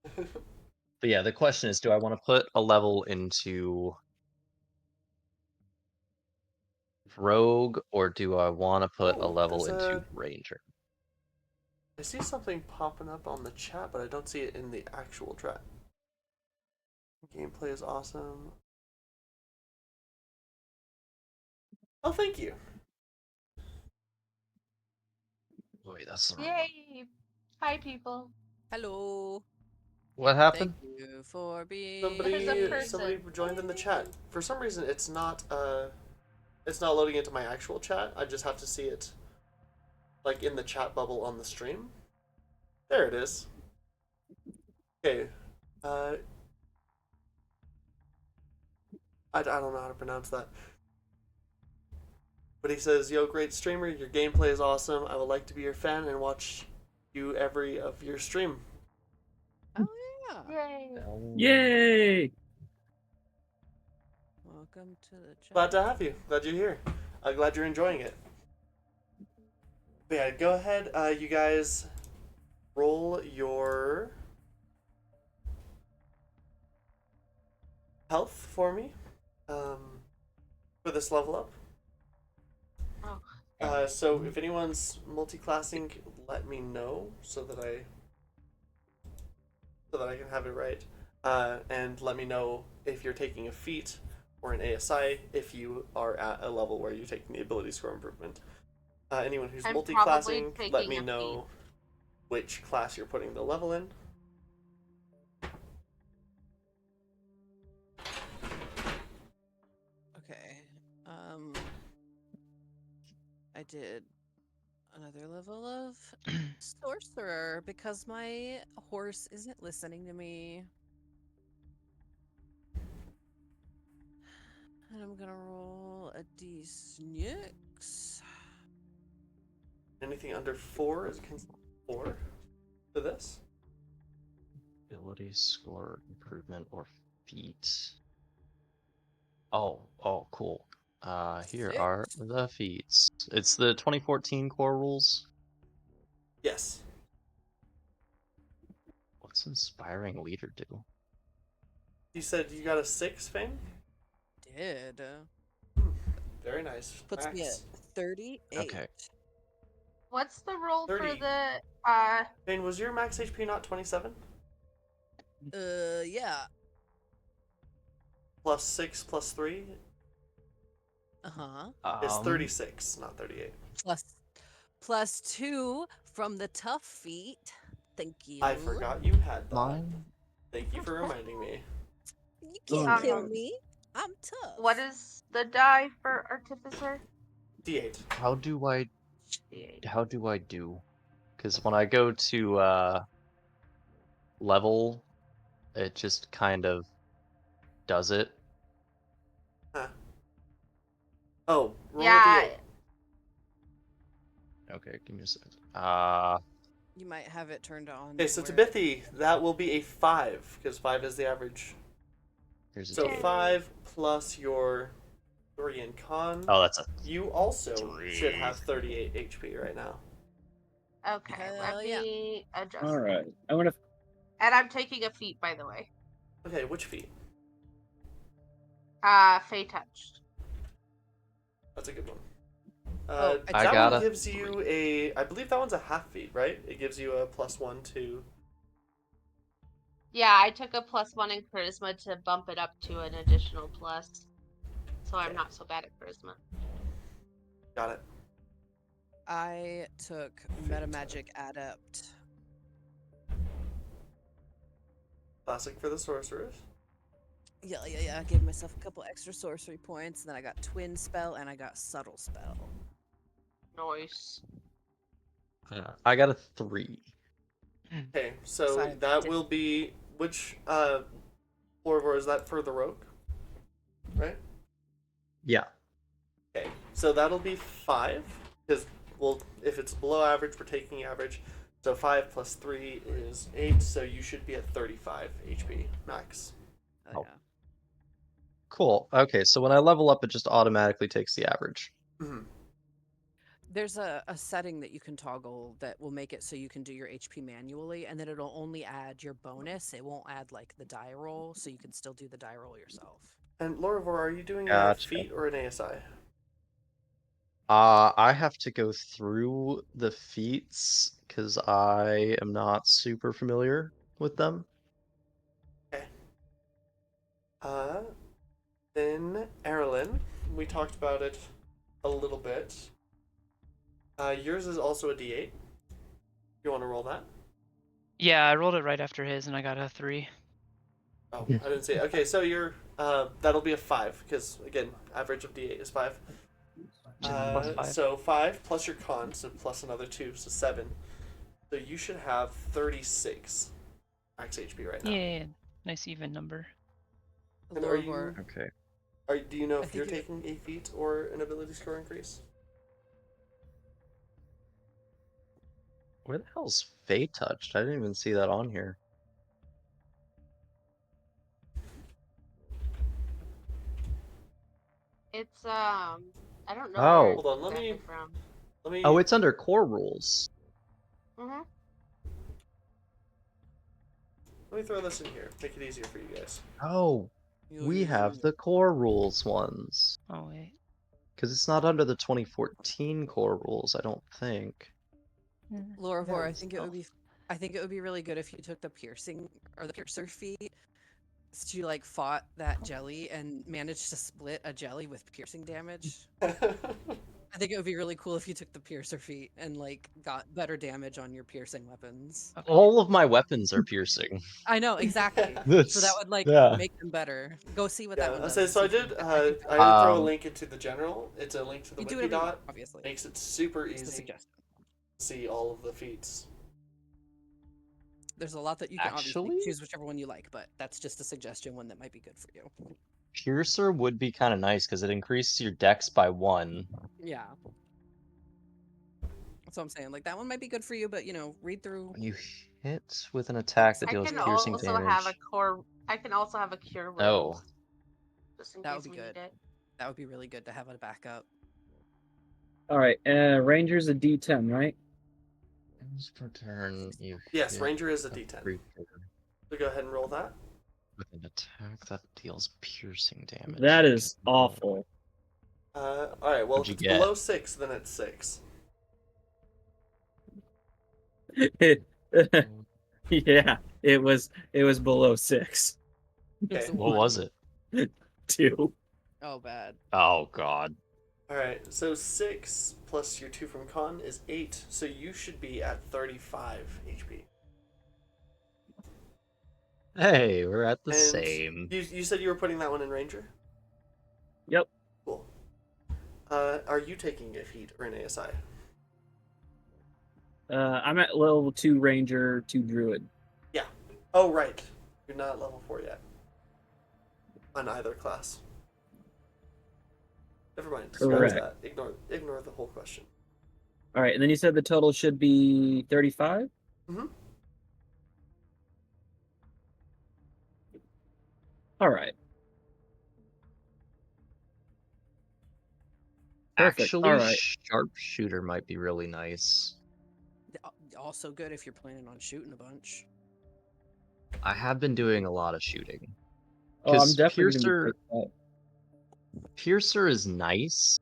But yeah, the question is, do I want to put a level into Rogue, or do I want to put a Oh, level there's into a- Ranger? I see something popping up on the chat, but I don't see it in the actual chat. Gameplay is awesome. Oh, thank you. Wait, that's the wrong one. Yay! Hi, people. Hello. What happened? Thank you for being There's a here. person. Somebody joined in the chat. For some reason, it's not loading into my actual chat. I just have to see it like in the chat bubble on the stream. There it is. Okay. I don't know how to pronounce that. But he says, "Yo, great streamer. Your gameplay is awesome. I would like to be your fan and watch you every of your stream." Oh yeah. Yay! Yay! Welcome to the chat. Glad to have you. Glad you're here. Glad you're enjoying it. But yeah, go ahead. You guys roll your health for me. For this level up. Oh. So if anyone's multi-classing, let me know so that I can have it right. And let me know if you're taking a feat or an ASI if you are at a level where you're taking the ability score improvement. Anyone who's I'm multi-classing, probably let taking me a know which class you're putting the level in. Okay. I did another level of sorcerer because my horse isn't listening to me. And I'm gonna roll a d6. Anything under 4 is considered 4 for this. Ability score improvement or feat. Oh, cool. Here Six. are the feats. It's the 2014 core rules. Yes. What's inspiring leader do? You said you got a 6, Fane? Did. Very nice. Puts me at Max. 38. Okay. What's the roll 30. for the Fane, was your max HP not 27? Yeah. Plus 6 plus 3 Uh-huh. is 36, not 38. Plus 2 from the tough feat. Thank you. I forgot you had that. Mine? Thank you for reminding me. You can't kill Um, me. I'm tough. what is the die for Artificer? D8. How do I D8. do? Because when I go to level, it just kind of does it. Huh. Oh, roll Yeah. a D8. Okay, give me a second. You might have it turned on. Okay, so where- Tabithy, that will be a 5, because 5 is the average. Here's a So D8. 5 plus your 3 in con. Oh, that's a You also 3. should have 38 HP right now. Okay, Hell let yeah. me adjust. All right. I'm gonna. And I'm taking a feat, by the way. Okay, which feat? Fey Touched. That's a good one. Oh, I that got one a gives you a... I believe that one's a half feat, right? It gives you a +1 to... Yeah, I took a +1 in charisma to bump it up to an additional plus. So I'm Okay. not so bad at charisma. Got it. I took Metamagic Adept. Classic for the sorcerers. Yeah. I gave myself a couple extra sorcery points, and then I got Twin Spell, and I got Subtle Spell. Nice. I got a 3. Okay, So so I that did- will be which Lorvor, is that for the rogue? Right? Yeah. Okay. So that'll be 5. Because well, if it's below average, we're taking average. So 5 plus 3 is 8, so you should be at 35 HP max. Oh. yeah. Cool. Okay, so when I level up, it just automatically takes the average. Mhm. There's a setting that you can toggle that will make it so you can do your HP manually, and then it'll only add your bonus. It won't add like the die roll, so you can still do the die roll yourself. And Lorvor, are you doing a Gotcha. feat or an ASI? I have to go through the feats because I am not super familiar with them. Okay. Then Erilyn, we talked about it a little bit. Yours is also a D8. You want to roll that? Yeah, I rolled it right after his, and I got a 3. Oh, I didn't see it. Okay, so you're that'll be a 5 because again, average of D8 is 5. Plus 5. So 5 plus your con, so plus another 2, so 7. So you should have 36 max HP right now. Yeah, nice even number. And are you- Lorvor, Okay. Do you know I if think you're you- taking a feat or an ability score increase? Where the hell's Fey touched? I didn't even see that on here. It's I don't know Oh. where Hold on, it's let me- exactly from. Let me. Oh, it's under core rules. Mhm. Let me throw this in here. Make it easier for you guys. Oh, we have the core rules ones. Oh wait. Because it's not under the 2014 core rules, I don't think. Lorvor, No, I it's think it would be. I think it would be really good if you took the piercing or the piercer feat. So you like fought that jelly and managed to split a jelly with piercing damage. I think it would be really cool if you took the piercer feat and like got better damage on your piercing weapons. Okay. All of my weapons are piercing. I know exactly. So that That's- would like yeah. make them better. Go see what Yeah, that one I does. say and so. see I if you did. can- I think- did throw a Um, link into the general. It's a link to the you do wiki whatever you dot. want, obviously. Makes it super Just a easy suggestion. to see all of the feats. There's a lot that you can obviously Actually? choose whichever one you like, but that's just a suggestion, one that might be good for you. Piercer would be kind of nice because it increases your dex by 1. Yeah. That's what I'm saying. Like that one might be good for you, but you know, read through. When you hit with an attack that I deals can piercing also damage. have a core. I can also have a cure wounds. Oh. Just in That would case be we good. need it. That would be really good to have a backup. All right, Ranger's a D10, right? Once per turn, you Yes, hit Ranger is a a D10. creature So go ahead and roll that. with an attack that deals piercing damage. That is awful. All right. Well, What'd if you it's get? below 6, then it's 6. Yeah, it was below 6. Okay. What was it? 2. Oh, bad. Oh god. All right. So 6 plus your 2 from con is 8. So you should be at 35 HP. Hey, we're at the And same. You said you were putting that one in Ranger. Yep. Cool. Are you taking a feat or an ASI? I'm at level 2 Ranger, 2 Druid. Yeah. Oh, right. You're not level 4 yet. On either class. Never mind. Scratch Correct. that. Ignore the whole question. All right, and then you said the total should be 35? Mhm. All right. Perfect. Actually, All right. sharpshooter might be really nice. Also good if you're planning on shooting a bunch. I have been doing a lot of shooting. Oh, I'm 'Cause definitely Piercer- going to be that. Piercer is nice,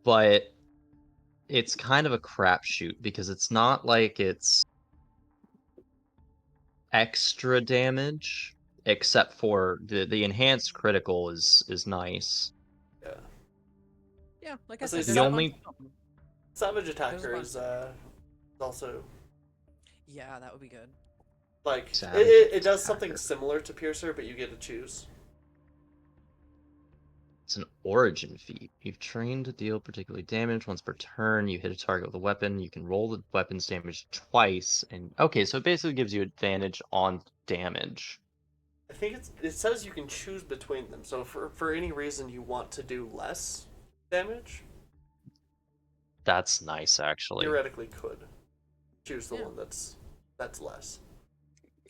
but it's kind of a crapshoot because it's not like it's extra damage, except for the enhanced critical is nice. Yeah. Yeah, like I I'd say said, The there's a only bunch of them. Savage a Attacker bunch is of also Yeah, that would be good. like Savage it does something Attacker. similar to Piercer, but you get to choose. It's an origin feat. You've trained to deal particularly damage once per turn. You hit a target with a weapon. You can roll the weapon's damage twice. And okay, so it basically gives you advantage on damage. I think it says you can choose between them. So for any reason you want to do less damage, That's nice, actually. theoretically could choose the Yeah. one that's less.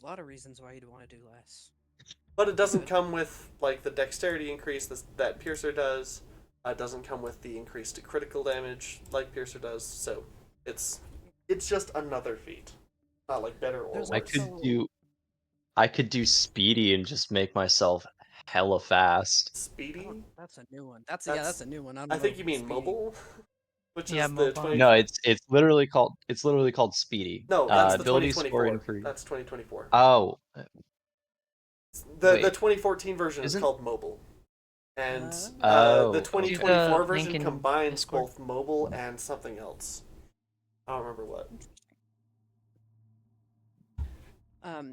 A lot of reasons why you'd want to do less. But it doesn't come with like the dexterity increase that Piercer does. It doesn't come with the increased critical damage like Piercer does. So it's just another feat, not like better or There's worse. I could do speedy and just make myself hella fast. Speedy. That's a new one. That's a new one. I think you mean mobile, which Yeah, is the mobile. 20. No, it's literally called speedy. No, that's the ability 2024. scoring for. That's 2024. Oh, The wait. 2014 version is Isn't- called mobile, and Oh, the okay. 2024 Link version in combines Discord. both mobile and something else. I don't remember what.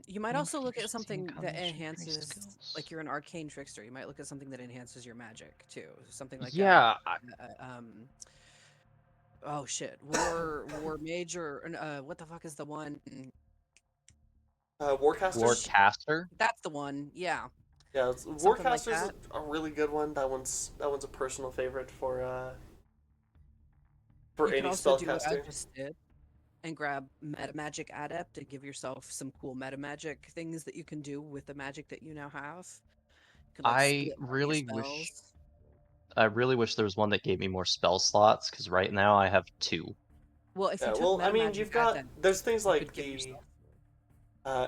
You might Link also look at proficiency in something that combination training enhances, skills. like you're an arcane trickster. You might look at something that enhances your magic too. Something like Yeah, oh shit, war mage or what the fuck is the one? Warcaster. Warcaster. That's the one. Yeah. Yeah, Something like Warcaster's that. a really good one. That one's a personal favorite for You can any also do what I spellcaster. just did and grab meta magic adept and give yourself some cool meta magic things that you can do with the magic that you now have. You can, like, I split up your really wish spells. there was one that gave me more spell slots, because right now I have 2. Well, if you Yeah, took well, meta I mean, magic you've got adept, there's things you like could give the yourself.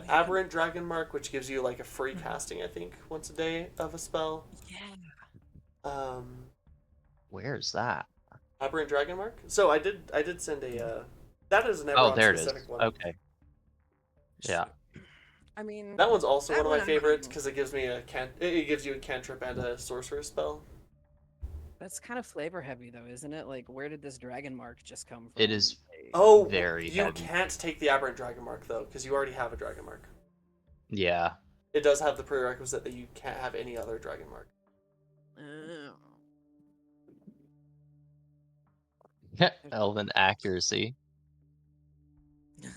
Aberrant Dragon Mark, which gives you like a free casting, I think, once a day of a spell. Yeah. Where's that? Aberrant Dragon Mark. So I did send a that is an Oh, Eberron there it is. specific one. Okay. Yeah. I mean, That one's also that one of my one, favorites because it gives me it gives you a cantrip and a sorcerer spell. that's kind of flavor heavy though, isn't it? Like, where did this dragon mark just come from? It is Oh, very you heavy. can't take the Aberrant Dragon Mark though because you already have a Dragon Mark. Yeah. It does have the prerequisite that you can't have any other Dragon Mark. Elven accuracy.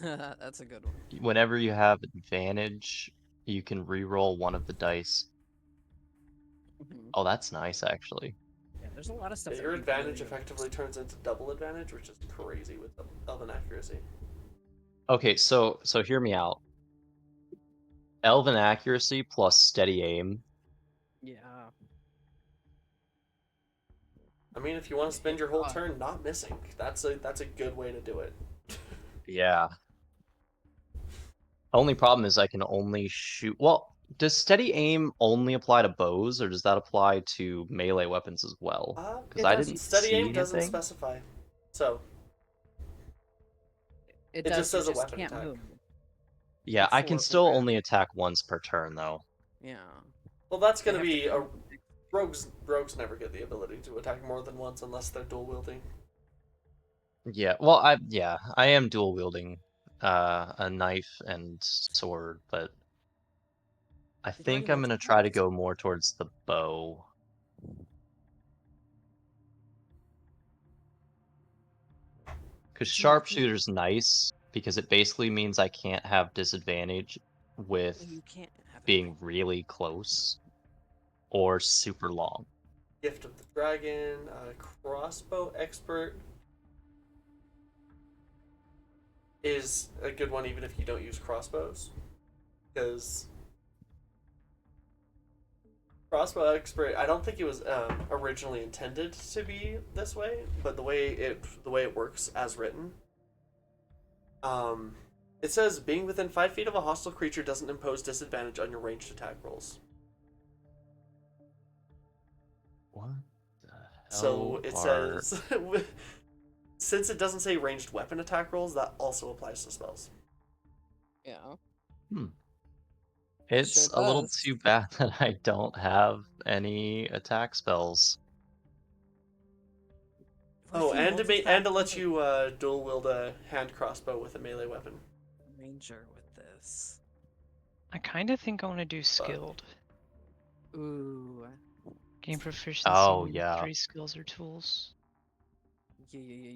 That's a good one. Whenever you have advantage, you can re-roll one of the dice. Mhm. Oh, that's nice, actually. Yeah, there's a lot of stuff. Yeah, that your would be really advantage good. effectively turns into double advantage, which is crazy with Elven accuracy. Okay, so hear me out. Elven accuracy plus steady aim. Yeah. I mean, if you want to spend your whole turn not missing, that's a good way to do it. Yeah. Only problem is I can only shoot. Well, does steady aim only apply to bows, or does that apply to melee weapons as well? Because I didn't Steady see aim doesn't anything. specify, so It just does. says You a weapon can't attack. move. Yeah, I can before still round. only attack once per turn, though. Yeah. Well, that's They gonna have to be a come- rogues never get the ability to attack more than once unless they're dual wielding. Yeah, well, I am dual wielding a knife and sword, but I You've already think I'm gonna mentioned try to that. go more towards the bow. Because Yeah, sharpshooter's nice, because it basically means I can't have disadvantage with You can't have it. being really close or super long. Gift of the Dragon, crossbow expert is a good one even if you don't use crossbows, because crossbow expert, I don't think it was originally intended to be this way, but the way it works as written, it says being within 5 feet of a hostile creature doesn't impose disadvantage on your ranged attack rolls. What the So hell it are... says, since it doesn't say ranged weapon attack rolls, that also applies to spells. Yeah. It's Sure a little does. too bad that I don't have any attack spells. What Oh, if you and multi-task to let like you dual wield a hand crossbow with a melee weapon. ranger with this? I kind of think I want to do skilled. Ooh. Gain proficiency Oh, in yeah. 3 skills or tools.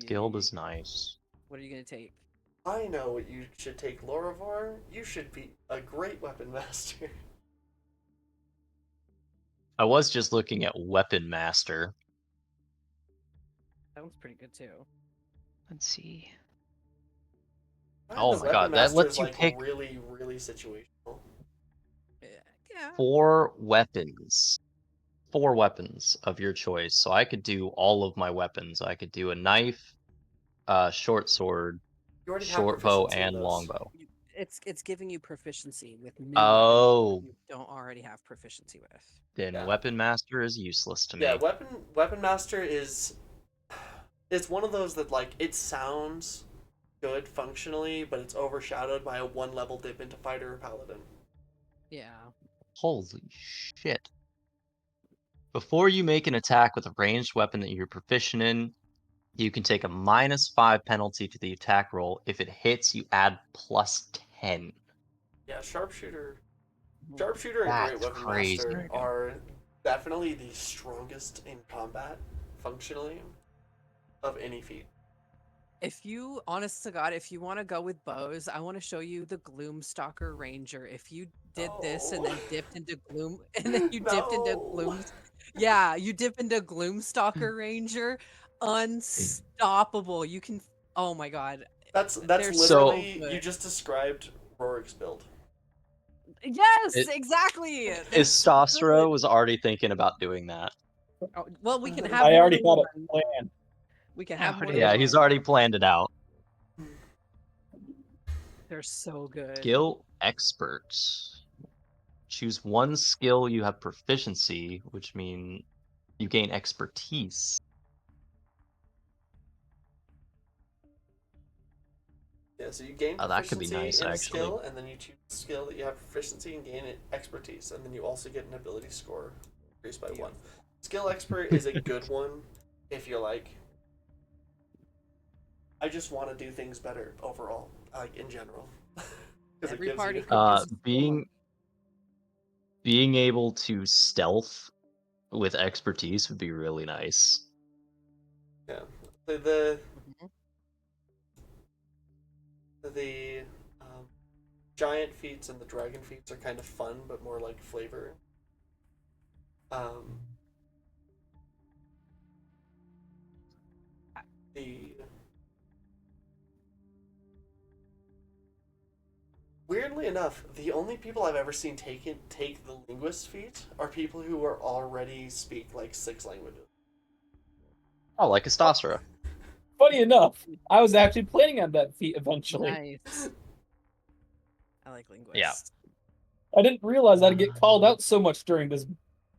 Skilled is nice. What are you gonna take? I know what you should take, Lorivar. You should be a great weapon master. I was just looking at Weapon Master. That one's pretty good too. Let's see. Oh The my god, weapon that master lets is you like pick really, really situational. Yeah. 4 weapons. 4 weapons of your choice. So I could do all of my weapons. I could do a knife, short sword, You already have short bow, proficiency in and those. longbow. It's giving you proficiency with new Oh. weapons you don't already have proficiency with. Then Yeah. Weapon Master is useless to me. Yeah, weapon master is. It's one of those that like it sounds good functionally, but it's overshadowed by a 1-level dip into fighter or paladin. Yeah. Holy shit. Before you make an attack with a ranged weapon that you're proficient in, you can take a -5 penalty to the attack roll. If it hits, you add +10. Yeah, sharpshooter and great That's weapon crazy. There master we go. are definitely the strongest in combat functionally of any feat. If you, honest to God, if you want to go with bows, I want to show you the Gloomstalker Ranger. If you did this and then dipped into Gloom, and then you dipped into No. yeah, you dip into Gloomstalker Ranger, unstoppable. You can, oh my God, That's they're literally so you good. just described Rorik's build. Yes, It- exactly. They're so Istosro good. was already thinking about doing that. Oh, well, we can have I more already than had it one. planned. We can Yeah, have more what than do you- Yeah, he's one. already planned it out. They're so good. Skill Expert. Choose one skill you have proficiency, which means you gain expertise. Yeah, so you gain Oh, that could be proficiency nice, in a actually. skill, and then you choose a skill that you have proficiency and gain expertise, and then you also get an ability score increased by 1. Skill expert is a good one if you're like, I just want to do things better overall, like in general. Because it Every gives party you. could use a Being storm. able to stealth with expertise would be really nice. Yeah. The Mhm. the giant feats and the dragon feats are kind of fun, but more like flavor. The Weirdly enough, the only people I've ever seen take the linguist feat are people who are already speak like 6 languages. Oh, like Istosro. Funny enough, I was actually planning on that feat eventually. Nice. I like linguist. Yeah. I didn't realize I'd get called out so much during this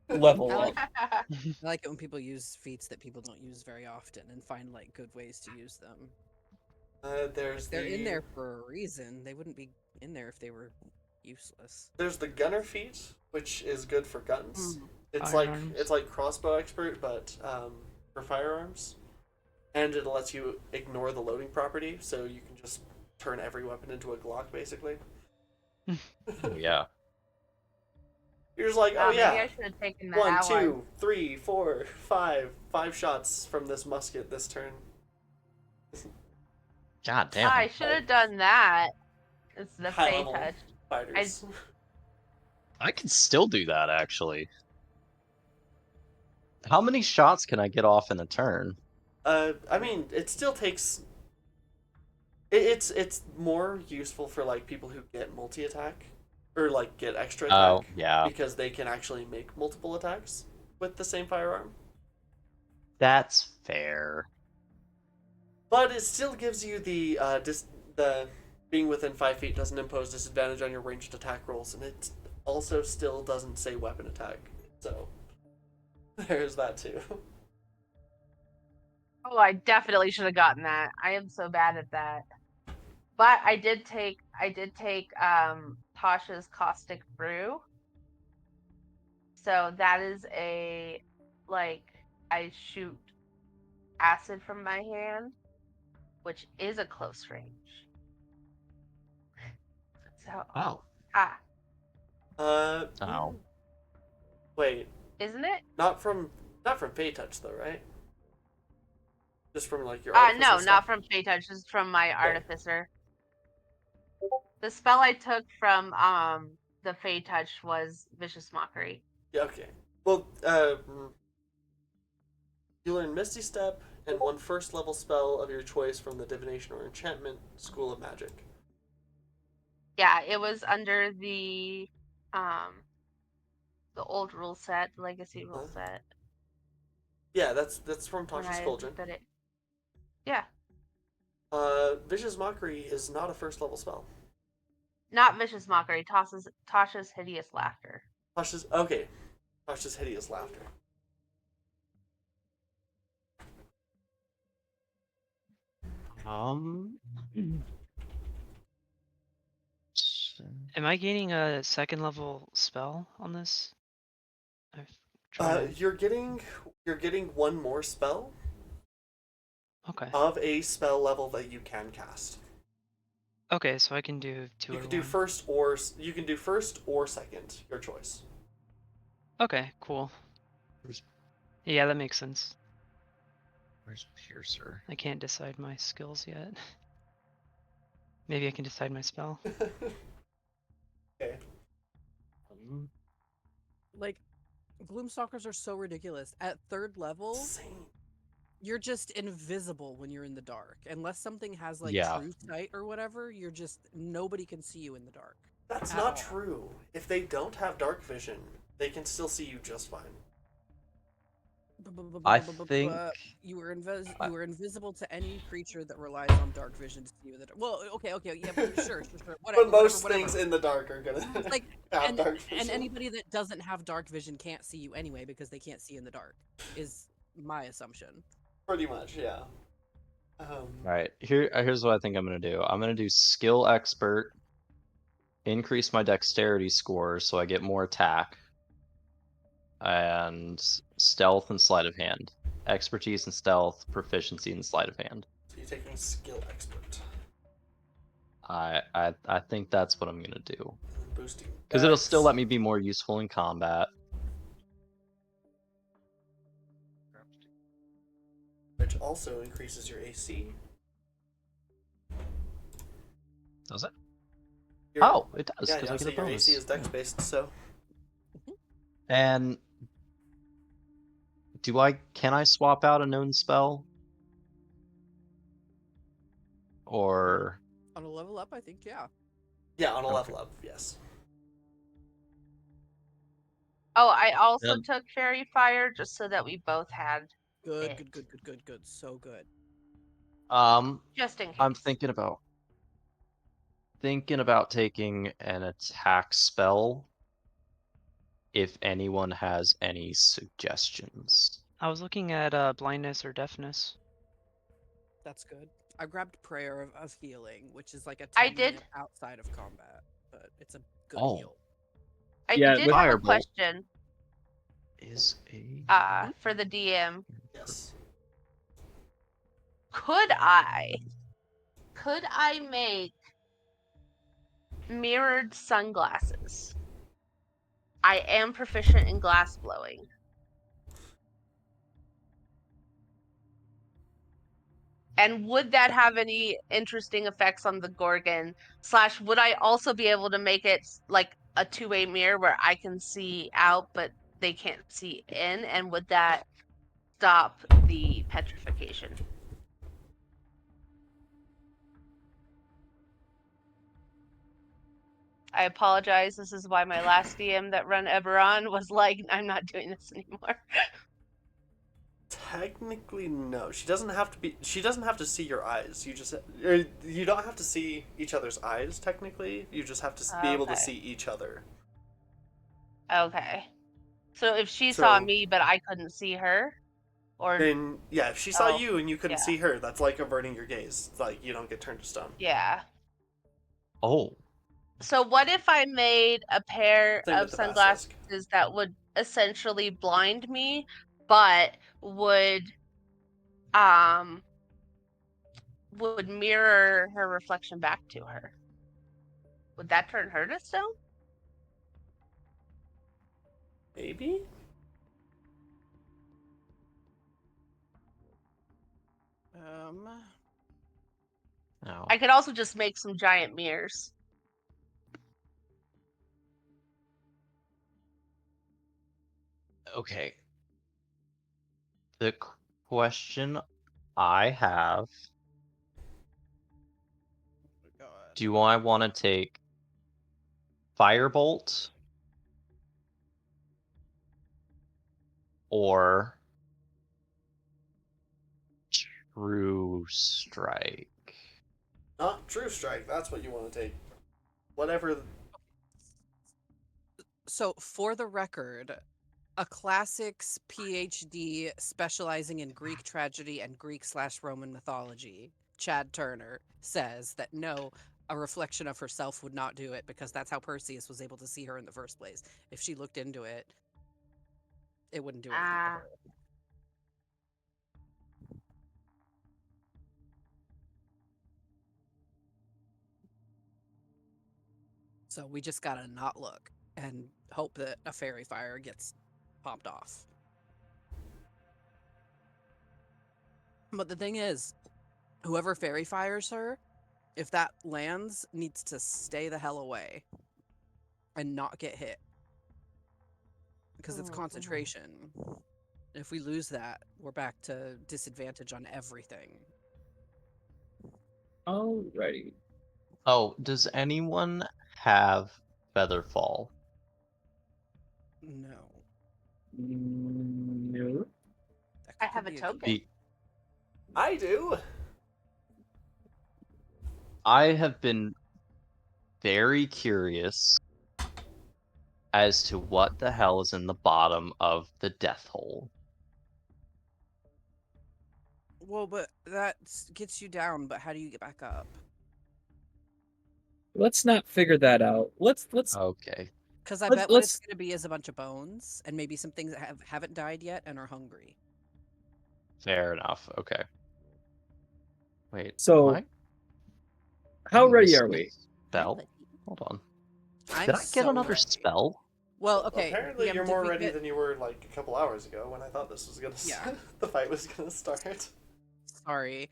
level I up. like it when people use feats that people don't use very often and find like good ways to use them. There's They're in the there for a reason. They wouldn't be in there if they were useless. there's the gunner feat, which is good for guns. It's Firearms. like crossbow expert, but for firearms, and it lets you ignore the loading property, so you can just turn every weapon into a Glock, basically. Oh, yeah. You're just like, oh Maybe yeah, I should have taken that 1, one. 2, 3, 4, 5 shots from this musket this turn. God damn. I should have done that. It's the High Fey level touch. fighters. I can still do that, actually. How many shots can I get off in a turn? I mean, it still takes. It's more useful for like people who get multi attack, or like get extra attack. Oh, yeah. Because they can actually make multiple attacks with the same firearm. That's fair. But it still gives you the the being within 5 feet doesn't impose disadvantage on your ranged attack rolls, and it also still doesn't say weapon attack. So there's that too. Oh, I definitely should have gotten that. I am so bad at that. But I did take Tasha's Caustic Brew. So that is a, like, I shoot acid from my hand, which is a close range. So, Wow. Oh. Wait, isn't it? not from Fey Touch though, right? Just from like your No, artificer stuff? not from Fey Touch, just from my artificer. The spell I took from the Fey Touch was Vicious Mockery. Yeah, okay. Well, you learn Misty Step and one first level spell of your choice from the Divination or Enchantment School of Magic. Yeah, it was under the old rule set, the Legacy rule set. Yeah, that's from When Tasha's I Cauldron. did it. Yeah. Vicious Mockery is not a first level spell. Not Vicious Mockery, Tasha's Hideous Laughter. Tasha's Hideous Laughter. Am I gaining a second level spell on this? You're getting one more spell. Okay. Of a spell level that you can cast. Okay, so I can do two. You can do first or second, your choice. Okay, cool. Yeah, that makes sense. Where's Piercer? I can't decide my skills yet. Maybe I can decide my spell. Okay. Like, Gloomstalkers are so ridiculous. At third level, Insane. you're just invisible when you're in the dark. Unless something has like true sight or whatever, you're just nobody can see you in the dark. That's not true. If they don't have dark vision, they can still see you just fine. I think you were invisible to any creature that relies on dark vision to see you in the dark. Well, okay, yeah, but sure, whatever. But most things in the dark are gonna like have dark vision. and anybody that doesn't have dark vision can't see you anyway because they can't see in the dark. Is my assumption. Pretty much, yeah. Alright, here's what I think I'm gonna do. I'm gonna do Skill Expert, increase my Dexterity score so I get more attack, and Stealth and Sleight of Hand. Expertise and Stealth, Proficiency and Sleight of Hand. So you're taking Skill Expert. I think that's what I'm gonna do. Boosting. Because it'll still let me be more useful in combat. Which also increases your AC. Does it? Oh, it does, Yeah, because I get a your bonus. AC is Dex based, so. And can I swap out a known spell? Or On a level up, I think, yeah. Yeah, on a level up, yes. Oh, I also took Fairy Fire just so that we both had good. So good. Just in case. I'm thinking about taking an attack spell. If anyone has any suggestions. I was looking at blindness or deafness. That's good. I grabbed Prayer of Healing, which is like a 10 I did minute outside of combat, but it's a good heal. I did have a question. Is a for the DM. Yes. Could I make mirrored sunglasses? I am proficient in glass blowing. And would that have any interesting effects on the Gorgon? / would I also be able to make it like a two-way mirror where I can see out but they can't see in? And would that stop the petrification? I apologize. This is why my last DM that run Eberron was like, I'm not doing this anymore. Technically, no. She doesn't have to see your eyes. You don't have to see each other's eyes. Technically, you just have to be able to see each other. Okay. So if she saw me but I couldn't see her, or then yeah, if she saw you and you couldn't see her, that's like averting your gaze. It's like you don't get turned to stone. Yeah. Oh. So what if I made a pair Same of with the basilisk. sunglasses that would essentially blind me, but um would mirror her reflection back to her? Would that turn her to stone? Maybe? No. I could also just make some giant mirrors. Okay. The question I have: do I want to take Firebolt or True Strike? Not True Strike. That's what you want to take. Whatever. So, for the record, a classics PhD specializing in Greek tragedy and Greek/Roman mythology, Chad Turner, says that no, a reflection of herself would not do it because that's how Perseus was able to see her in the first place. If she looked into it, it wouldn't do anything to Ah. her. So we just gotta not look and hope that a fairy fire gets popped off. But the thing is, whoever fairy fires her, if that lands, needs to stay the hell away and not get hit. Because it's Mhm. concentration. If we lose that, we're back to disadvantage on everything. Alrighty. Oh, does anyone have Featherfall? No. No. That I could have a be good token. Be- I do. I have been very curious as to what the hell is in the bottom of the death hole. Well, but that gets you down, but how do you get back up? Let's not figure that out. Let's Okay. Because I Let's- bet what it's let's- going to be is a bunch of bones and maybe some things that haven't died yet and are hungry. Fair enough. Okay. Wait. So, am how I ready missing are a we? Spell? Hold on. I'm Did I get so another ready. spell? Well, okay. Apparently, DM, you're did more we ready get- than you were like a couple hours ago when I thought this was gonna. Yeah. The fight was gonna start. Sorry.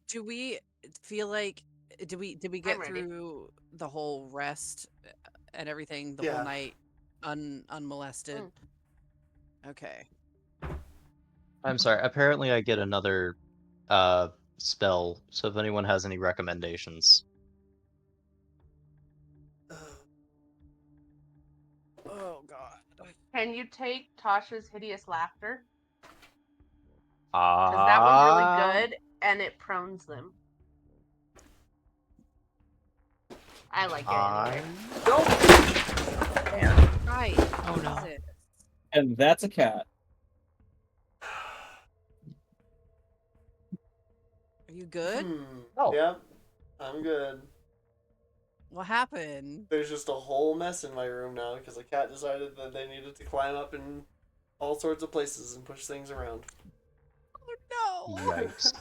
Do we feel like did we get ready. through the whole rest and everything the whole Yeah. night unmolested? Okay. I'm sorry. Apparently, I get another spell. So if anyone has any recommendations, Oh god. Can you take Tasha's hideous laughter? Because that one's really good and it prones them. I like it anyway. Right. Oh no. Jesus. And that's a cat. Are you good? Oh. Yeah, I'm good. What happened? There's just a whole mess in my room now because the cat decided that they needed to climb up in all sorts of places and push things around. Oh no. Yikes.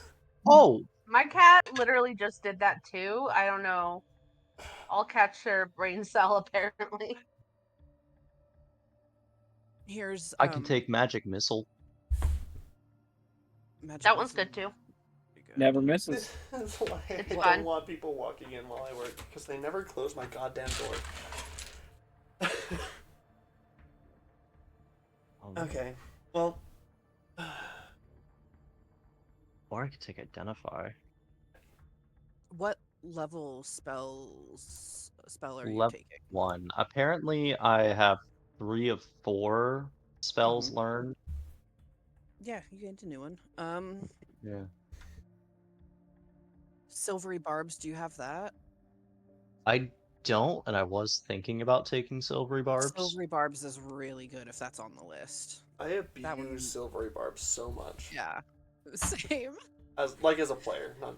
Oh, My cat literally just did that too. I don't know. All cats share a brain cell apparently. Here's I can take Magic Missile. magic That one's missile. good too. Pretty good. Never misses. That's why I It's don't fun. want people walking in while I work because they never close my goddamn door. Okay, well. Or I could take Identify. What level spell are you Level taking? 1. Apparently, I have 3 of 4 spells learned. Yeah, you gained a new one. Yeah. Silvery barbs, do you have that? I don't, and I was thinking about taking Silvery Barbs. Silvery barbs is really good if that's on the list. I That one- abuse Silvery Barbs so much. Yeah. Same. As a player, not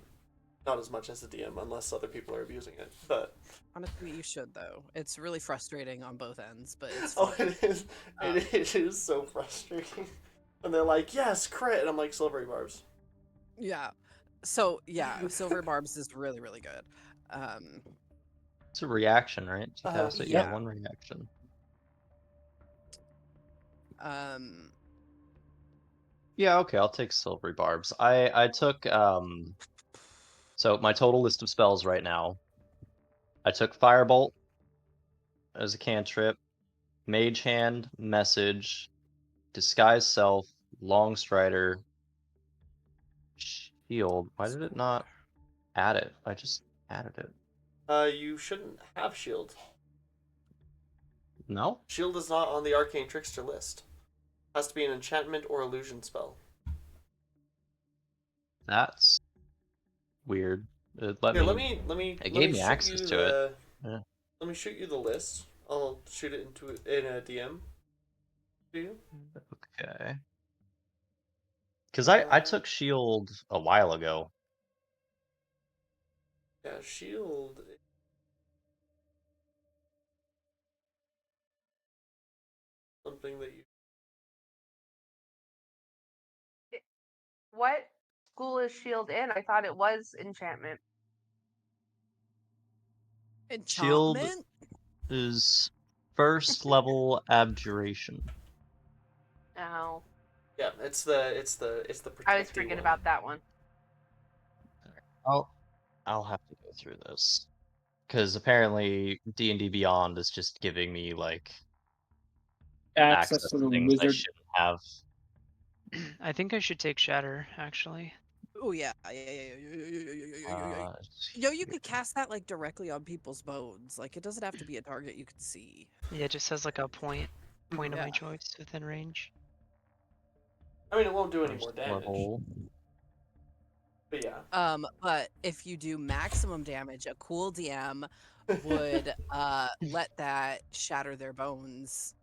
Not as much as the DM, unless other people are abusing it. But Honestly, you should though. It's really frustrating on both ends, but it's oh, fun. it is. It is so frustrating. And they're like, "Yes, crit," and I'm like, "Silvery barbs." Yeah. So yeah, Silver Barbs is really, really good. It's a reaction, right? To cast it, you yeah. get one reaction. Yeah, okay, I'll take Silvery Barbs. I took so my total list of spells right now. I took Firebolt as a cantrip, Mage Hand, Message, Disguise Self, Long Strider, Shield. Why did it not add it? I just added it. You shouldn't have shield. No? Shield is not on the Arcane Trickster list. Has to be an enchantment or illusion spell. That's weird. Here, let me gave me shoot access you to it. the. Yeah. Let me shoot you the list. I'll shoot it in a DM. To you. Okay. Because I took Shield a while ago. Yeah, shield. Something that you. What school is shield in? I thought it was enchantment. Shield Enchantment? is first level abjuration. Oh, Yeah, it's the protecty I was forgetting one. about that one. I'll have to go through this. Because apparently D&D Beyond is just giving me like Access access to to the things I wizard. shouldn't have. I think I should take Shatter, actually. Oh yeah. Yo, you Here. could cast that like directly on people's bones. Like it doesn't have to be a target you can see. Yeah, it just has like a point of Yeah. my choice within range. I mean, it won't do any First more damage. level. But yeah. But if you do maximum damage, a cool DM would let that shatter their bones.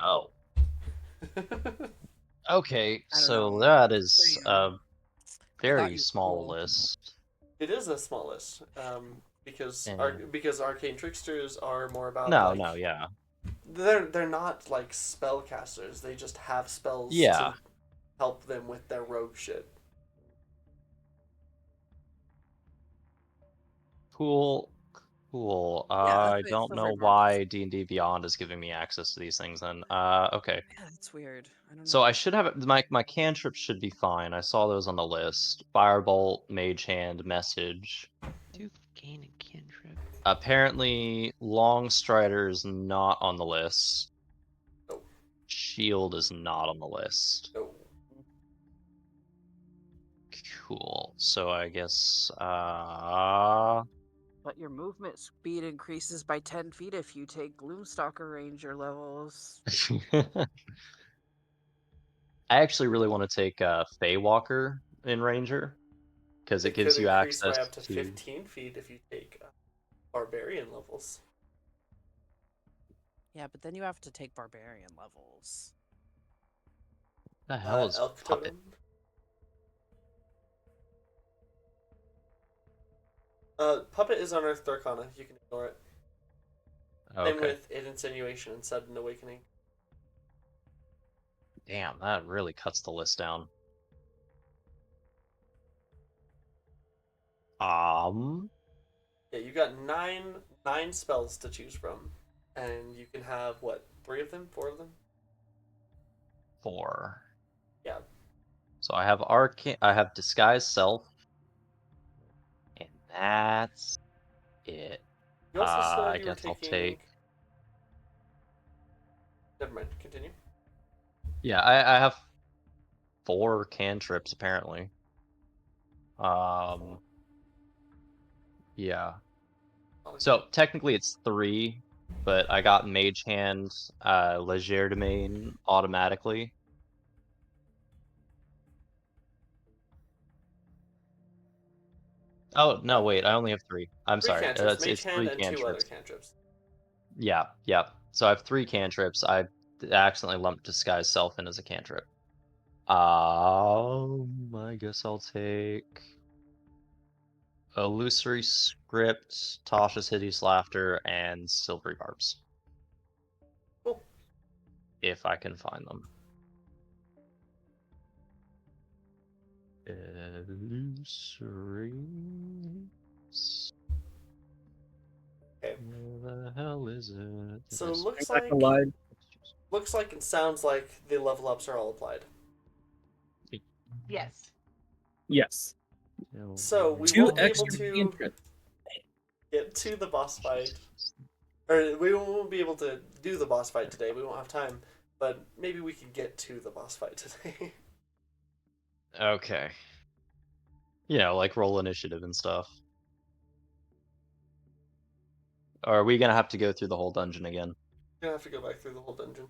Oh. Okay, I don't so know. that is Damn. a I thought very you were small cool. list. It is a small list. Because And- because arcane tricksters are more about No, yeah. They're not like spellcasters. They just have spells Yeah. to help them with their rogue shit. Cool. that's I what don't Silver know Barbs is. why D&D Beyond is giving me access to these things then. Okay. Yeah, that's weird. I don't know. So I should have my cantrips should be fine. I saw those on the list. Firebolt, Mage Hand, Message. Do gain a cantrip. Apparently Long Strider is not on the list. No. Shield is not on the list. No. Cool. So I guess But your movement speed increases by 10 feet if you take Gloomstalker Ranger levels. I actually really want to take Feywalker in Ranger because it It gives could you increase access by up to to 15 feet if you take barbarian levels. Yeah, but then you have to take Barbarian levels. the hell is Elk Puppet? totem. Puppet is Unearthed Arcana. You can ignore it. Same Okay. with Insinuation and Sudden Awakening. Damn, that really cuts the list down. Yeah, you got nine spells to choose from, and you can have what, 3 of them, 4 of them? 4. Yeah. So I have I have Disguise Self, and that's it. You also said I you were guess I'll taking. take. Never mind. Continue. Yeah, I have 4 cantrips apparently. Yeah. So technically it's 3, but I got Mage Hand, Legerdemain automatically. Oh no, wait! I only have 3. I'm 3 sorry. cantrips, Mage It's Hand, 3 and 2 other cantrips. cantrips. Yeah. So I have 3 cantrips. I accidentally lumped Disguise Self in as a cantrip. I guess I'll take. Illusory Script, Tasha's Hideous Laughter, and Silvery Barbs. Cool. If I can find them. Illusory. Okay. Where the hell is it? So Yes. looks I'm not like gonna lie. and sounds like the level ups are all applied. Yes. Yes. So we 2 won't be able extra to cantrips. get to the boss fight, or we won't be able to do the boss fight today. We won't have time, but maybe we can get to the boss fight today. Okay. Yeah, like roll initiative and stuff. Or are we gonna have to go through the whole dungeon again? You're gonna have to go back through the whole dungeon.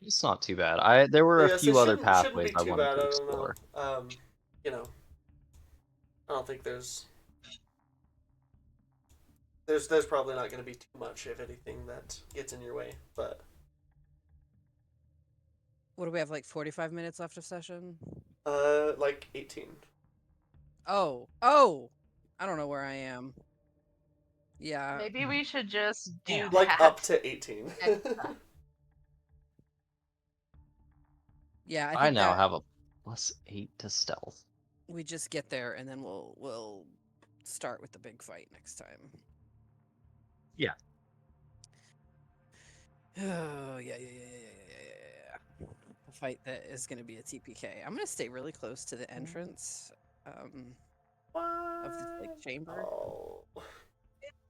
It's not too bad. There were a Yes, few it other shouldn't pathways be I too wanted bad. to I don't know. explore. You know, I don't think there's probably not going to be too much, if anything, that gets in your way. But What do we have, like 45 minutes left of session? like 18. Oh, I don't know where I am. Yeah, Maybe we should just do Damn. Like that. up to 18. yeah. I I think now that have a +8 to stealth. we just get there and then we'll start with the big fight next time. Yeah. Oh yeah. A fight that is going to be a TPK. I'm going to stay really close to the entrance of this like chamber. Oh.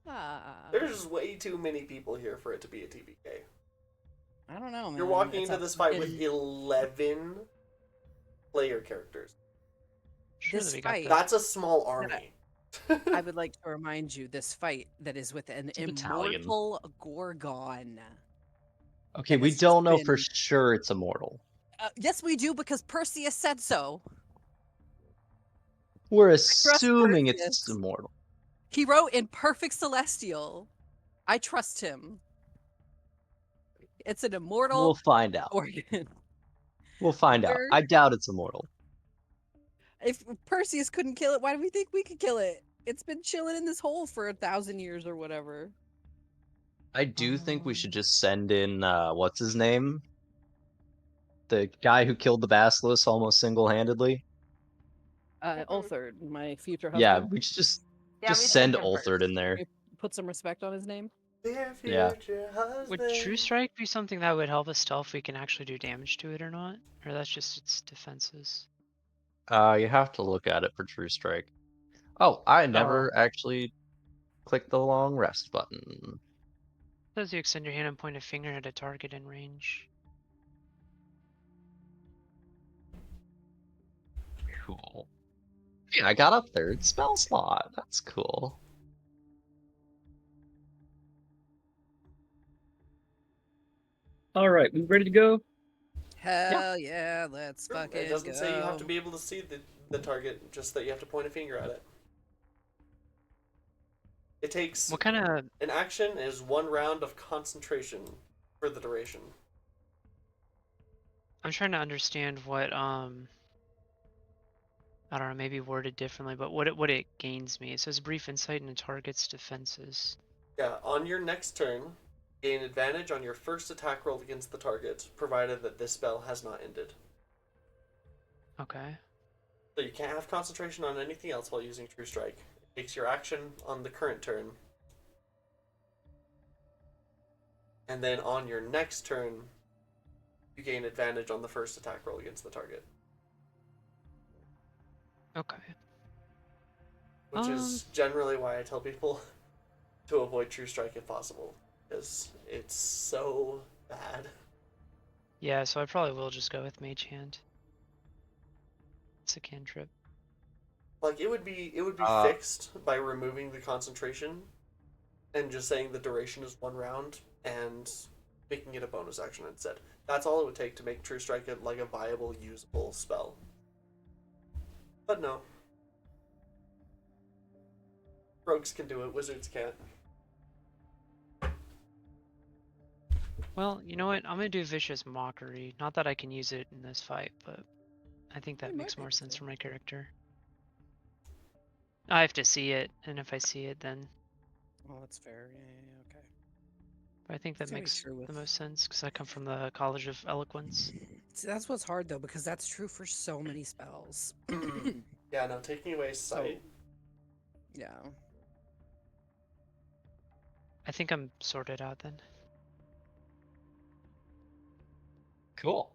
Ah, There's just way too many people here for it to be a TPK. I don't know, man. You're walking It's into a this fight with fucking- 11 player characters. Sure This that we got fight- the- That's a small army. I would like to remind you this fight that is with an It's a battalion. immortal Gorgon. Okay, And we it's don't know been- for sure it's immortal. Yes, we do because Perseus said so. We're assuming Perseus. it's immortal. He wrote in Perfect Celestial. I trust him. It's an immortal We'll find out. Gorgon. We'll find out. Where- I doubt it's immortal. If Perseus couldn't kill it, why do we think we could kill it? It's been chilling in this hole for 1,000 years or whatever. I do think we should just send in what's his name? The guy who killed the Basilisk almost single-handedly. Ultherd, my future Yeah, husband. we should just Yeah, we send took him Ultherd first. in there. Put some respect on his name. Dear Yeah. future husband. Would True Strike be something that would help us tell if we can actually do damage to it or not? Or that's just its defenses? You have to look at it for True Strike. Oh, I never actually clicked the long rest button. Says you extend your hand and point a finger at a target in range. Cool. Yeah, I got up there. It's spell slot. That's cool. All right, we ready to go? Hell yeah, let's fucking It doesn't go. say you have to be able to see the target, just that you have to point a finger at it. It takes What kind of... an action is 1 round of concentration for the duration. I'm trying to understand what, I don't know, maybe worded differently, but what it gains me. It says brief insight into target's defenses. Yeah, on your next turn, gain advantage on your first attack roll against the target, provided that this spell has not ended. Okay. So you can't have concentration on anything else while using True Strike. It takes your action on the current turn. And then on your next turn, you gain advantage on the first attack roll against the target. Okay. Which is generally why I tell people to avoid True Strike if possible. Because it's so bad. Yeah, so I probably will just go with Mage Hand. It's a cantrip. Like it would be fixed by removing the concentration and just saying the duration is 1 round and making it a bonus action instead. That's all it would take to make True Strike like a viable, usable spell. But no. Rogues can do it, wizards can't. Well, you know what? I'm gonna do Vicious Mockery. Not that I can use it in this fight, but I think that We might makes be more able sense to. for my character. I have to see it, and if I see it, then. Well, that's fair. Yeah, okay. But I think that It's gonna be makes true with. the most sense because I come from the College of Eloquence. See, that's what's hard though, because that's true for so many spells. Yeah, no, taking away So, sight. yeah. I think I'm sorted out then. Cool.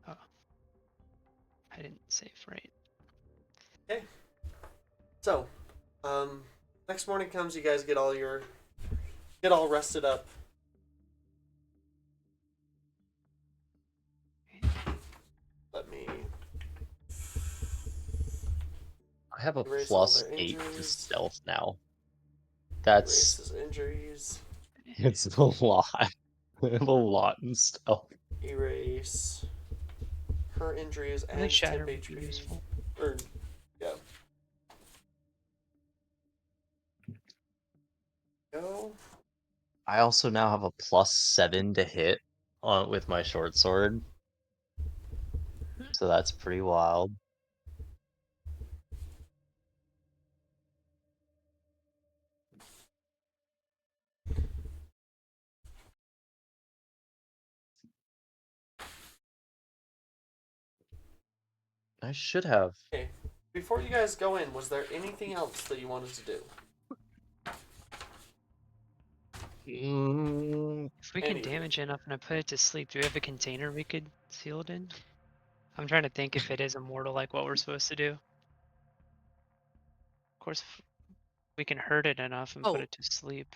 Oh. I didn't save right. Okay. So, next morning comes, you guys get all rested up. Let me I have a erase all plus their 8 to injuries. stealth now. Erase That's his injuries. it's a lot. I have a lot in stealth. Erase her injuries I think and shatter temp would be HP. useful. Or, yeah. Go. I also now have a plus 7 to hit on with my short sword. So that's pretty wild. I should have. Okay. Before you guys go in, was there anything else that you wanted to do? If we can Anything. damage enough and I put it to sleep, do we have a container we could seal it in? I'm trying to think if it is immortal, like what we're supposed to do. Of course, if we can hurt it enough and put Oh, it to sleep.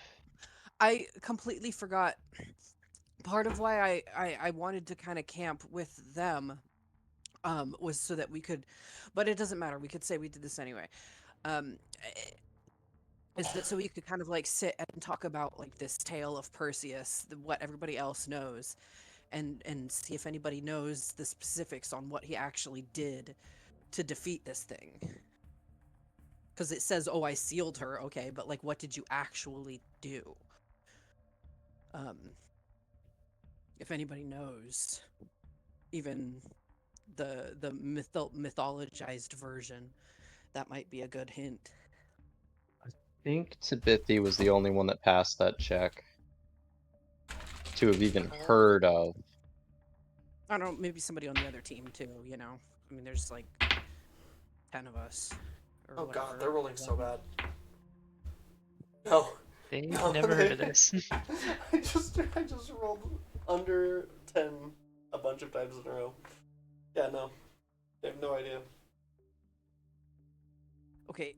I completely forgot. Part of why I wanted to kind of camp with them was so that we could, but it doesn't matter. We could say we did this anyway. Um, is that so we could kind of like sit and talk about like this tale of Perseus, what everybody else knows, and see if anybody knows the specifics on what he actually did to defeat this thing. Because it says, "Oh, I sealed her." Okay, but like, what did you actually do? Um, if anybody knows, even the mythologized version, that might be a good hint. I think Tabithy was the only one that passed that check to have even heard of. I don't know, maybe somebody on the other team too, you know? I mean, there's like 10 of us. Or Oh whatever. god, they're rolling so bad. No. They've No, never heard of this. I just rolled under 10 a bunch of times in a row. Yeah, no. They have no idea. Okay,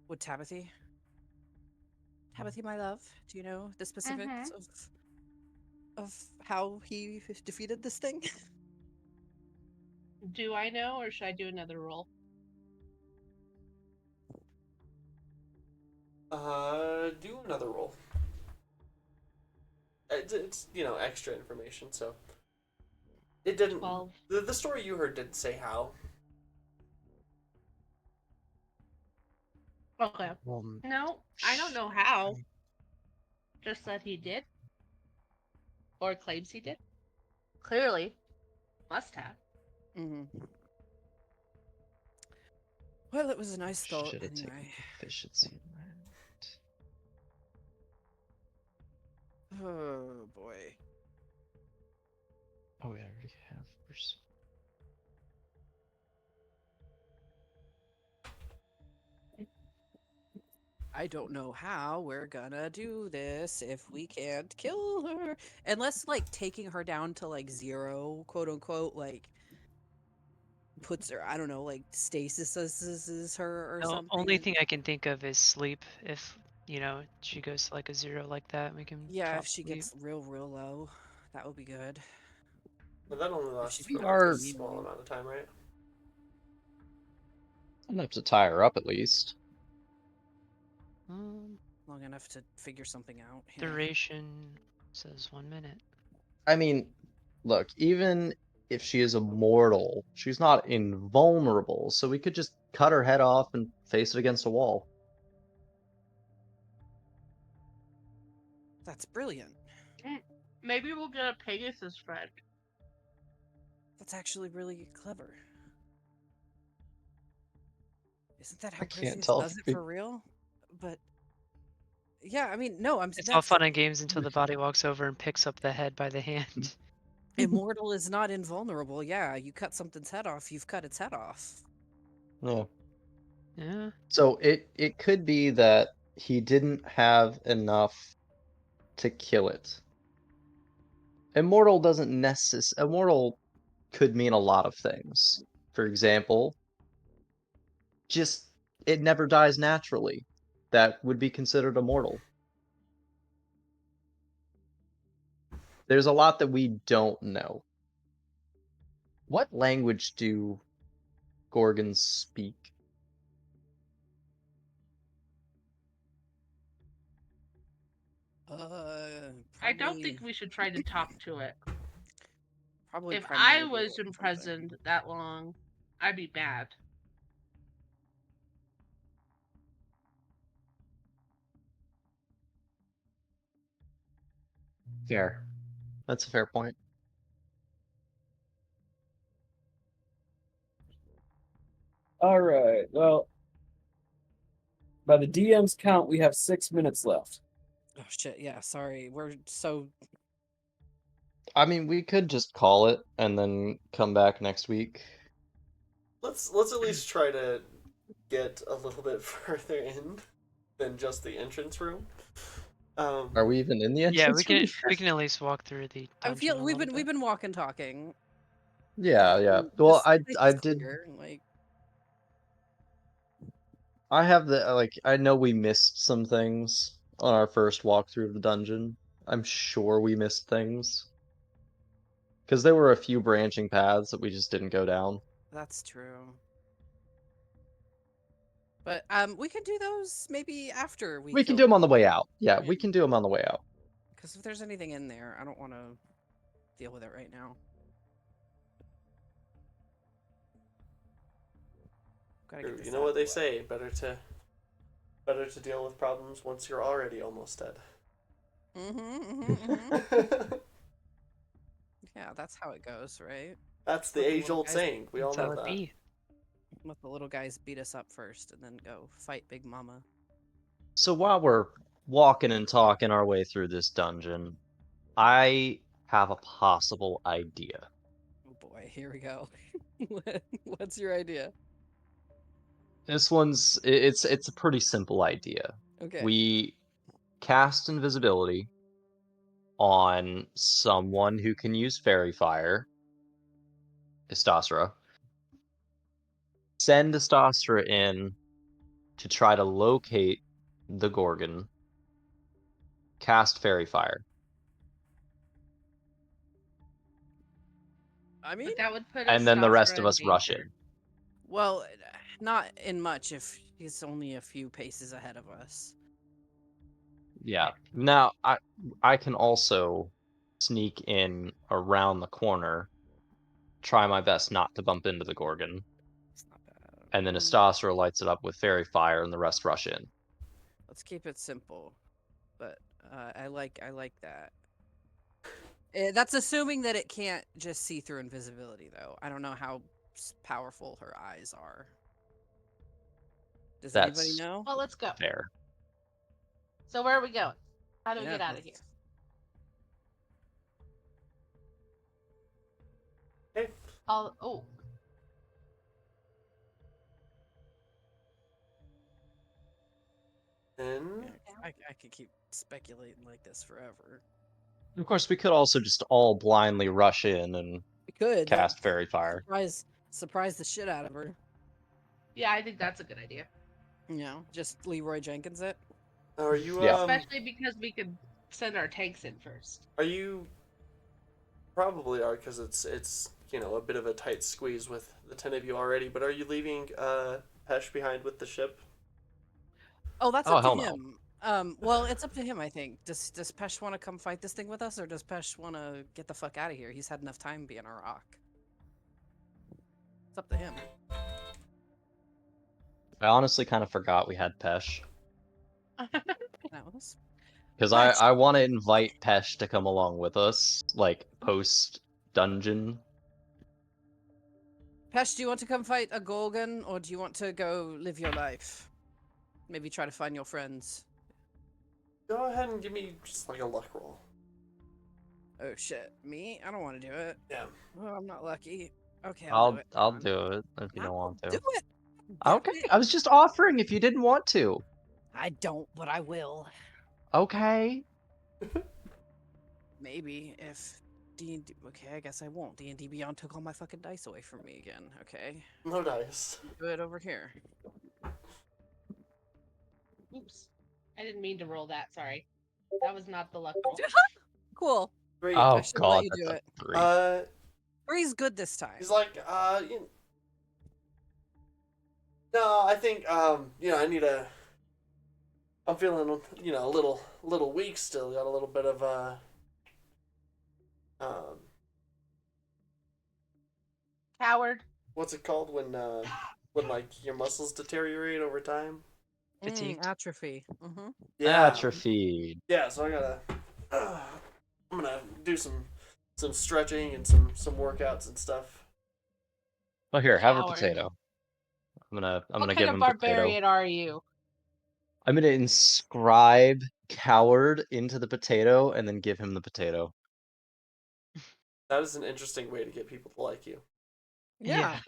would Tabithy? Tabithy, my love, do you know the specifics of how he defeated this thing? Do I know, or should I do another roll? Do another roll. It's extra information, so. It didn't. 12. The story you heard didn't say how. Okay. No, I don't know how. Just that he did. Or claims he did. Clearly. Must have. Mm-hmm. Well, it was a nice thought, Should have taken anyway. proficiency in that. Oh, boy. Oh, we already have. I don't know how we're gonna do this if we can't kill her. Unless, like, taking her down to, like, 0, quote unquote, like, puts her, I don't know, like, stasis her or The something. only thing I can think of is sleep. If, she goes to like a 0 like that, we can Yeah, drop if she sleep. gets real low, that would be good. But that only If lasts she for We like a are- small amount of time, right? Enough to tie her up at least. Long enough to figure something out. Yeah. Duration says 1 minute. I mean, look, even if she is immortal, she's not invulnerable, so we could just cut her head off and face it against a wall. That's brilliant. Maybe we'll get a Pegasus friend. That's actually really clever. Isn't that how I can't Perseus tell does if it we- for real? But yeah, I mean, no, It's all fun and games until the body walks over and picks up the head by the hand. immortal is not invulnerable. Yeah, you cut something's head off, you've cut its head off. Yeah. Yeah. So it could be that he didn't have enough to kill it. Immortal could mean a lot of things. For example, just it never dies naturally. That would be considered immortal. There's a lot that we don't know. What language do Gorgons speak? I don't Probably, think we should try to talk to it. probably If I primordial was or something. imprisoned that long, I'd be mad. Fair. That's a fair point. All right. Well, by the DM's count, we have 6 minutes left. Oh shit! Yeah, sorry. We're so I mean, we could just call it and then come back next week. Let's at least try to get a little bit further in than just the entrance room. Are we even in the entrance? Yeah, room? we can at least walk through the I dungeon feel a we've little been bit. walking talking. Yeah, yeah. and Well, this place I is did. clear, like I have the I know we missed some things on our first walkthrough of the dungeon. I'm sure we missed things. Because there were a few branching paths that we just didn't go down. that's true. But we can do those maybe after we We can kill do them on the way out. Yeah, Yeah. we can do them on the way out. because if there's anything in there, I don't want to deal with it right now. Gotta get this You know out what of the they way. say: better to deal with problems once you're already almost dead. Yeah, that's how it goes, right? That's the Let the little age-old guys- saying. We all That's how know it that. be. Let the little guys beat us up first, and then go fight Big Mama. So while we're walking and talking our way through this dungeon, I have a possible idea. Oh boy, here we go. What's your idea? This it's a pretty simple idea. Okay. We cast invisibility on someone who can use fairy fire, Istasra. Send Istasra in to try to locate the Gorgon. Cast fairy fire. I mean, But that would put And then the rest Istasra of in us rush danger. in. well, not in much if he's only a few paces ahead of us. Yeah. Now I can also sneak in around the corner, try my best not to bump into the Gorgon, It's not bad. and then Istasra lights it up with fairy fire and the rest rush in. Let's keep it simple, but I like that. That's assuming that it can't just see through invisibility, though. I don't know how powerful her eyes are. Does anybody That's know? Well, let's go. fair. So where are we going? How do we Yeah, get out of here? Hey, Oh, and I could keep speculating like this forever. Of course, we could also just all blindly rush in and We could cast fairy fire. surprise the shit out of her. yeah, I think that's a good idea. You know, just Leroy Jenkins it. are you Yeah. Especially because we could send our tanks in first. are you probably are because it's a bit of a tight squeeze with the 10 of you already. But are you leaving Pesh behind with the ship? Oh, that's Oh, up to hell no. him. Well, it's up to him, I think. Does Pesh want to come fight this thing with us, or does Pesh want to get the fuck out of here? He's had enough time being a rock. It's up to him. I honestly kind of forgot we had Pesh. That was Because Nice. I want to invite Pesh to come along with us, like, post-dungeon. Pesh, do you want to come fight a Gorgon, or do you want to go live your life? Maybe try to find your friends. Go ahead and give me just like a luck roll. Oh shit, me? I don't want to do it. Yeah. Well, I'm not lucky. Okay, I'll do it. I'll do it if you don't I'll want do to. it. Okay, I was just offering if you didn't want to. I don't, but I will. Okay. Maybe if D&D. Okay, I guess I won't. D&D Beyond took all my fucking dice away from me again. Okay, No dice. do it over here. Oops. I didn't mean to roll that. Sorry. That was not the luck roll. Cool. 3. Oh I should've let god, you do that's it. a 3. 3's good this time. He's like, no, I think, I need a. I'm feeling, a little weak still. Got a little bit of, Coward. what's it called when like your muscles deteriorate over time? Fatigued. Atrophy. Mm-hmm. Yeah. Atrophy. Yeah, so I gotta. I'm gonna do some stretching and some workouts and stuff. Oh, here, have a Coward. potato. I'm gonna What give kind him of a potato. barbarian are you? I'm gonna inscribe coward into the potato and then give him the potato. That is an interesting way to get people to like you. Yeah.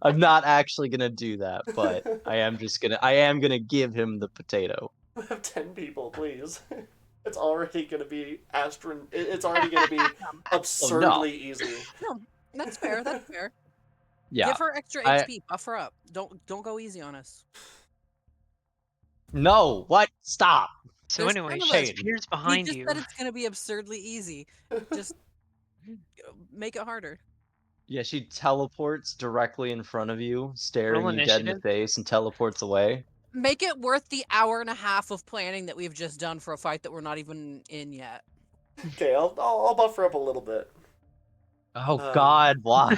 I'm not actually gonna do that, but I am gonna give him the potato. Have 10 people, please. It's already gonna be It's already gonna be absurdly easy. No, that's fair. That's fair. Yeah. Give her extra HP. Buff her up. Don't go easy on us. No, what? Stop. So There's anyway, 10 of she us. appears We behind just you. said it's gonna be absurdly easy. Just make it harder. Yeah, she teleports directly in front of you, staring Roll you dead in the initiative. face, and teleports away. Make it worth the hour and a half of planning that we've just done for a fight that we're not even in yet. Okay, I'll buff her up a little bit. Oh god, why?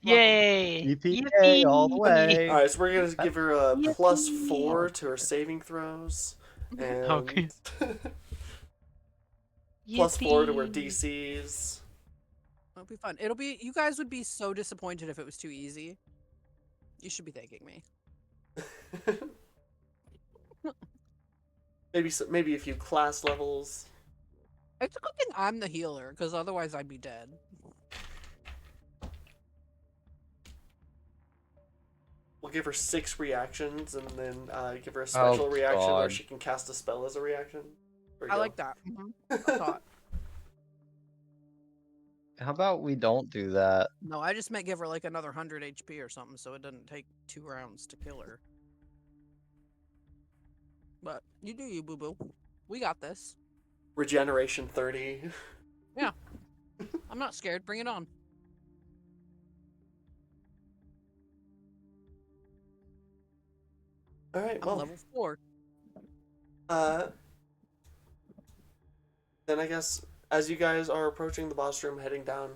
Yay! EPA all the way. Alright, so we're gonna give her a +4 Yippee. to her saving throws. And Okay. +4 to her Yippee. DCs. It'll be fun. You guys would be so disappointed if it was too easy. You should be thanking me. maybe a few class levels. It's a good thing I'm the healer, because otherwise I'd be dead. We'll give her 6 reactions, and then give her a special reaction where God. she can cast a spell as a reaction. There you I go. like that. I thought. How about we don't do that? No, I just meant give her like another 100 HP or something, so it doesn't take 2 rounds to kill her. But you do you, boo boo. We got this. Regeneration 30. I'm not scared. Bring it on. All right, I'm well, level 4. then I guess as you guys are approaching the boss room, heading down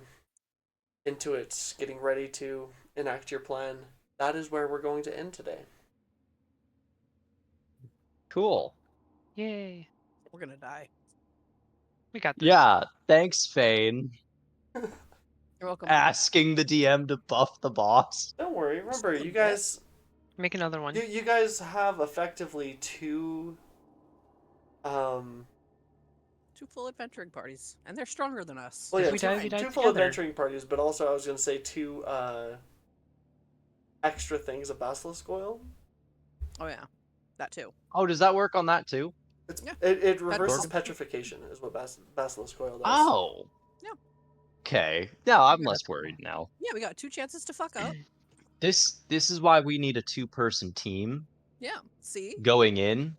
into it, getting ready to enact your plan, that is where we're going to end today. Cool. Yay! We're gonna die. We got this. Yeah, thanks, Fane. You're welcome. Asking the DM to buff the boss. Don't worry. Remember, Still you dead. guys, Make another one. you guys have effectively 2 2 full adventuring parties, and they're stronger than us. well, If yeah, we 2, die, we die 2 full together. adventuring parties, but also I was going to say 2 extra things of basilisk oil. Oh yeah, that too. Oh, does that work on that too? Yeah. It reverses Petrification. petrification is what basilisk oil does. Oh. Yeah. Okay. Yeah, I'm less worried now. Yeah, we got 2 chances to fuck up. This is why we need a 2-person team Yeah. See? going in.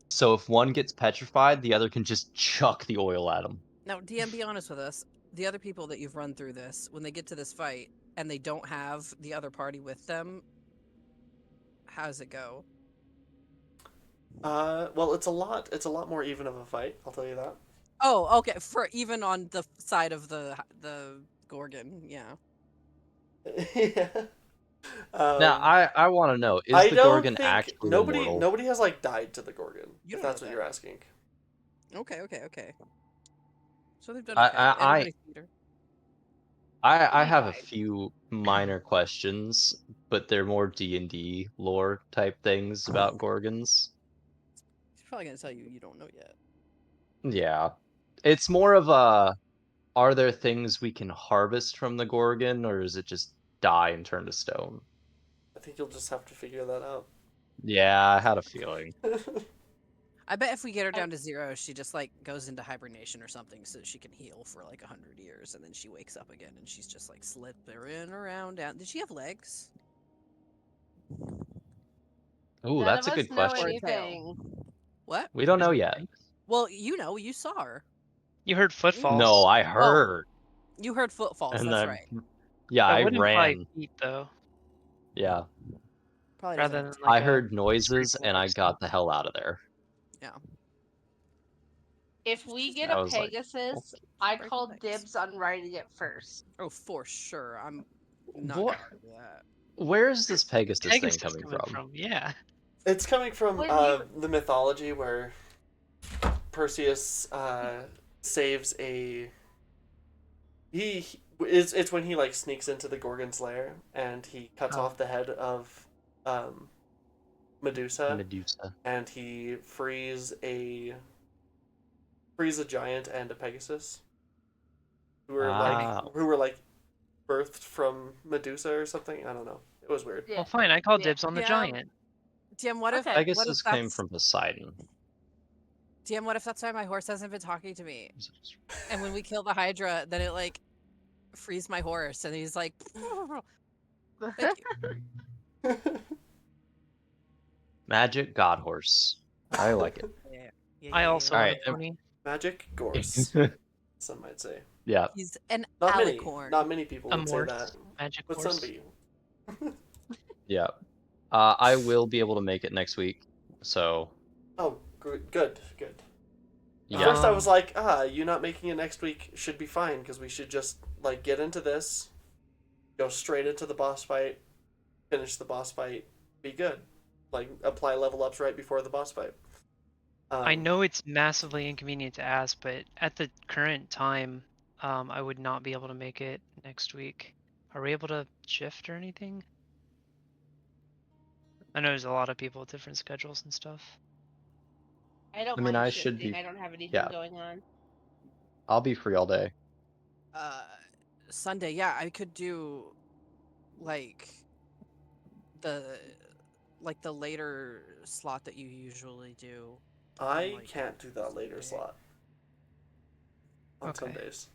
So if one gets petrified, the other can just chuck the oil at him. Now, DM, be honest with us. The other people that you've run through this, when they get to this fight and they don't have the other party with them, how does it go? Well, it's a lot more even of a fight. I'll tell you that. Oh, okay. For even on the side of the Gorgon, yeah. Yeah. Now, I want to know, is I the don't Gorgon think actually nobody immortal? has like died to the Gorgon. You If don't that's know what that. you're asking. Okay. So they've done okay. I- Everybody's beat her. I be have a fine. few minor questions, but they're more D&D lore type things about Gorgons. He's probably gonna tell you you don't know yet. Yeah. It's more of a, are there things we can harvest from the Gorgon, or is it just die and turn to stone? I think you'll just have to figure that out. Yeah, I had a feeling. I bet if we get her I- down to 0, she just like goes into hibernation or something so she can heal for like 100 years, and then she wakes up again and she's just like slipping around down. Did she have legs Ooh, None that's of a us good know question. or a tail? anything. What? We don't Is know it yet. legs? Well, you you saw her. You heard footfalls. No, I heard. You heard footfalls. And That's then, right. yeah, That I would imply ran. feet, though, Yeah, Probably doesn't rather have a than tail. like I a heard noises free and I forest. got the hell out of there. Yeah. If we Just get I a was like, Pegasus, okay. I Break call legs. dibs on riding it first. Oh, for sure. I'm not What? gonna argue that. Where is this Pegasus thing Pegasus coming coming from? Yeah. It's coming from When you- the mythology where Perseus saves a. It's when he like sneaks into the Gorgon's lair and he cuts Oh. off the head of Medusa, Medusa. and he frees a giant and a Pegasus who were Ah. like birthed from Medusa or something. I don't know. It was weird. Yeah. Well, fine. I call Yeah. dibs on the Yeah. giant. DM, what if Okay. what if Pegasus came that's from Poseidon. DM, what if that's why my horse hasn't been talking to me? And when we kill the Hydra, then it like frees my horse, and he's like, thank you. Magic God Horse. I like it. Yeah, yeah, I yeah, also yeah. own Alright, a pony. Magic Gorse, some might say. Yeah. He's an Not alicorn. many people A would say morph. that, Magic but horse. some be. Yeah. I will be able to make it next week. So, Oh, good. At yeah. first I was like, you not making it next week should be fine, because we should just, like, get into this, go straight into the boss fight, finish the boss fight, be good. Like, apply level ups right before the boss fight. I know it's massively inconvenient to ask, but at the current time, I would not be able to make it next week. Are we able to shift or anything? I know there's a lot of people with different schedules and stuff. I don't I mean, mind I should shifting. be. I don't have anything Yeah. going on. I'll be free all day. Sunday, yeah, I could do like the the later slot that you usually do. I like, can't do that later Sunday. slot on Okay. Sundays,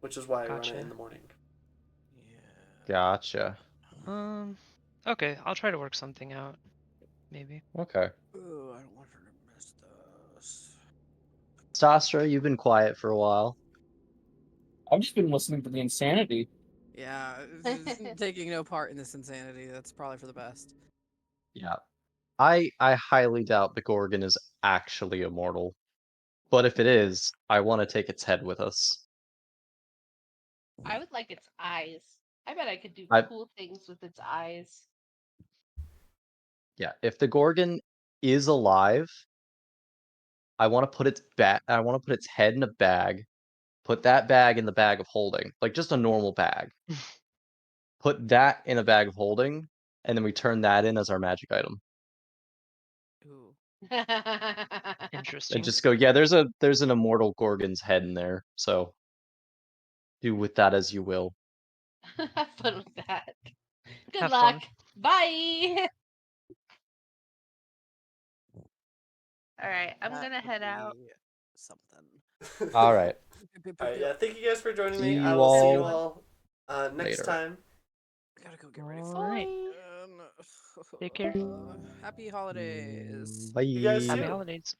which is why I run it Gotcha. in the morning. Yeah. Gotcha. Okay, I'll try to work something out. Maybe. Okay. Oh, I don't want her to miss this. Sastra, you've been quiet for a while. I've just been listening to the insanity. Yeah, taking no part in this insanity. That's probably for the best. Yeah. I highly doubt the Gorgon is actually immortal. But if it is, I want to take its head with us. I would like its eyes. I bet I could do I- cool things with its eyes. Yeah, if the Gorgon is alive, I want to put its head in a bag, put that bag in the bag of holding, like just a normal bag. Put that in a bag of holding, and then we turn that in as our magic item. Ooh. Interesting. And just go, yeah, there's an immortal Gorgon's head in there, so do with that as you will. Have fun with that. Good Have luck. fun. Bye. All right, I'm That gonna would head out. be something. All right. Alright, yeah, thank you guys for joining See me. I you will see you all all next later. time. I gotta go get ready for Alright. it. Take care. Happy holidays. Bye. You guys Happy too. holidays.